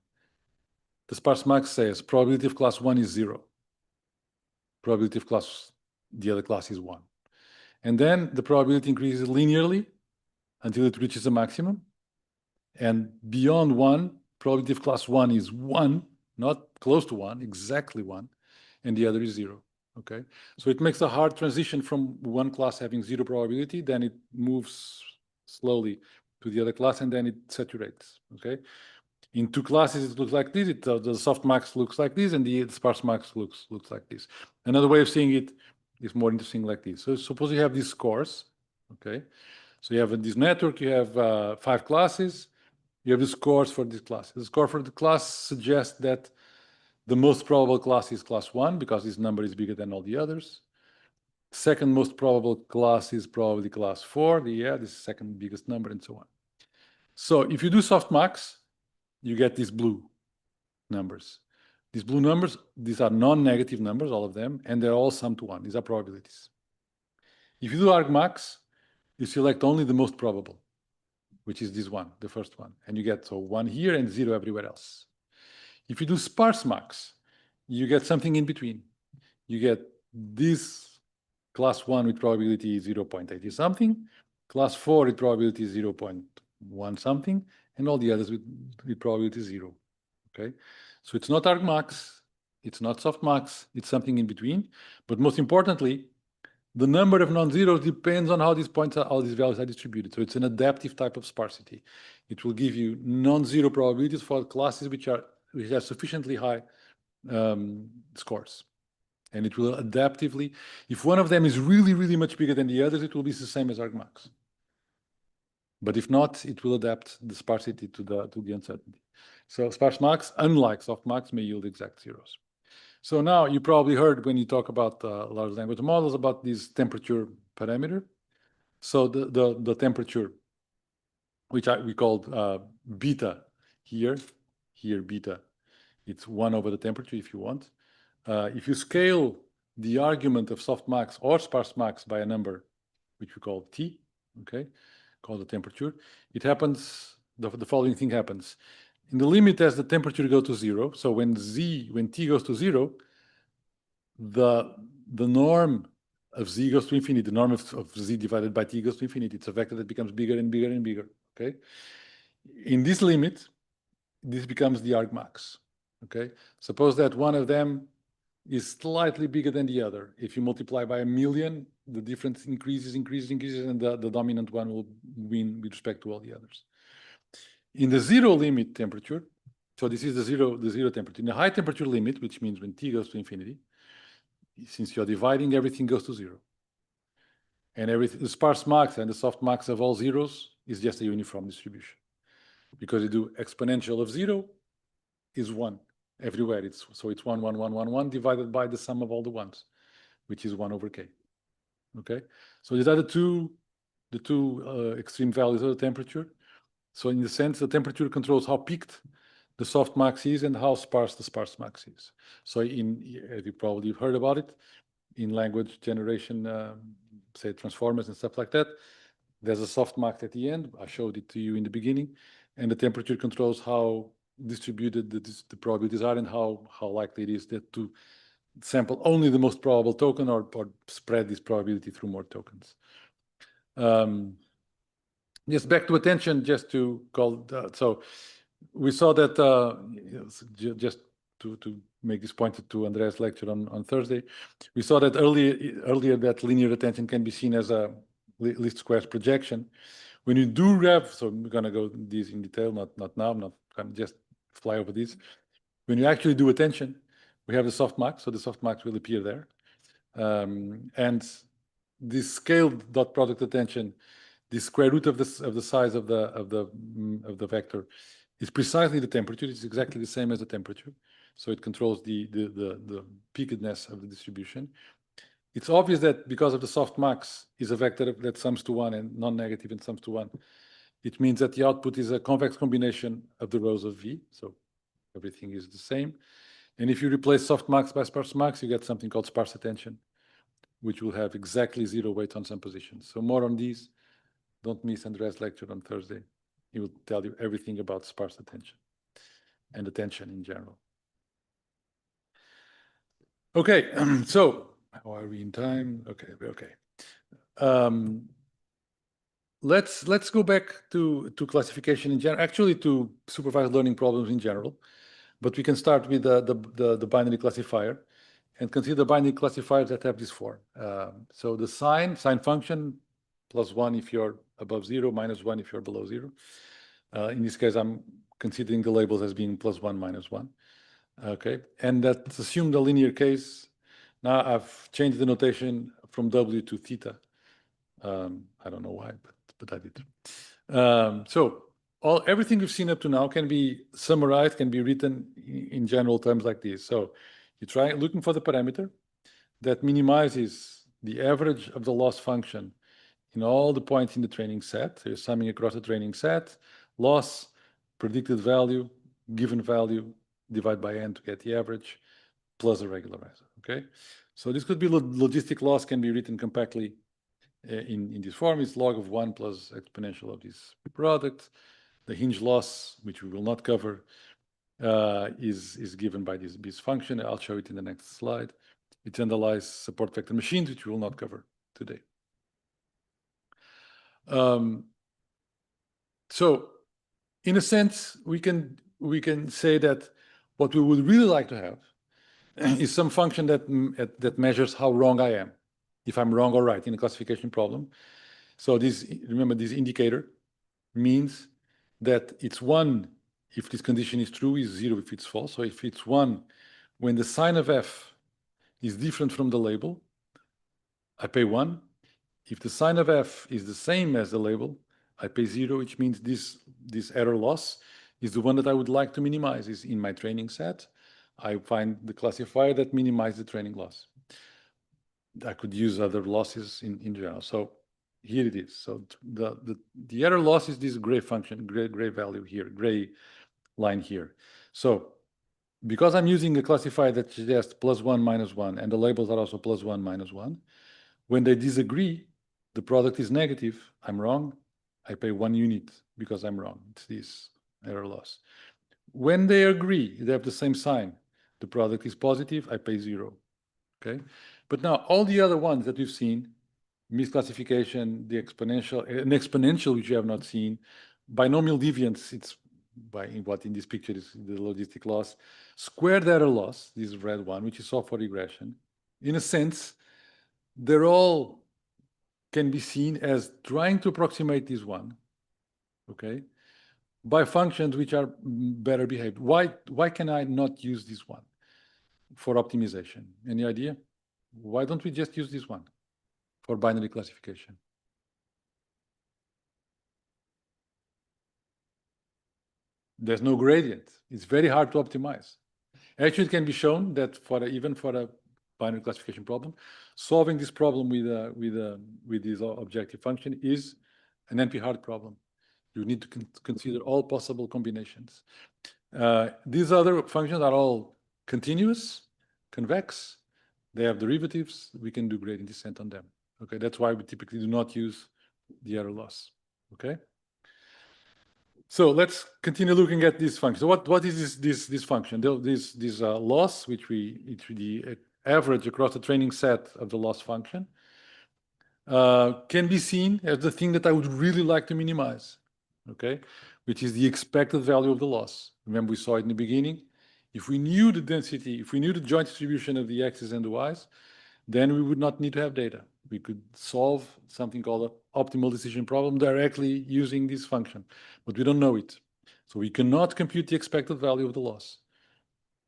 the sparse max says probability of class 1 is 0. Probability of the other class is 1. And then the probability increases linearly until it reaches a maximum. And beyond 1, probability of class 1 is 1, not close to 1, exactly 1, and the other is 0. Okay, so it makes a hard transition from one class having 0 probability, then it moves slowly to the other class, and then it saturates. Okay, in two classes it looks like this. The soft max looks like this, and the sparse max looks like this. Another way of seeing it is more interesting like this. So suppose you have these scores. Okay, so you have this network. You have 5 classes. You have the scores for these classes. The score for the class suggests that the most probable class is class 1 because this number is bigger than all the others. Second most probable class is probably class 4. This is the second biggest number, and so on. So if you do softmax, you get these blue numbers. These blue numbers, these are non-negative numbers, all of them, and they're all sum to 1. These are probabilities. If you do argmax, you select only the most probable, which is this one, the first one, and you get 1 here and 0 everywhere else. If you do sparse max, you get something in between. You get this class 1 with probability 0.80 something, class 4 with probability 0.1 something, and all the others with probability 0. Okay, so it's not argmax, it's not softmax, it's something in between. But most importantly, the number of non-zeros depends on how these values are distributed. So it's an adaptive type of sparsity. It will give you non-zero probabilities for classes which have sufficiently high scores. And it will adaptively, if one of them is really, really much bigger than the others, it will be the same as argmax. But if not, it will adapt the sparsity to the uncertainty. So sparse max, unlike softmax, may yield exact zeros. So now you probably heard when you talk about large language models about this temperature parameter. So the temperature, which we called beta here beta, it's 1 over the temperature if you want. If you scale the argument of softmax or sparse max by a number, which we call t, okay, called the temperature, it happens, the following thing happens. In the limit as the temperature goes to 0, so when t goes to 0, the norm of z goes to infinity, the norm of z divided by t goes to infinity. It's a vector that becomes bigger and bigger and bigger, okay? In this limit, this becomes the argmax, okay? Suppose that one of them is slightly bigger than the other. If you multiply by 1,000,000, the difference increases, and the dominant one will win with respect to all the others. In the zero limit temperature, so this is the zero temperature. In the high temperature limit, which means when t goes to infinity, since you're dividing, everything goes to zero. And the sparse max and the soft max of all zeros is just a uniform distribution. Because you do exponential of 0 is 1 everywhere. So it's 1, 1, 1, 1, 1 divided by the sum of all the ones, which is 1 over k. Okay? So these are the two extreme values of the temperature. So in the sense, the temperature controls how peaked the soft max is and how sparse the sparse max is. So as you probably heard about it, in language generation, say transformers and stuff like that, there's a soft max at the end. I showed it to you in the beginning. And the temperature controls how distributed the probabilities are and how likely it is that to sample only the most probable token or spread this probability through more tokens. Just back to attention, just to call, so we saw that, just to make this point to Andrea's lecture on Thursday, we saw that earlier that linear attention can be seen as a least squares projection. When you do have, so we're going to go these in detail, not now, I'm not going to just fly over these. When you actually do attention, we have the softmax, so the softmax will appear there. And this scaled dot product attention, the square root of the size of the vector is precisely the temperature. It's exactly the same as the temperature. So it controls the peakedness of the distribution. It's obvious that because of the softmax is a vector that sums to 1 and non-negative and sums to 1, it means that the output is a convex combination of the rows of V. So everything is the same. And if you replace softmax by sparse max, you get something called sparse attention, which will have exactly 0 weight on some positions. So more on these. Don't miss Andrea's lecture on Thursday. He will tell you everything about sparse attention and attention in general. Okay, so how are we in time? Okay. Let's go back to classification in general, actually to supervised learning problems in general. But we can start with the binary classifier and consider binary classifiers that have this form. So the sign function, +1 if you're above 0, -1 if you're below 0. In this case, I'm considering the labels as being +1, -1. Okay, and let's assume the linear case. Now I've changed the notation from W to theta. I don't know why, but I did. So everything we've seen up to now can be summarized, can be written in general terms like this. So you try looking for the parameter that minimizes the average of the loss function in all the points in the training set. So you're summing across the training set, loss, predicted value, given value, divide by n to get the average, plus a regularizer, okay? So this could be logistic loss, can be written compactly in this form. It's log of 1 plus exponential of this product. The hinge loss, which we will not cover, is given by this function. I'll show it in the next slide. It underlies support vector machines, which we will not cover today. So in a sense, we can say that what we would really like to have is some function that measures how wrong I am, if I'm wrong or right in a classification problem. So remember, this indicator means that it's 1 if this condition is true, is 0 if it's false. So if it's 1, when the sign of f is different from the label, I pay 1. If the sign of f is the same as the label, I pay 0, which means this error loss is the one that I would like to minimize. Is in my training set, I find the classifier that minimizes the training loss. I could use other losses in general. So here it is. So the error loss is this gray function, gray value here, gray line here. So because I'm using a classifier that suggests +1, -1, and the labels are also +1, -1, when they disagree, the product is negative, I'm wrong, I pay 1 unit because I'm wrong. It's this error loss. When they agree, they have the same sign, the product is positive, I pay 0. okay? But now all the other ones that we've seen, misclassification, the exponential, an exponential which you have not seen, binomial deviance, it's by what in this picture is the logistic loss, squared error loss, this red one, which is solved for regression. In a sense, they're all can be seen as trying to approximate this one, okay, by functions which are better behaved. Why can I not use this one for optimization? Any idea? Why don't we just use this one for binary classification? There's no gradient. It's very hard to optimize. Actually, it can be shown that even for a binary classification problem, solving this problem with this objective function is an NP-hard problem. You need to consider all possible combinations. These other functions are all continuous, convex. They have derivatives. We can do gradient descent on them. Okay, that's why we typically do not use the error loss. Okay. So let's continue looking at this function. So what is this function? This loss, which the average across the training set of the loss function, can be seen as the thing that I would really like to minimize, okay? Which is the expected value of the loss. Remember, we saw it in the beginning. If we knew the density, if we knew the joint distribution of the x's and the y's, then we would not need to have data. We could solve something called an optimal decision problem directly using this function, but we don't know it. So we cannot compute the expected value of the loss,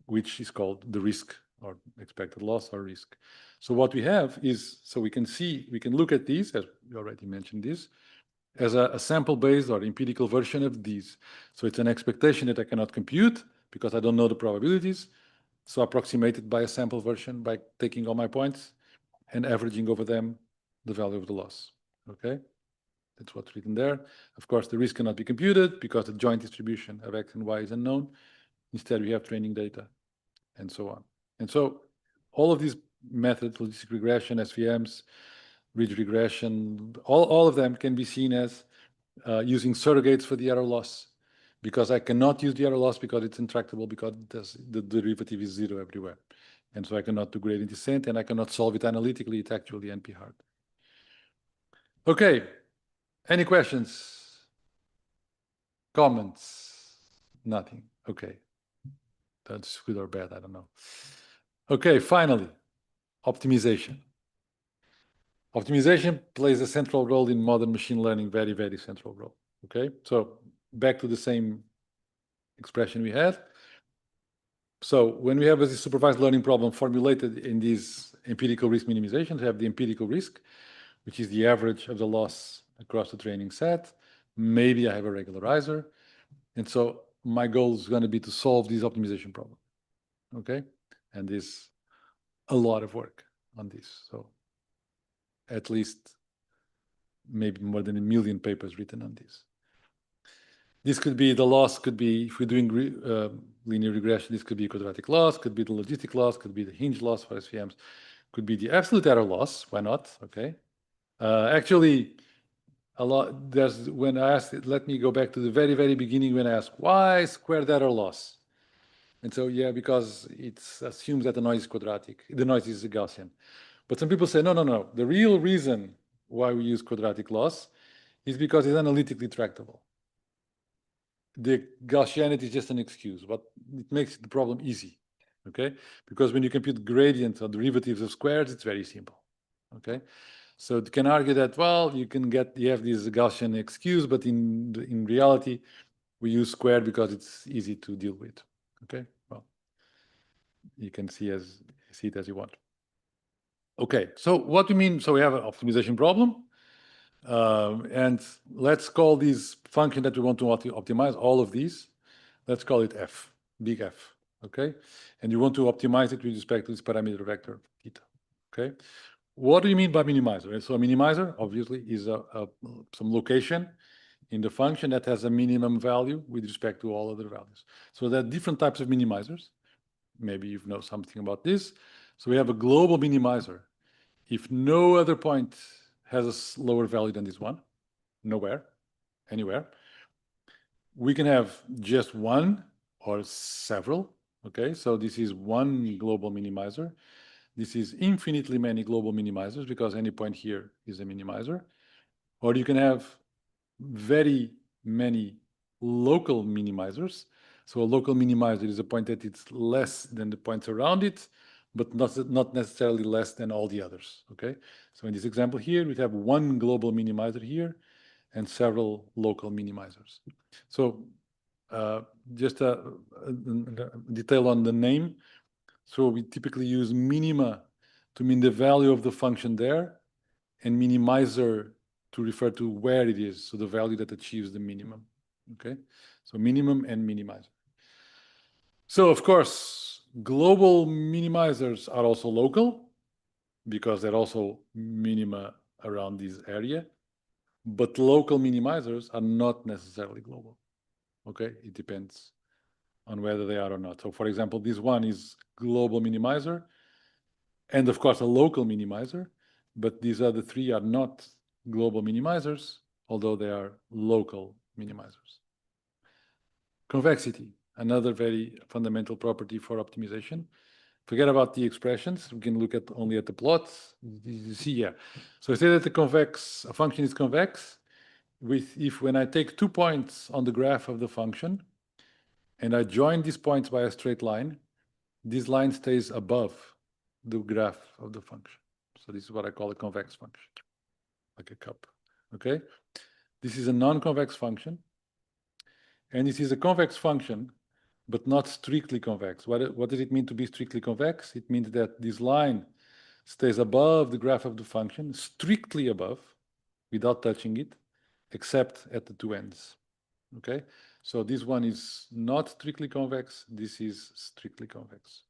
which is called the risk or expected loss or risk. So what we have is, so we can look at these, as we already mentioned this, as a sample-based or empirical version of these. So it's an expectation that I cannot compute because I don't know the probabilities. So approximated by a sample version by taking all my points and averaging over them the value of the loss. Okay, that's what's written there. Of course, the risk cannot be computed because the joint distribution of x and y is unknown. Instead, we have training data and so on. And so all of these methods, logistic regression, SVMs, ridge regression, all of them can be seen as using surrogates for the error loss, because I cannot use the error loss because it's intractable, because the derivative is zero everywhere. And so I cannot do gradient descent, and I cannot solve it analytically. It's actually NP-hard. Okay, any questions? Comments? Nothing. Okay. That's good or bad, I don't know. Okay, finally, optimization. Optimization plays a central role in modern machine learning, very, very central role. Okay, so back to the same expression we had. So when we have a supervised learning problem formulated in these empirical risk minimizations, we have the empirical risk, which is the average of the loss across the training set. Maybe I have a regularizer. And so my goal is going to be to solve this optimization problem. Okay, and there's a lot of work on this. So at least maybe more than 1 million papers written on this. This could be the loss, could be, if we're doing linear regression, this could be quadratic loss, could be the logistic loss, could be the hinge loss for SVMs, could be the absolute error loss. Why not? Okay. Actually, a lot, there's, when I asked it, let me go back to the very, very beginning when I asked, why squared error loss? And so, yeah, because it assumes that the noise is quadratic, the noise is Gaussian. But some people say, no, no, no. The real reason why we use quadratic loss is because it's analytically tractable. The Gaussianity is just an excuse, but it makes the problem easy, okay? Because when you compute gradients or derivatives of squares, it's very simple, okay? So you can argue that, well, you have this Gaussian excuse, but in reality, we use squared because it's easy to deal with, okay? Well, you can see it as you want. Okay, so what do you mean? So we have an optimization problem. And let's call this function that we want to optimize, all of these, let's call it f, big F, okay? And you want to optimize it with respect to this parameter vector, theta, okay? What do you mean by minimizer? So a minimizer, obviously, is some location in the function that has a minimum value with respect to all other values. So there are different types of minimizers. Maybe you know something about this. So we have a global minimizer. If no other point has a lower value than this one, nowhere, anywhere, we can have just one or several, okay? So this is one global minimizer. This is infinitely many global minimizers because any point here is a minimizer. Or you can have very many local minimizers. So a local minimizer is a point that it's less than the points around it, but not necessarily less than all the others, okay? So in this example here, we have one global minimizer here and several local minimizers. So just a detail on the name. So we typically use minima to mean the value of the function there, and minimizer to refer to where it is, so the value that achieves the minimum, okay? So minimum and minimizer. So of course, global minimizers are also local, because they're also minima around this area, but local minimizers are not necessarily global, okay? It depends on whether they are or not. So for example, this one is global minimizer, and of course a local minimizer, but these other three are not global minimizers, although they are local minimizers. Convexity, another very fundamental property for optimization. Forget about the expressions, we can look at only at the plots. You see, yeah. So I say that a function is convex if when I take 2 points on the graph of the function and I join these points by a straight line, this line stays above the graph of the function. So this is what I call a convex function, like a cup, okay? This is a non-convex function, and this is a convex function, but not strictly convex. What does it mean to be strictly convex? It means that this line stays above the graph of the function, strictly above, without touching it, except at the two ends, okay? So this one is not strictly convex, this is strictly convex.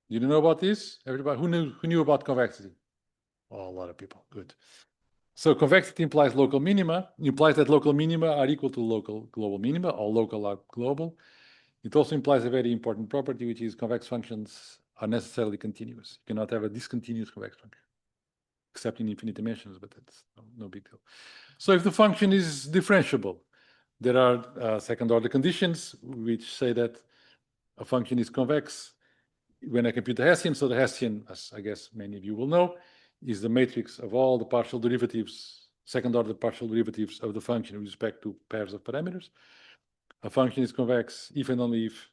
You know about this? Everybody who knew about convexity? Oh, a lot of people. Good. So convexity implies local minima, implies that local minima are equal to local global minima, or local are global. It also implies a very important property, which is convex functions are necessarily continuous. You cannot have a discontinuous convex function, except in infinite dimensions, but that's no big deal. So if the function is differentiable, there are second-order conditions which say that a function is convex when I compute the Hessian. So the Hessian, as I guess many of you will know, is the matrix of all the partial derivatives, second-order partial derivatives of the function with respect to pairs of parameters. A function is convex if and only if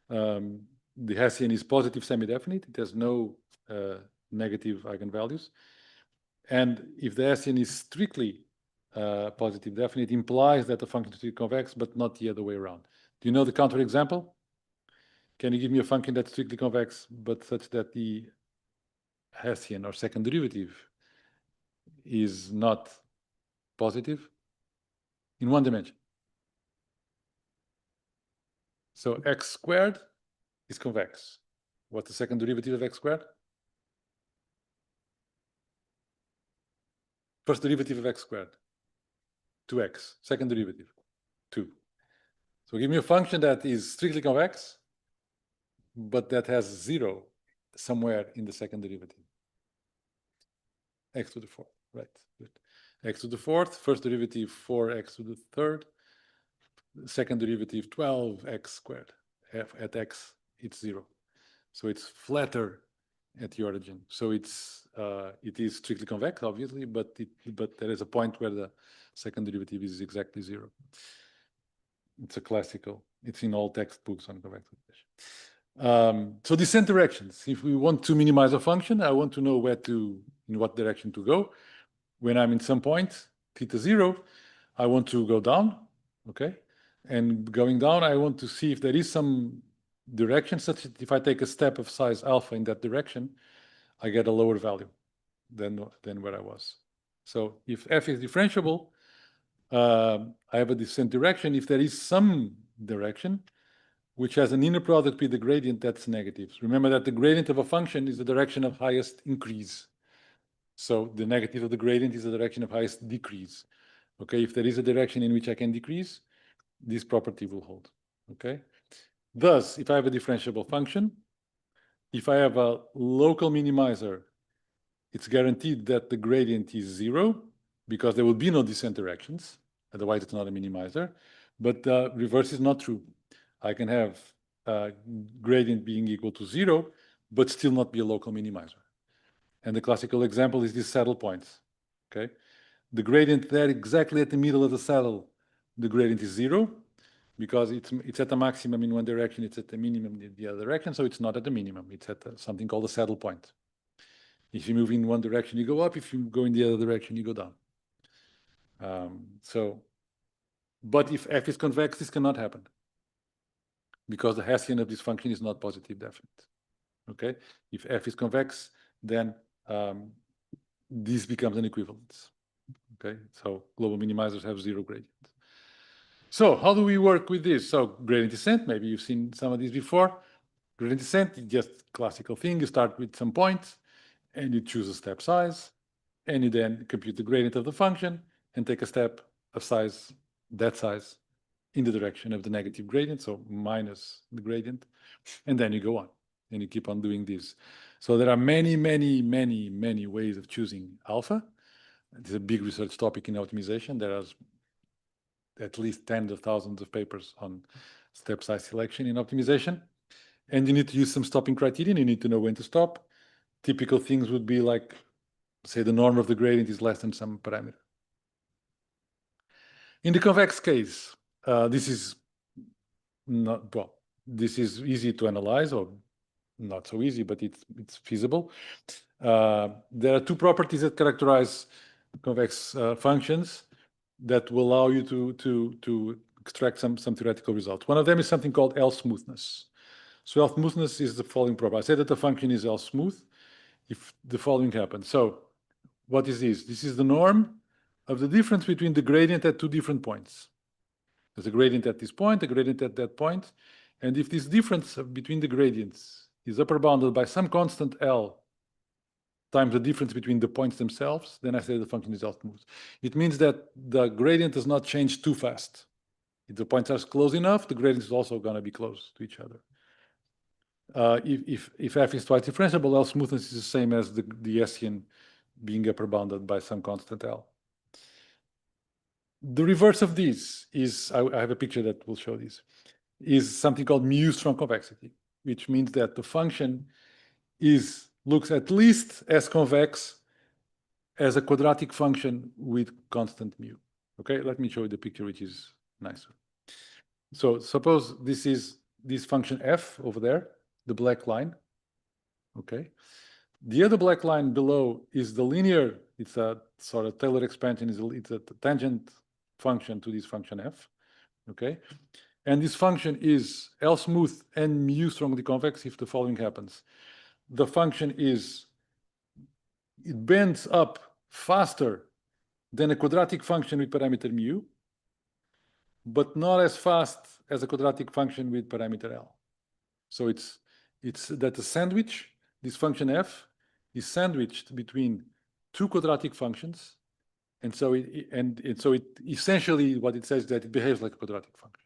the Hessian is positive semi-definite. It has no negative eigenvalues. And if the Hessian is strictly positive definite, implies that the function is convex, but not the other way around. Do you know the counterexample? Can you give me a function that's strictly convex, but such that the Hessian or second derivative is not positive in one dimension? So x squared is convex. What's the second derivative of x squared? First derivative of x squared, 2x. Second derivative, 2. So give me a function that is strictly convex, but that has 0 somewhere in the second derivative. X to the 4th, right? Good. X to the 4th, first derivative 4x to the 3rd, second derivative 12x squared. At x, it's 0. So it's flatter at the origin. So it is strictly convex, obviously, but there is a point where the second derivative is exactly 0. It's a classical. It's in all textbooks on convexity. So descent directions. If we want to minimize a function, I want to know in what direction to go. When I'm in some point, theta 0, I want to go down, okay? And going down, I want to see if there is some direction such that if I take a step of size alpha in that direction, I get a lower value than where I was. So if f is differentiable, I have a descent direction. If there is some direction which has an inner product with the gradient, that's negative. Remember that the gradient of a function is the direction of highest increase. So the negative of the gradient is the direction of highest decrease. Okay, if there is a direction in which I can decrease, this property will hold. Okay. Thus, if I have a differentiable function, if I have a local minimizer, it's guaranteed that the gradient is 0 because there will be no descent directions. Otherwise, it's not a minimizer. But reverse is not true. I can have gradient being equal to 0, but still not be a local minimizer. And the classical example is these saddle points, okay? The gradient there exactly at the middle of the saddle, the gradient is 0, because it's at the maximum in one direction, it's at the minimum in the other direction, so it's not at the minimum, it's at something called a saddle point. If you move in one direction, you go up, if you go in the other direction, you go down. But if f is convex, this cannot happen, because the Hessian of this function is not positive definite, okay? If f is convex, then this becomes an equivalence, okay? So global minimizers have 0 gradient. So how do we work with this? So gradient descent, maybe you've seen some of these before. Gradient descent, just classical thing. You start with some points, and you choose a step size, and you then compute the gradient of the function and take a step of size, that size, in the direction of the negative gradient, so minus the gradient, and then you go on, and you keep on doing this. So there are many, many, many, many ways of choosing alpha. It's a big research topic in optimization. There are at least tens of thousands of papers on step size selection in optimization. And you need to use some stopping criterion. You need to know when to stop. Typical things would be like, say, the norm of the gradient is less than some parameter. In the convex case, this is not, well, this is easy to analyze, or not so easy, but it's feasible. There are two properties that characterize convex functions that will allow you to extract some theoretical results. One of them is something called L smoothness. So L smoothness is the following property. I say that the function is L smooth if the following happens. So what is this? This is the norm of the difference between the gradient at two different points. There's a gradient at this point, a gradient at that point. And if this difference between the gradients is upper bounded by some constant L times the difference between the points themselves, then I say the function is L smooth. It means that the gradient does not change too fast. If the points are close enough, the gradient is also going to be close to each other. If f is twice differentiable, L smoothness is the same as the Hessian being upper bounded by some constant L. The reverse of this is, I have a picture that will show this, is something called mu strong convexity, which means that the function looks at least as convex as a quadratic function with constant mu. Okay, let me show you the picture, which is nicer. So suppose this is this function f over there, the black line. Okay, the other black line below is the linear, it's a sort of Taylor expansion, it's a tangent function to this function f. Okay, and this function is L smooth and mu strongly convex if the following happens. The function it bends up faster than a quadratic function with parameter mu, but not as fast as a quadratic function with parameter L. So it's that the sandwich, this function f, is sandwiched between two quadratic functions, and so it essentially what it says is that it behaves like a quadratic function.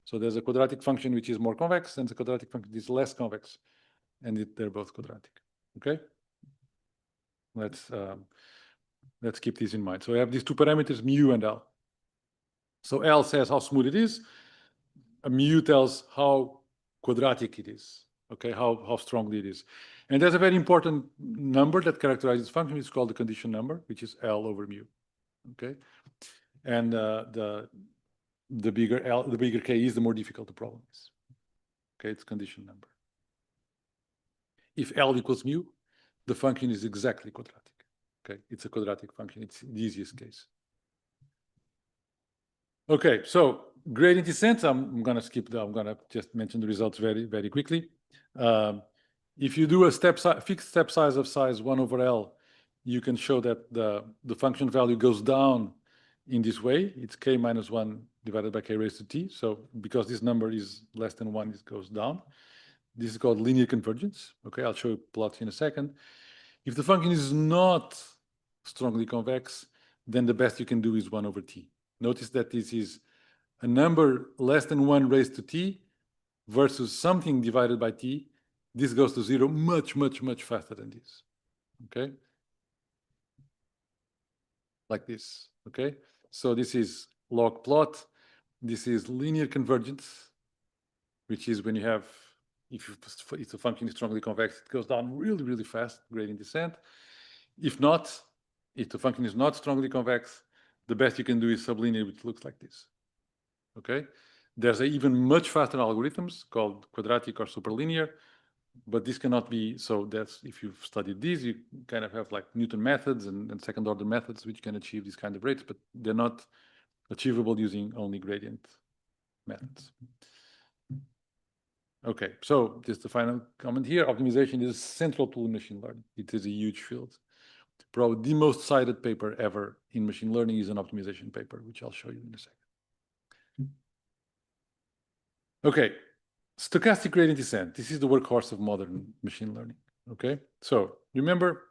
So there's a quadratic function which is more convex, and the quadratic function is less convex, and they're both quadratic. Okay. Let's keep this in mind. So I have these two parameters, mu and L. So L says how smooth it is. A mu tells how quadratic it is. Okay, how strongly it is. And there's a very important number that characterizes this function. It's called the condition number, which is L over mu. Okay, and the bigger K is, the more difficult the problem is. Okay, it's condition number. If L equals mu, the function is exactly quadratic. Okay, it's a quadratic function. It's the easiest case. Okay, so gradient descent, I'm going to skip I'm going to just mention the results very, very quickly. If you do a fixed step size of size 1 over L, you can show that the function value goes down in this way. It's k minus 1 divided by k raised to t. So because this number is less than 1, it goes down. This is called linear convergence. Okay, I'll show you plots in a second. If the function is not strongly convex, then the best you can do is 1 over t. Notice that this is a number less than 1 raised to t versus something divided by t. This goes to 0 much, much, much faster than this. Okay? Like this. Okay? So this is log plot. This is linear convergence, which is when you have if the function is strongly convex, it goes down really, really fast, gradient descent. If not, if the function is not strongly convex, the best you can do is sublinear, which looks like this. Okay? There's even much faster algorithms called quadratic or superlinear, but this cannot be, so that's, if you've studied these, you kind of have like Newton methods and second order methods which can achieve these kind of rates, but they're not achievable using only gradient methods. Okay, so just the final comment here, optimization is central to machine learning. It is a huge field. Probably the most cited paper ever in machine learning is an optimization paper, which I'll show you in a second. Okay, stochastic gradient descent. This is the workhorse of modern machine learning. Okay, so remember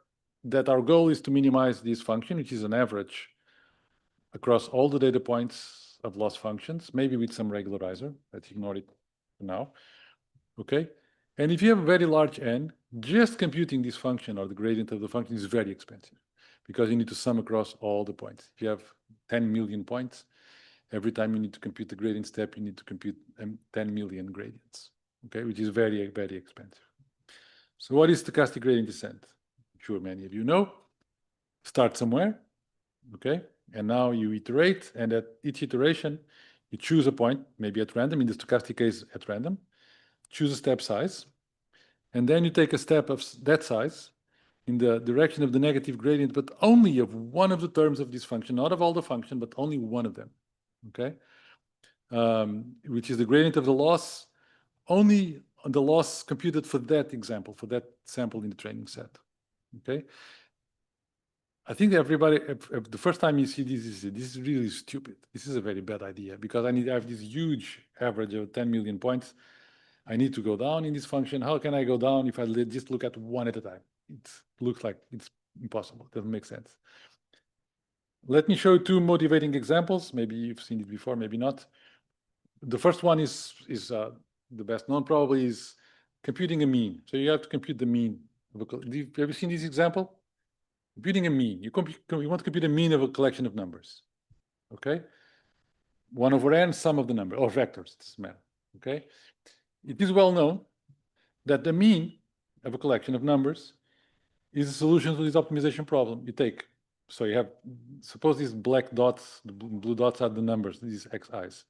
that our goal is to minimize this function, which is an average across all the data points of loss functions, maybe with some regularizer. Let's ignore it for now. Okay, and if you have a very large n, just computing this function or the gradient of the function is very expensive because you need to sum across all the points. If you have 10 million points, every time you need to compute the gradient step, you need to compute 10 million gradients, okay, which is very, very expensive. So what is stochastic gradient descent? I'm sure many of you know. Start somewhere, okay, and now you iterate, and at each iteration, you choose a point, maybe at random, in the stochastic case at random, choose a step size, and then you take a step of that size in the direction of the negative gradient, but only of one of the terms of this function, not of all the function, but only one of them, okay? Which is the gradient of the loss, only on the loss computed for that example, for that sample in the training set, okay? I think everybody, the first time you see this is really stupid. This is a very bad idea because I have this huge average of 10 million points. I need to go down in this function. How can I go down if I just look at one at a time? It looks like it's impossible. It doesn't make sense. Let me show you two motivating examples. Maybe you've seen it before, maybe not. The first one is the best known, probably, is computing a mean. So you have to compute the mean. Have you seen this example? Computing a mean. You want to compute a mean of a collection of numbers. Okay? 1 over n, sum of the number, or vectors, it doesn't matter. Okay? It is well known that the mean of a collection of numbers is a solution to this optimization problem. You take, so you have, suppose these black dots, the blue dots are the numbers, these xi's.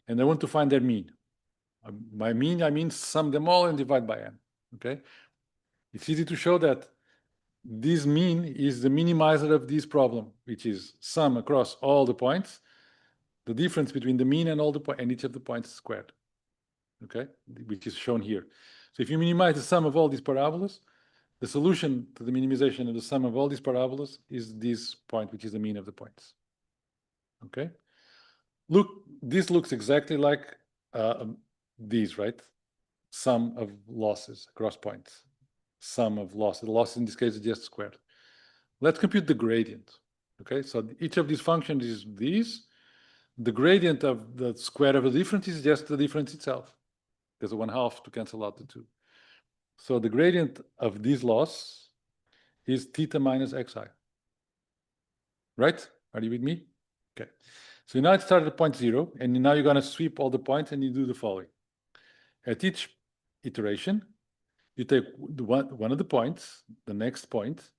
And I want to find their mean. By mean, I mean sum them all and divide by n. Okay? It's easy to show that this mean is the minimizer of this problem, which is sum across all the points, the difference between the mean and all the and each of the points squared. Okay, which is shown here. So if you minimize the sum of all these parabolas, the solution to the minimization of the sum of all these parabolas is this point, which is the mean of the points. Okay, look, this looks exactly like these, right? Sum of losses across points. Sum of losses. The loss in this case is just squared. Let's compute the gradient. Okay, so each of these functions is these. The gradient of the square of the difference is just the difference itself. There's a 1/2 to cancel out the 2. So the gradient of this loss is theta minus xi. Right? Are you with me? Okay. So now it started at point 0, and now you're going to sweep all the points and you do the following. At each iteration, you take one of the points, the next point,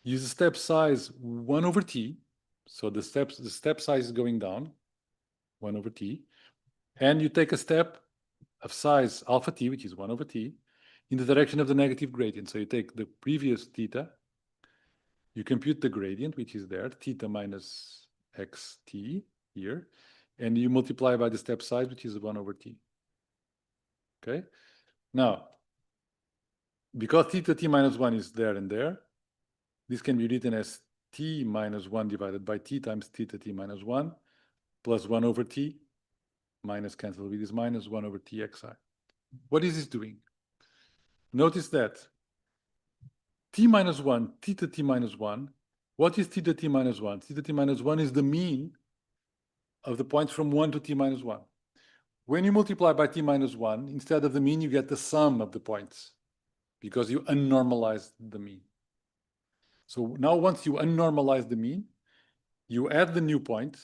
use a step size 1 over t. So the step size is going down, 1 over t. And you take a step of size alpha t, which is 1 over t, in the direction of the negative gradient. So you take the previous theta, you compute the gradient, which is there, theta minus xt here, and you multiply by the step size, which is 1 over t. Okay? Now, because theta t minus 1 is there and there, this can be written as t minus 1 divided by t times theta t minus 1 plus 1 over t minus cancel with this minus 1 over t xi. What is this doing? Notice that t minus 1, theta t minus 1, what is theta t minus 1? Theta t minus 1 is the mean of the points from 1 to t minus 1. When you multiply by t minus 1, instead of the mean, you get the sum of the points because you unnormalized the mean. So now once you unnormalize the mean, you add the new point,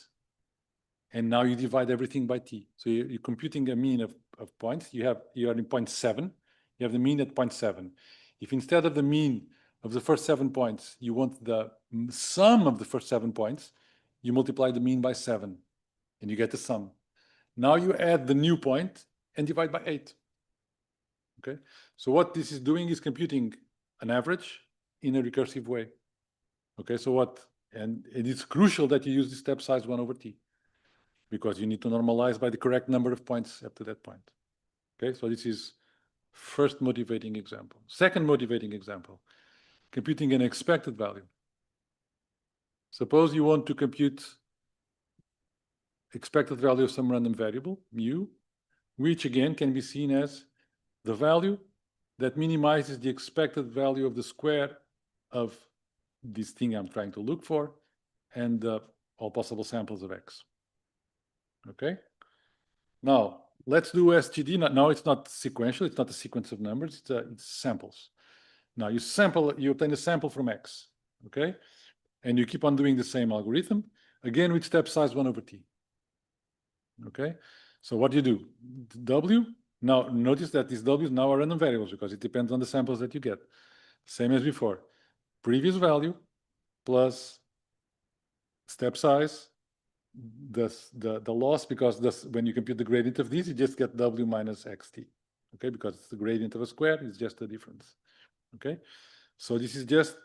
and now you divide everything by t. So you're computing a mean of points. You are in 0.7. You have the mean at 0.7. If instead of the mean of the first 7 points, you want the sum of the first 7 points, you multiply the mean by 7, and you get the sum. Now you add the new point and divide by 8. Okay, so what this is doing is computing an average in a recursive way. Okay, so and it's crucial that you use the step size 1 over t, because you need to normalize by the correct number of points up to that point. Okay, so this is first motivating example. Second motivating example, computing an expected value. Suppose you want to compute expected value of some random variable, mu, which again can be seen as the value that minimizes the expected value of the square of this thing I'm trying to look for and all possible samples of x. Okay? Now, let's do SGD. Now it's not sequential, it's not a sequence of numbers, it's samples. Now you obtain a sample from x, okay? And you keep on doing the same algorithm, again with step size 1 over t. Okay? So what do you do? W, now notice that these W's now are random variables because it depends on the samples that you get. Same as before. Previous value plus step size, the loss, because when you compute the gradient of these, you just get W minus XT. Okay, because it's the gradient of a square, it's just the difference. Okay, so this is just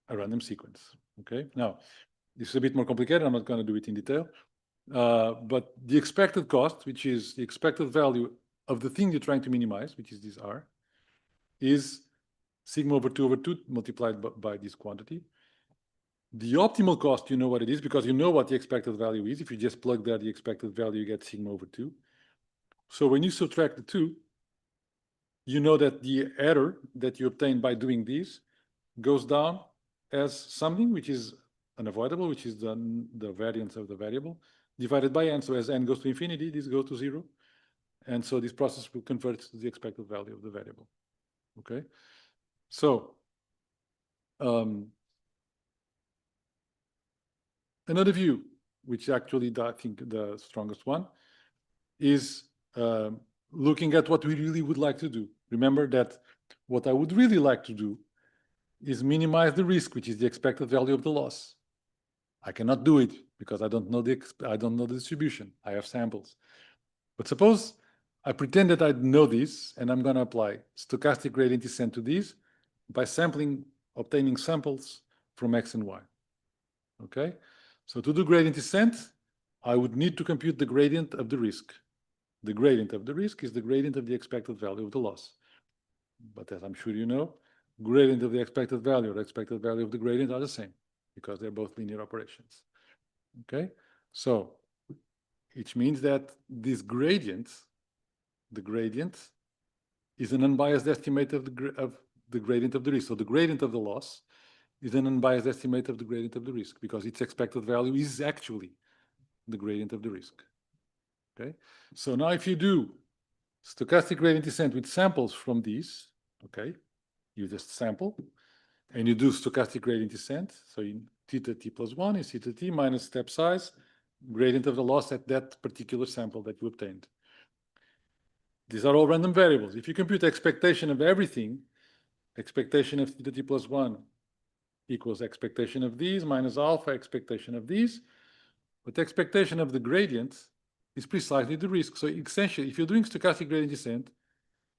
a random sequence. Okay, now this is a bit more complicated. I'm not going to do it in detail. But the expected cost, which is the expected value of the thing you're trying to minimize, which is this R, is sigma over 2 over 2 multiplied by this quantity. The optimal cost, you know what it is, because you know what the expected value is. If you just plug there the expected value, you get sigma over 2. So when you subtract the 2, you know that the error that you obtain by doing this goes down as something which is unavoidable, which is the variance of the variable, divided by n. So as n goes to infinity, this goes to 0. And so this process will convert to the expected value of the variable. Okay? So another view, which actually I think the strongest one, is looking at what we really would like to do. Remember that what I would really like to do is minimize the risk, which is the expected value of the loss. I cannot do it because I don't know the distribution. I have samples. But suppose I pretend that I know this, and I'm going to apply stochastic gradient descent to these by obtaining samples from x and y. Okay? So to do gradient descent, I would need to compute the gradient of the risk. The gradient of the risk is the gradient of the expected value of the loss. But as I'm sure you know, gradient of the expected value or the expected value of the gradient are the same because they're both linear operations. Okay? So, which means that this gradient, the gradient, is an unbiased estimate of the gradient of the risk. So the gradient of the loss is an unbiased estimate of the gradient of the risk because its expected value is actually the gradient of the risk. Okay? So now if you do stochastic gradient descent with samples from these, okay, you just sample, and you do stochastic gradient descent. So in theta t plus 1 is theta t minus step size, gradient of the loss at that particular sample that you obtained. These are all random variables. If you compute expectation of everything, expectation of theta t plus 1 equals expectation of these minus alpha expectation of these, but expectation of the gradient is precisely the risk. So essentially, if you're doing stochastic gradient descent,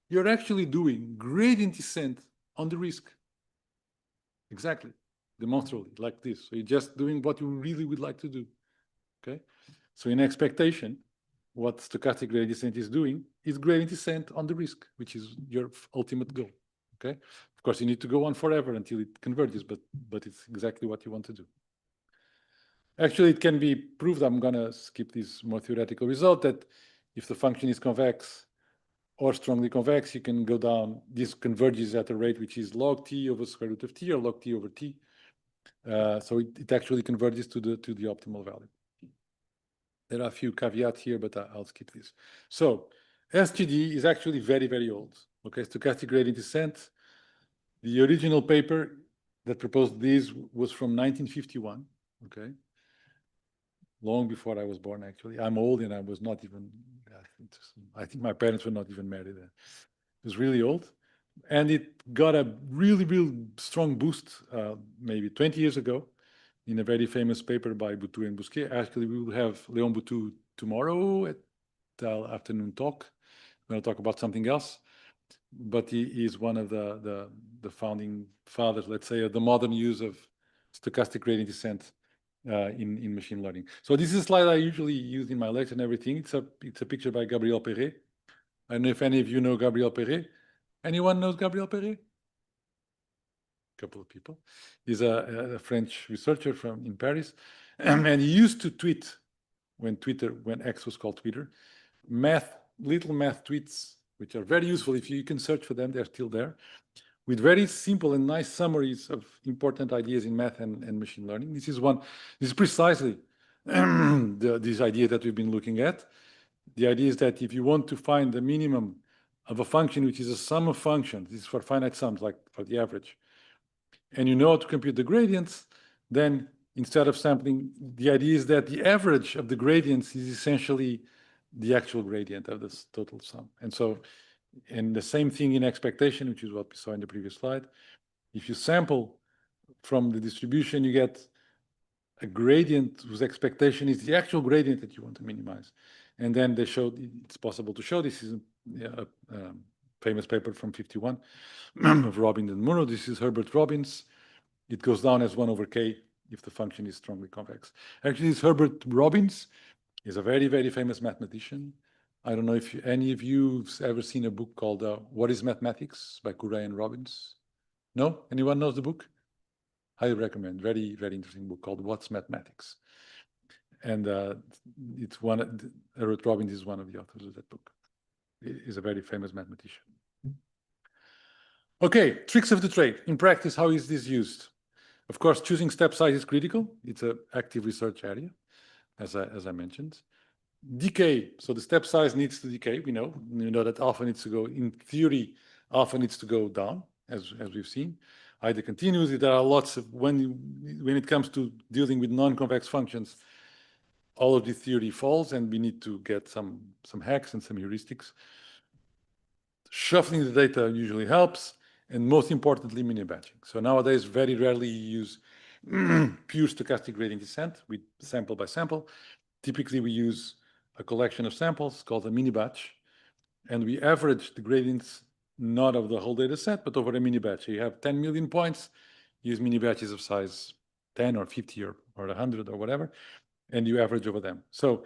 you're actually doing gradient descent on the risk. Exactly, demonstrably, like this. So you're just doing what you really would like to do. Okay? So in expectation, what stochastic gradient descent is doing is gradient descent on the risk, which is your ultimate goal. Okay? Of course, you need to go on forever until it converges, but it's exactly what you want to do. Actually, it can be proved, I'm going to skip this more theoretical result, that if the function is convex or strongly convex, you can go down, this converges at a rate which is log t over square root of t or log t over t. So it actually converges to the optimal value. There are a few caveats here, but I'll skip this. So SGD is actually very, very old. Okay, stochastic gradient descent. The original paper that proposed this was from 1951. Okay. long before I was born, actually. I'm old and I was not even, I think my parents were not even married then. It was really old. And it got a really, really strong boost maybe 20 years ago in a very famous paper by Boutou and Bousquet. Actually, we will have Léon Boutou tomorrow at the afternoon talk. We're going to talk about something else. But he is one of the founding fathers, let's say, of the modern use of stochastic gradient descent in machine learning. So this is a slide I usually use in my lecture and everything. It's a picture by Gabriel Perret. I don't know if any of you know Gabriel Perret. Anyone knows Gabriel Perret? A couple of people. He's a French researcher in Paris, and he used to tweet when X was called Twitter, little math tweets, which are very useful. If you can search for them, they're still there, with very simple and nice summaries of important ideas in math and machine learning. This is precisely this idea that we've been looking at. The idea is that if you want to find the minimum of a function, which is a sum of functions, this is for finite sums, like for the average, and you know how to compute the gradients, then instead of sampling, the idea is that the average of the gradients is essentially the actual gradient of this total sum. And so, and the same thing in expectation, which is what we saw in the previous slide. If you sample from the distribution, you get a gradient whose expectation is the actual gradient that you want to minimize. And then they showed it's possible to show. This is a famous paper from 51 of Robbins and Muro. This is Herbert Robbins. It goes down as 1 over k if the function is strongly convex. Actually, this Herbert Robbins is a very, very famous mathematician. I don't know if any of you have ever seen a book called What is Mathematics by Couray and Robbins? No? Anyone knows the book? Highly recommend. Very, very interesting book called What's Mathematics? And Herbert Robbins is one of the authors of that book. He's a very famous mathematician. Okay, tricks of the trade. In practice, how is this used? Of course, choosing step size is critical. It's an active research area, as I mentioned. Decay, so the step size needs to decay. We know that alpha needs to go, in theory, alpha needs to go down, as we've seen. Either continuously, there are lots of, when it comes to dealing with non-convex functions, all of the theory falls, and we need to get some hacks and some heuristics. Shuffling the data usually helps, and most importantly, mini-batching. So nowadays, very rarely you use pure stochastic gradient descent with sample by sample. Typically, we use a collection of samples called a mini-batch, and we average the gradients not of the whole data set, but over a mini-batch. So you have 10 million points, use mini-batches of size 10 or 50 or 100 or whatever, and you average over them. So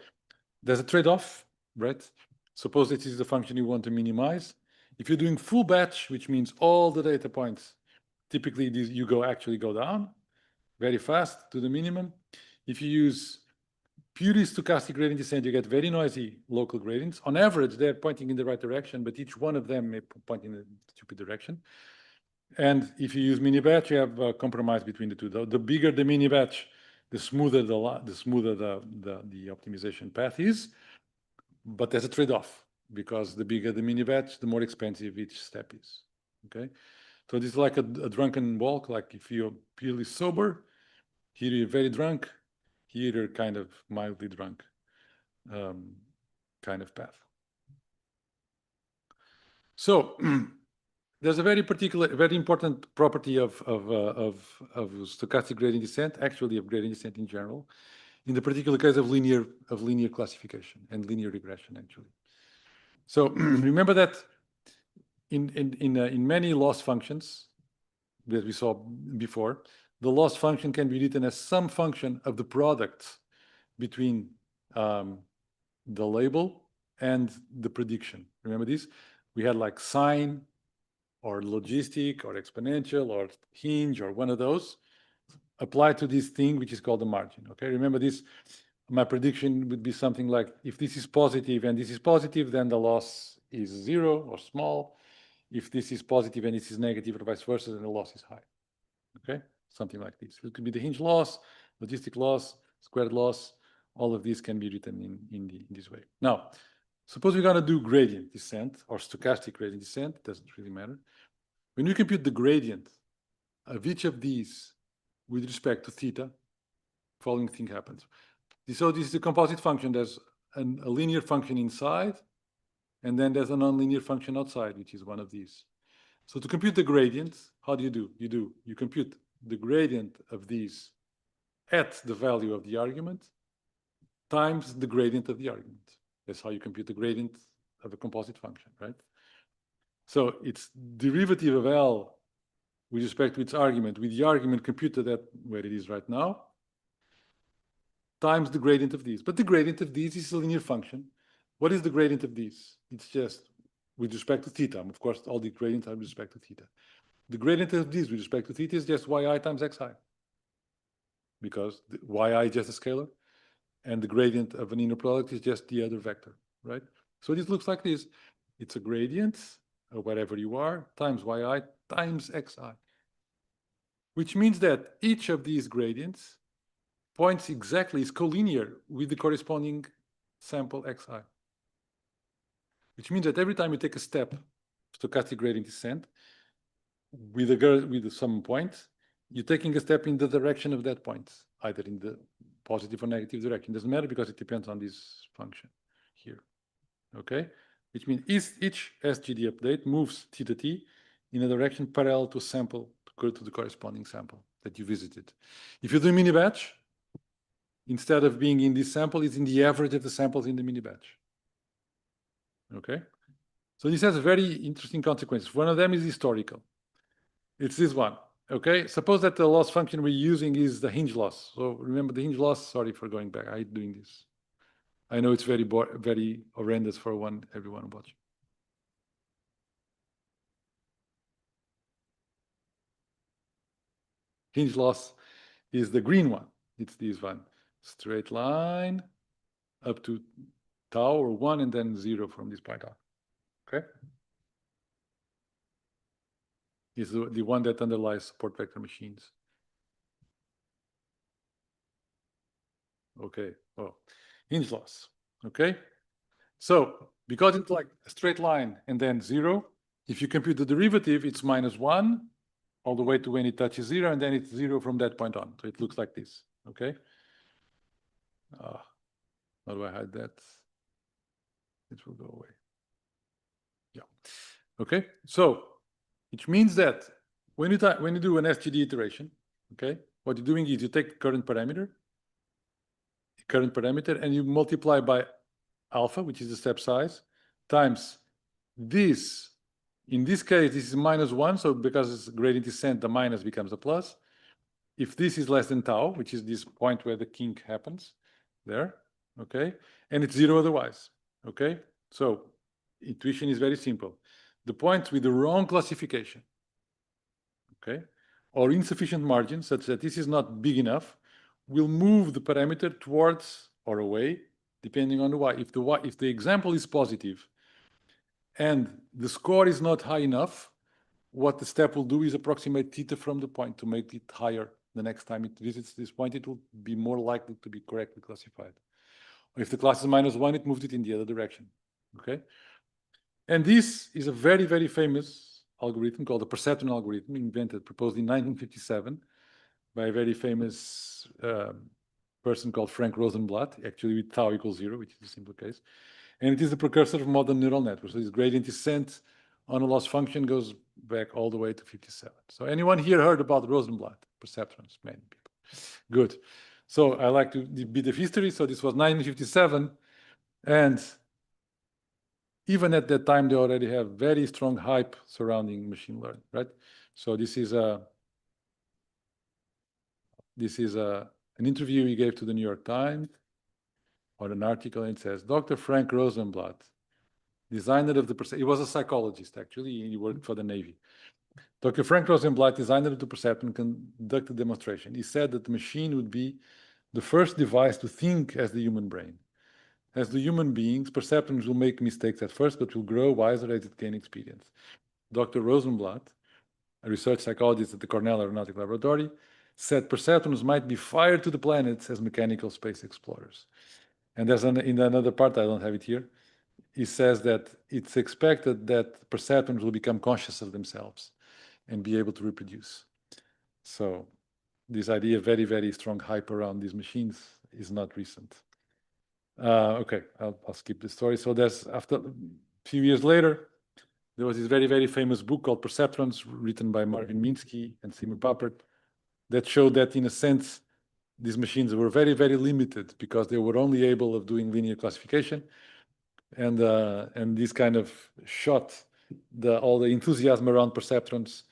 there's a trade-off, right? Suppose this is the function you want to minimize. If you're doing full batch, which means all the data points, typically you actually go down very fast to the minimum. If you use purely stochastic gradient descent, you get very noisy local gradients. On average, they're pointing in the right direction, but each one of them may point in a stupid direction. And if you use mini batch, you have a compromise between the two. The bigger the mini batch, the smoother the optimization path is. But there's a trade-off, because the bigger the mini batch, the more expensive each step is. Okay, so this is like a drunken walk. Like if you're purely sober, here you're very drunk, here you're kind of mildly drunk, kind of path. So there's a very important property of stochastic gradient descent, actually of gradient descent in general, in the particular case of linear classification and linear regression, actually. So remember that in many loss functions that we saw before, the loss function can be written as some function of the product between the label and the prediction. Remember this? We had like sine or logistic or exponential or hinge or one of those applied to this thing which is called the margin. Okay, remember this? My prediction would be something like, if this is positive and this is positive, then the loss is 0 or small. If this is positive and this is negative or vice versa, then the loss is high. Okay, something like this. It could be the hinge loss, logistic loss, squared loss. All of these can be written in this way. Now, suppose we're going to do gradient descent or stochastic gradient descent. It doesn't really matter. When you compute the gradient of each of these with respect to theta, following thing happens. So this is a composite function. There's a linear function inside, and then there's a nonlinear function outside, which is one of these. So to compute the gradient, how do? You compute the gradient of these at the value of the argument times the gradient of the argument. That's how you compute the gradient of a composite function, right? So it's derivative of L with respect to its argument, with the argument computed at where it is right now, times the gradient of these. But the gradient of these is a linear function. What is the gradient of these? It's just with respect to theta. Of course, all the gradients are with respect to theta. The gradient of these with respect to theta is just yi times xi, because yi is just a scalar, and the gradient of an inner product is just the other vector, right? So this looks like this. It's a gradient, or wherever you are, times yi times xi, which means that each of these gradients points exactly, is collinear with the corresponding sample xi, which means that every time you take a step, stochastic gradient descent, with some point, you're taking a step in the direction of that point, either in the positive or negative direction. It doesn't matter because it depends on this function here, okay? Which means each SGD update moves theta t in a direction parallel to sample, to the corresponding sample that you visited. If you do mini batch, instead of being in this sample, it's in the average of the samples in the mini batch, okay? So this has very interesting consequences. One of them is historical. It's this one, okay? Suppose that the loss function we're using is the hinge loss. So remember the hinge loss, sorry for going back, I hate doing this. I know it's very horrendous for everyone watching. Hinge loss is the green one. It's this one. Straight line up to tau or 1 and then 0 from this point on, okay? Is the one that underlies support vector machines. Okay, oh, hinge loss, okay? So, because it's like a straight line and then 0, if you compute the derivative, it's -1 all the way to when it touches 0, and then it's 0 from that point on. So it looks like this, okay? How do I hide that? It will go away. Yeah, okay? So, which means that when you do an SGD iteration, okay, what you're doing is you take current parameter, and you multiply by alpha, which is the step size, times this. In this case, this is -1, so because it's gradient descent, the minus becomes a plus. If this is less than tau, which is this point where the kink happens, there, okay, and it's 0 otherwise, okay? So intuition is very simple. The points with the wrong classification, okay, or insufficient margin, such that this is not big enough, will move the parameter towards or away, depending on the y. If the example is positive and the score is not high enough, what the step will do is approximate theta from the point to make it higher. The next time it visits this point, it will be more likely to be correctly classified. If the class is -1, it moved it in the other direction, okay? And this is a very, very famous algorithm called the perceptron algorithm, proposed in 1957 by a very famous person called Frank Rosenblatt, actually with tau equals 0, which is a simple case. And it is the precursor of modern neural networks. So this gradient descent on a loss function goes back all the way to 57. So anyone here heard about Rosenblatt perceptrons? Many people. Good. So I like to bit of history. So this was 1957, and even at that time, they already have very strong hype surrounding machine learning, right? So this is an interview he gave to the New York Times, or an article, and it says, Dr. Frank Rosenblatt, designer of the perceptron, he was a psychologist, actually, he worked for the Navy. Dr. Frank Rosenblatt, designer of the perceptron, conducted a demonstration. He said that the machine would be the first device to think as the human brain. As the human beings, perceptrons will make mistakes at first, but will grow wiser as it gains experience. Dr. Rosenblatt, a research psychologist at the Cornell Aeronautical Laboratory, said perceptrons might be fired to the planets as mechanical space explorers. And there's in another part, I don't have it here, he says that it's expected that perceptrons will become conscious of themselves and be able to reproduce. So this idea of very, very strong hype around these machines recent. Okay, I'll skip the story. So there's, after a few years later, there was this very, very famous book called Perceptrons, written by Marvin Minsky and Seymour Papert, that showed that, in a sense, these machines were very, very limited because they were only able of doing linear classification, and this kind of shot all the enthusiasm around perceptrons,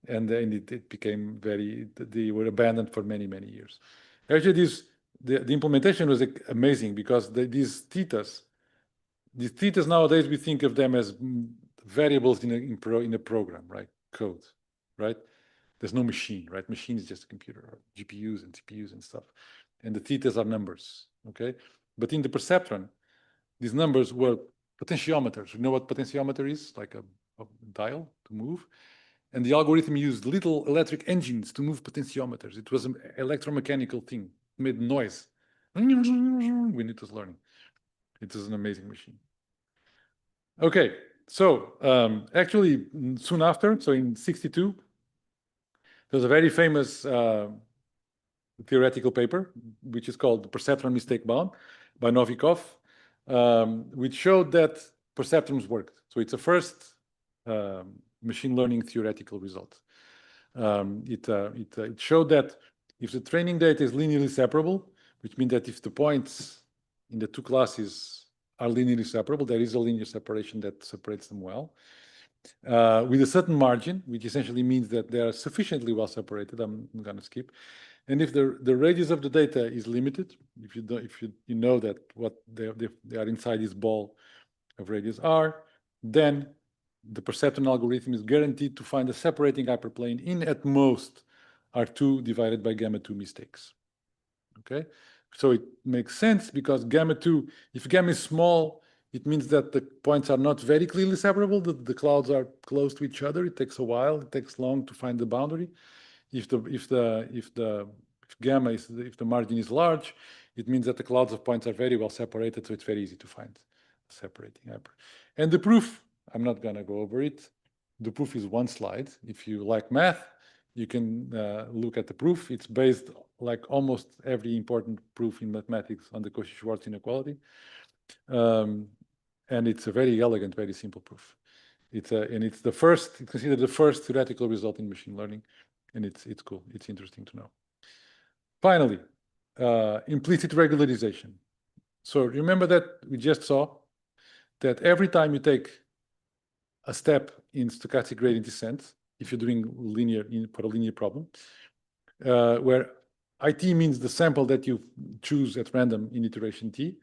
and then it became they were abandoned for many, many years. Actually, the implementation was amazing because these thetas nowadays, we think of them as variables in a program, right? Code, right? There's no machine, right? Machine is just a computer, or GPUs and CPUs and stuff. And the thetas are numbers, okay? But in the perceptron, these numbers were potentiometers. You know what potentiometer is? Like a dial to move. And the algorithm used little electric engines to move potentiometers. It was an electromechanical thing. It made noise when it was learning. It was an amazing machine. Okay, so actually, soon after, so in '62, there's a very famous theoretical paper, which is called the Perceptron Mistake Bound by Novikov, which showed that perceptrons worked. So it's a first machine learning theoretical result. It showed that if the training data is linearly separable, which means that if the points in the two classes are linearly separable, there is a linear separation that separates them well, with a certain margin, which essentially means that they are sufficiently well separated. I'm going to skip. And if the radius of the data is limited, if you know that what they are inside this ball of radius r, then the perceptron algorithm is guaranteed to find a separating hyperplane in at most R2 divided by gamma 2 mistakes. Okay, so it makes sense because gamma 2, if gamma is small, it means that the points are not very clearly separable. The clouds are close to each other. It takes a while. It takes long to find the boundary. If the margin is large, it means that the clouds of points are very well separated, so it's very easy to find separating hyper. And the proof, I'm not going to go over it. The proof is one slide. If you like math, you can look at the proof. It's based, like almost every important proof in mathematics, on the Cauchy-Schwarz inequality. And it's a very elegant, very simple proof. It's considered the first theoretical result in machine learning, and it's cool. It's interesting to know. Finally, implicit regularization. So remember that we just saw that every time you take a step in stochastic gradient descent, if you're doing for a linear problem, where IT means the sample that you choose at random in iteration t.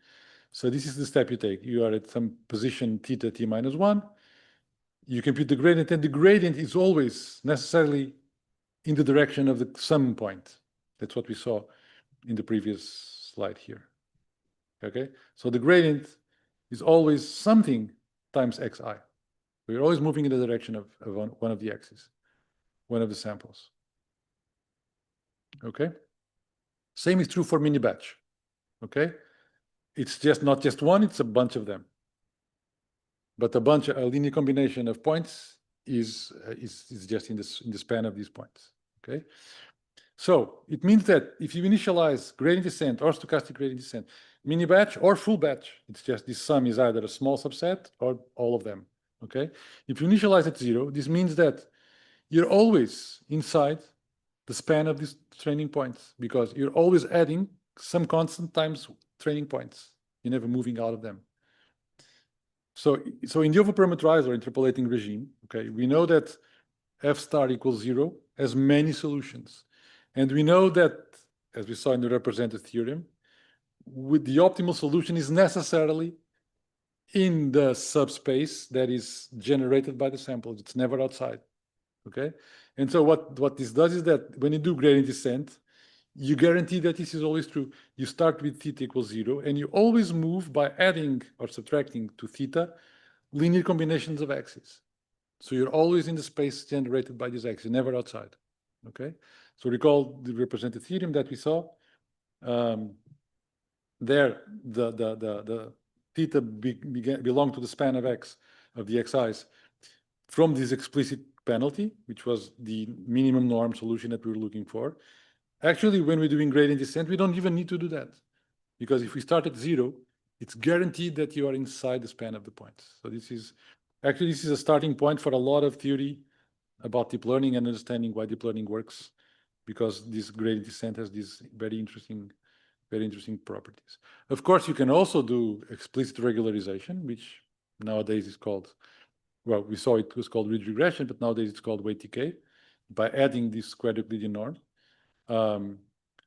So this is the step you take. You are at some position theta t minus 1. You compute the gradient, and the gradient is always necessarily in the direction of the sum point. That's what we saw in the previous slide here. Okay, so the gradient is always something times xi. We're always moving in the direction of one of the x's, one of the samples. Okay, same is true for mini batch. Okay, it's just not just one; it's a bunch of them. But a linear combination of points is just in the span of these points. Okay, so it means that if you initialize gradient descent or stochastic gradient descent, mini batch or full batch, it's just this sum is either a small subset or all of them. Okay, if you initialize at 0, this means that you're always inside the span of these training points because you're always adding some constant times training points. You're never moving out of them. So in the overparameterized or interpolating regime, okay, we know that f star equals 0 has many solutions. And we know that, as we saw in the represented theorem, with the optimal solution is necessarily in the subspace that is generated by the samples. It's never outside. Okay? And so what this does is that when you do gradient descent, you guarantee that this is always true. You start with theta equals 0, and you always move by adding or subtracting to theta linear combinations of x's. So you're always in the space generated by these x's, never outside. Okay? So recall the represented theorem that we saw. There, the theta belonged to the span of x of the xi's from this explicit penalty, which was the minimum norm solution that we were looking for. Actually, when we're doing gradient descent, we don't even need to do that. because if we start at 0, it's guaranteed that you are inside the span of the points. So this is a starting point for a lot of theory about deep learning and understanding why deep learning works, because this gradient descent has these very interesting properties. Of course, you can also do explicit regularization, which nowadays is called, well, we saw it was called ridge regression, but nowadays it's called weight decay, by adding this squared Euclidean norm.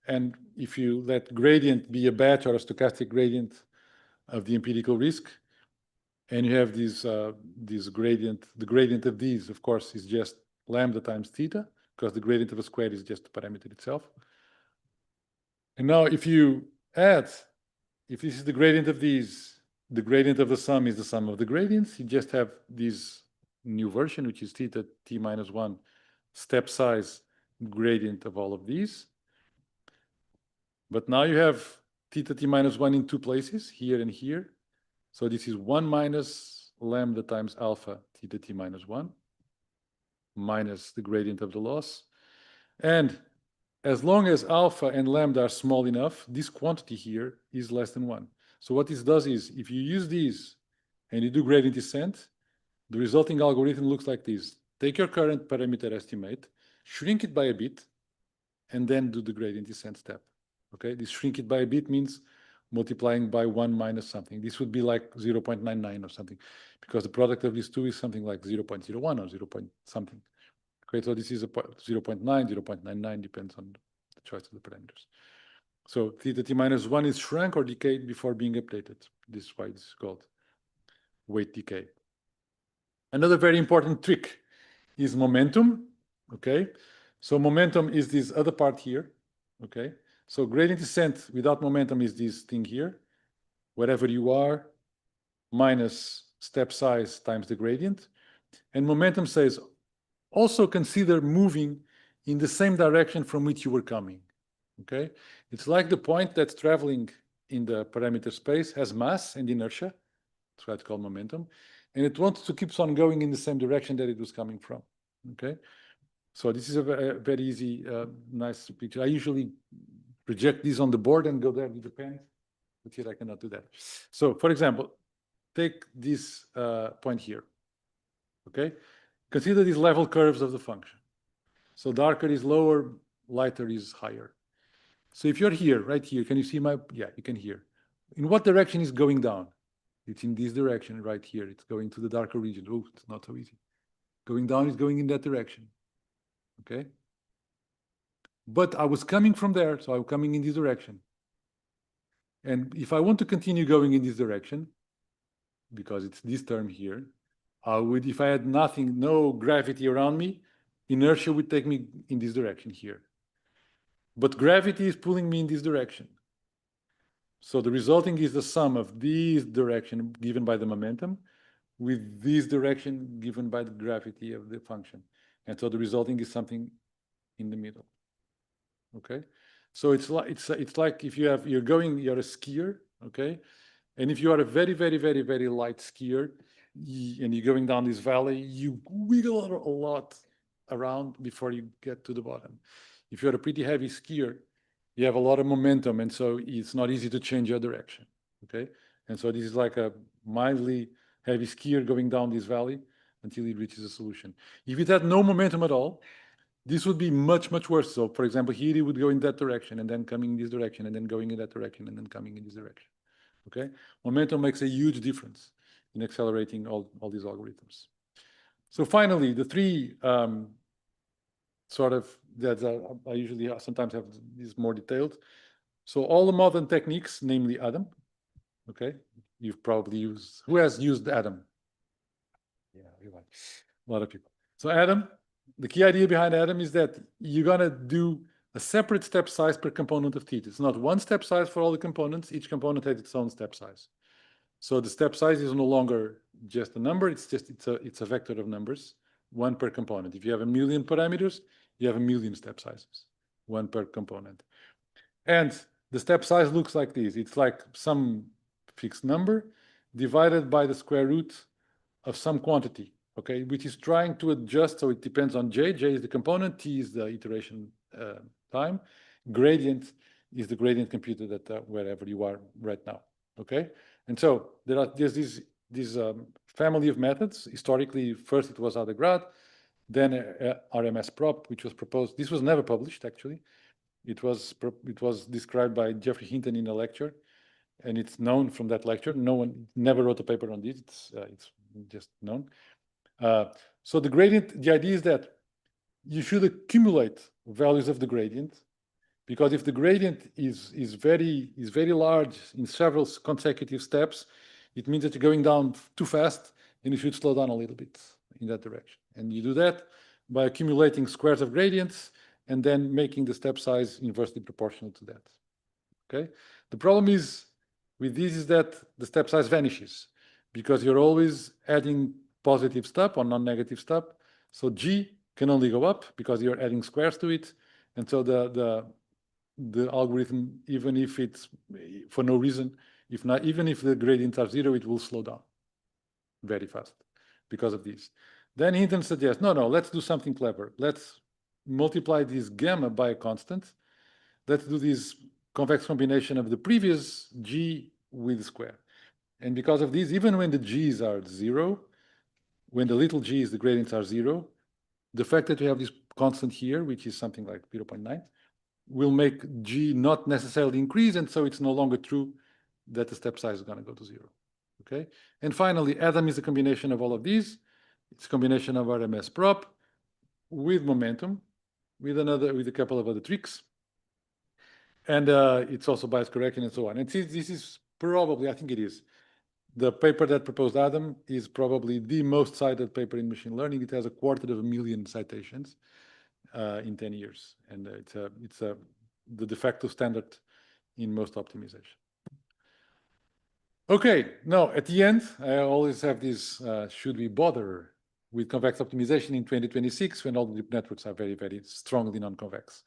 And if you let gradient be a batch or a stochastic gradient of the empirical risk, and you have this gradient, the gradient of these, of course, is just lambda times theta, because the gradient of a square is just the parameter itself. And now if you add, if this is the gradient of these, the gradient of the sum is the sum of the gradients, you just have this new version, which is theta t minus 1 step size gradient of all of these. But now you have theta t minus 1 in 2 places, here and here. So this is 1 minus lambda times alpha theta t minus 1 minus the gradient of the loss. And as long as alpha and lambda are small enough, this quantity here is less than 1. So what this does is, if you use these and you do gradient descent, the resulting algorithm looks like this. Take your current parameter estimate, shrink it by a bit, and then do the gradient descent step. Okay, this shrink it by a bit means multiplying by 1 minus something. This would be like 0.99 or something, because the product of these two is something like 0.01 or 0. Something. Okay, so this is a 0.9, 0.99, depends on the choice of the parameters. So theta t minus 1 is shrunk or decayed before being updated. This is why it's called weight decay. Another very important trick is momentum. Okay, so momentum is this other part here. Okay, so gradient descent without momentum is this thing here, wherever you are, minus step size times the gradient. And momentum says, also consider moving in the same direction from which you were coming. Okay, it's like the point that's traveling in the parameter space has mass and inertia. That's why it's called momentum. And it wants to keep on going in the same direction that it was coming from. Okay, so this is a very easy, nice picture. I usually project these on the board and go there with the pen, but here I cannot do that. So, for example, take this point here. Okay, consider these level curves of the function. So darker is lower, lighter is higher. So if you're here, right here, can you see my, yeah, you can hear. In what direction is going down? It's in this direction right here. It's going to the darker region. Oh, it's not so easy. Going down is going in that direction. Okay. But I was coming from there, so I'm coming in this direction. And if I want to continue going in this direction, because it's this term here, I would, if I had nothing, no gravity around me, inertia would take me in this direction here. But gravity is pulling me in this direction. So the resulting is the sum of this direction given by the momentum with this direction given by the gravity of the function. And so the resulting is something in the middle. Okay? So it's like if you're a skier, okay? And if you are a very, very, very, very light skier and you're going down this valley, you wiggle a lot around before you get to the bottom. If you're a pretty heavy skier, you have a lot of momentum, and so it's not easy to change your direction, okay? And so this is like a mildly heavy skier going down this valley until it reaches a solution. If it had no momentum at all, this would be much, much worse. So, for example, here it would go in that direction, and then coming in this direction, and then going in that direction, and then coming in this direction, okay? Momentum makes a huge difference in accelerating all these algorithms. So finally, the three sort of that I usually sometimes have these more detailed. So all the modern techniques, namely Adam, okay? You've probably used, who has used Adam? Yeah, everyone, a lot of people. So Adam, the key idea behind Adam is that you're gonna do a separate step size per component of theta. It's not one step size for all the components. Each component has its own step size. So the step size is no longer just a number. It's a vector of numbers, one per component. If you have 1,000,000 parameters, you have 1,000,000 step sizes, one per component. And the step size looks like this. It's like some fixed number divided by the square root of some quantity, okay, which is trying to adjust. So it depends on J. J is the component, T is the iteration time. Gradient is the gradient computed at wherever you are right now. Okay, and so there's this family of methods. Historically, first it was Adagrad, then RMS prop, which was proposed. This was never published, actually. It was described by Jeffrey Hinton in a lecture, and it's known from that lecture. No one never wrote a paper on this. It's just known. So the gradient, the idea is that you should accumulate values of the gradient, because if the gradient is very large in several consecutive steps, it means that you're going down too fast, and you should slow down a little bit in that direction. And you do that by accumulating squares of gradients and then making the step size inversely proportional to that. Okay. The problem is with this is that the step size vanishes because you're always adding positive step or non-negative step. So G can only go up because you're adding squares to it, and so the algorithm, even if it's for no reason, even if the gradients are zero, it will slow down very fast because of this. Then Hinton suggests, no, let's do something clever. Let's multiply this gamma by a constant. Let's do this convex combination of the previous G with the square. And because of this, even when the G's are zero, when the little g's, the gradients are zero, the fact that we have this constant here, which is something like 0.9, will make G not necessarily increase, and so it's no longer true that the step size is going to go to zero. Okay, and finally, Adam is a combination of all of these. It's a combination of RMS prop with momentum, with a couple of other tricks, and it's also bias correction and so on. And this is probably, I think it is, the paper that proposed Adam is probably the most cited paper in machine learning. It has 250,000 citations in 10 years, and it's the de facto standard in most optimization. Okay, now at the end, I always have this, should we bother with convex optimization in 2026 when all the deep networks are very, very strongly non-convex?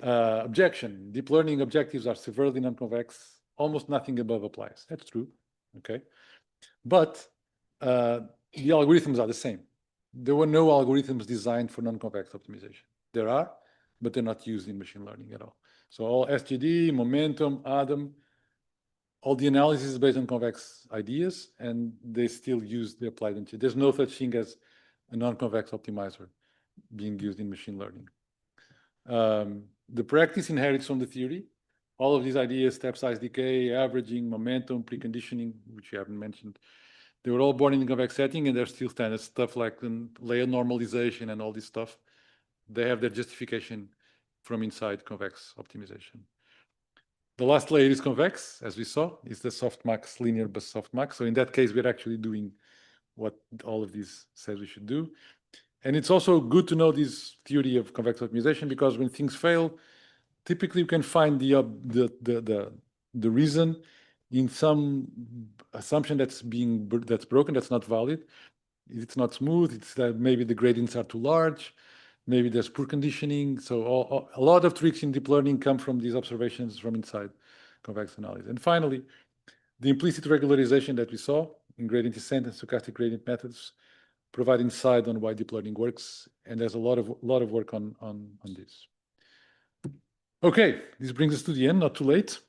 Objection, deep learning objectives are severely non-convex, almost nothing above applies. That's true, okay? But the algorithms are the same. There were no algorithms designed for non-convex optimization. There are, but they're not used in machine learning at all. So all SGD, momentum, Adam, all the analysis is based on convex ideas, and they still use the applied intent. There's no such thing as a non-convex optimizer being used in machine learning. The practice inherits from the theory. All of these ideas, step size decay, averaging, momentum, preconditioning, which you haven't mentioned, they were all born in the convex setting, and they're still standard stuff like layer normalization and all this stuff. They have their justification from inside convex optimization. The last layer is convex, as we saw, is the softmax, linear bus softmax. So in that case, we're actually doing what all of these says we should do. And it's also good to know this theory of convex optimization, because when things fail, typically we can find the reason in some assumption that's broken, that's not valid. It's not smooth. It's that maybe the gradients are too large. Maybe there's poor conditioning. So a lot of tricks in deep learning come from these observations from inside convex analysis. And finally, the implicit regularization that we saw in gradient descent and stochastic gradient methods provide insight on why deep learning works. And there's a lot of work on this. Okay, this brings us to the end, not too late.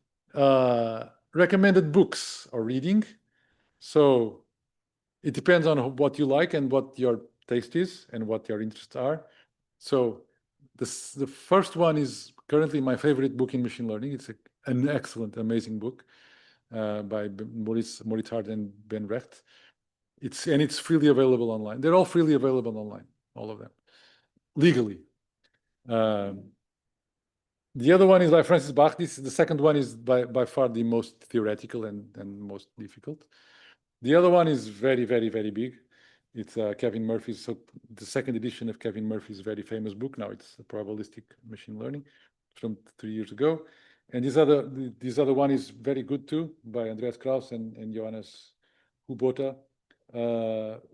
Recommended books or reading. So it depends on what you like and what your taste is and what your interests are. So the first one is currently my favorite book in machine learning. It's an excellent, amazing book by Maurice Hart and Ben Recht. It's freely available online. They're all freely available online, all of them, legally. The other one is by Francis Bach. The second one is by far the most theoretical and most difficult. The other one is very, very, very big. It's Kevin Murphy's. So the second edition of Kevin Murphy's very famous book. Now it's probabilistic machine learning from 3 years ago. And this other one is very good too, by Andreas Krauss and Johannes Hubota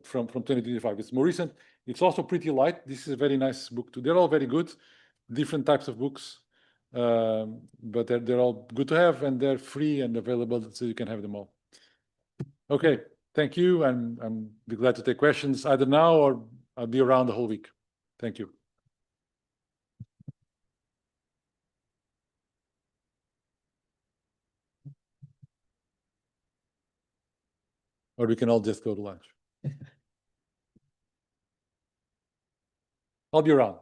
from 2025. It's more recent. It's also pretty light. This is a very nice book too. They're all very good, different types of books, but they're all good to have, and they're free and available, so you can have them all. Okay, thank you, and I'm glad to take questions either now or I'll be around the whole week. Thank you. Or we can all just go to lunch. I'll be around.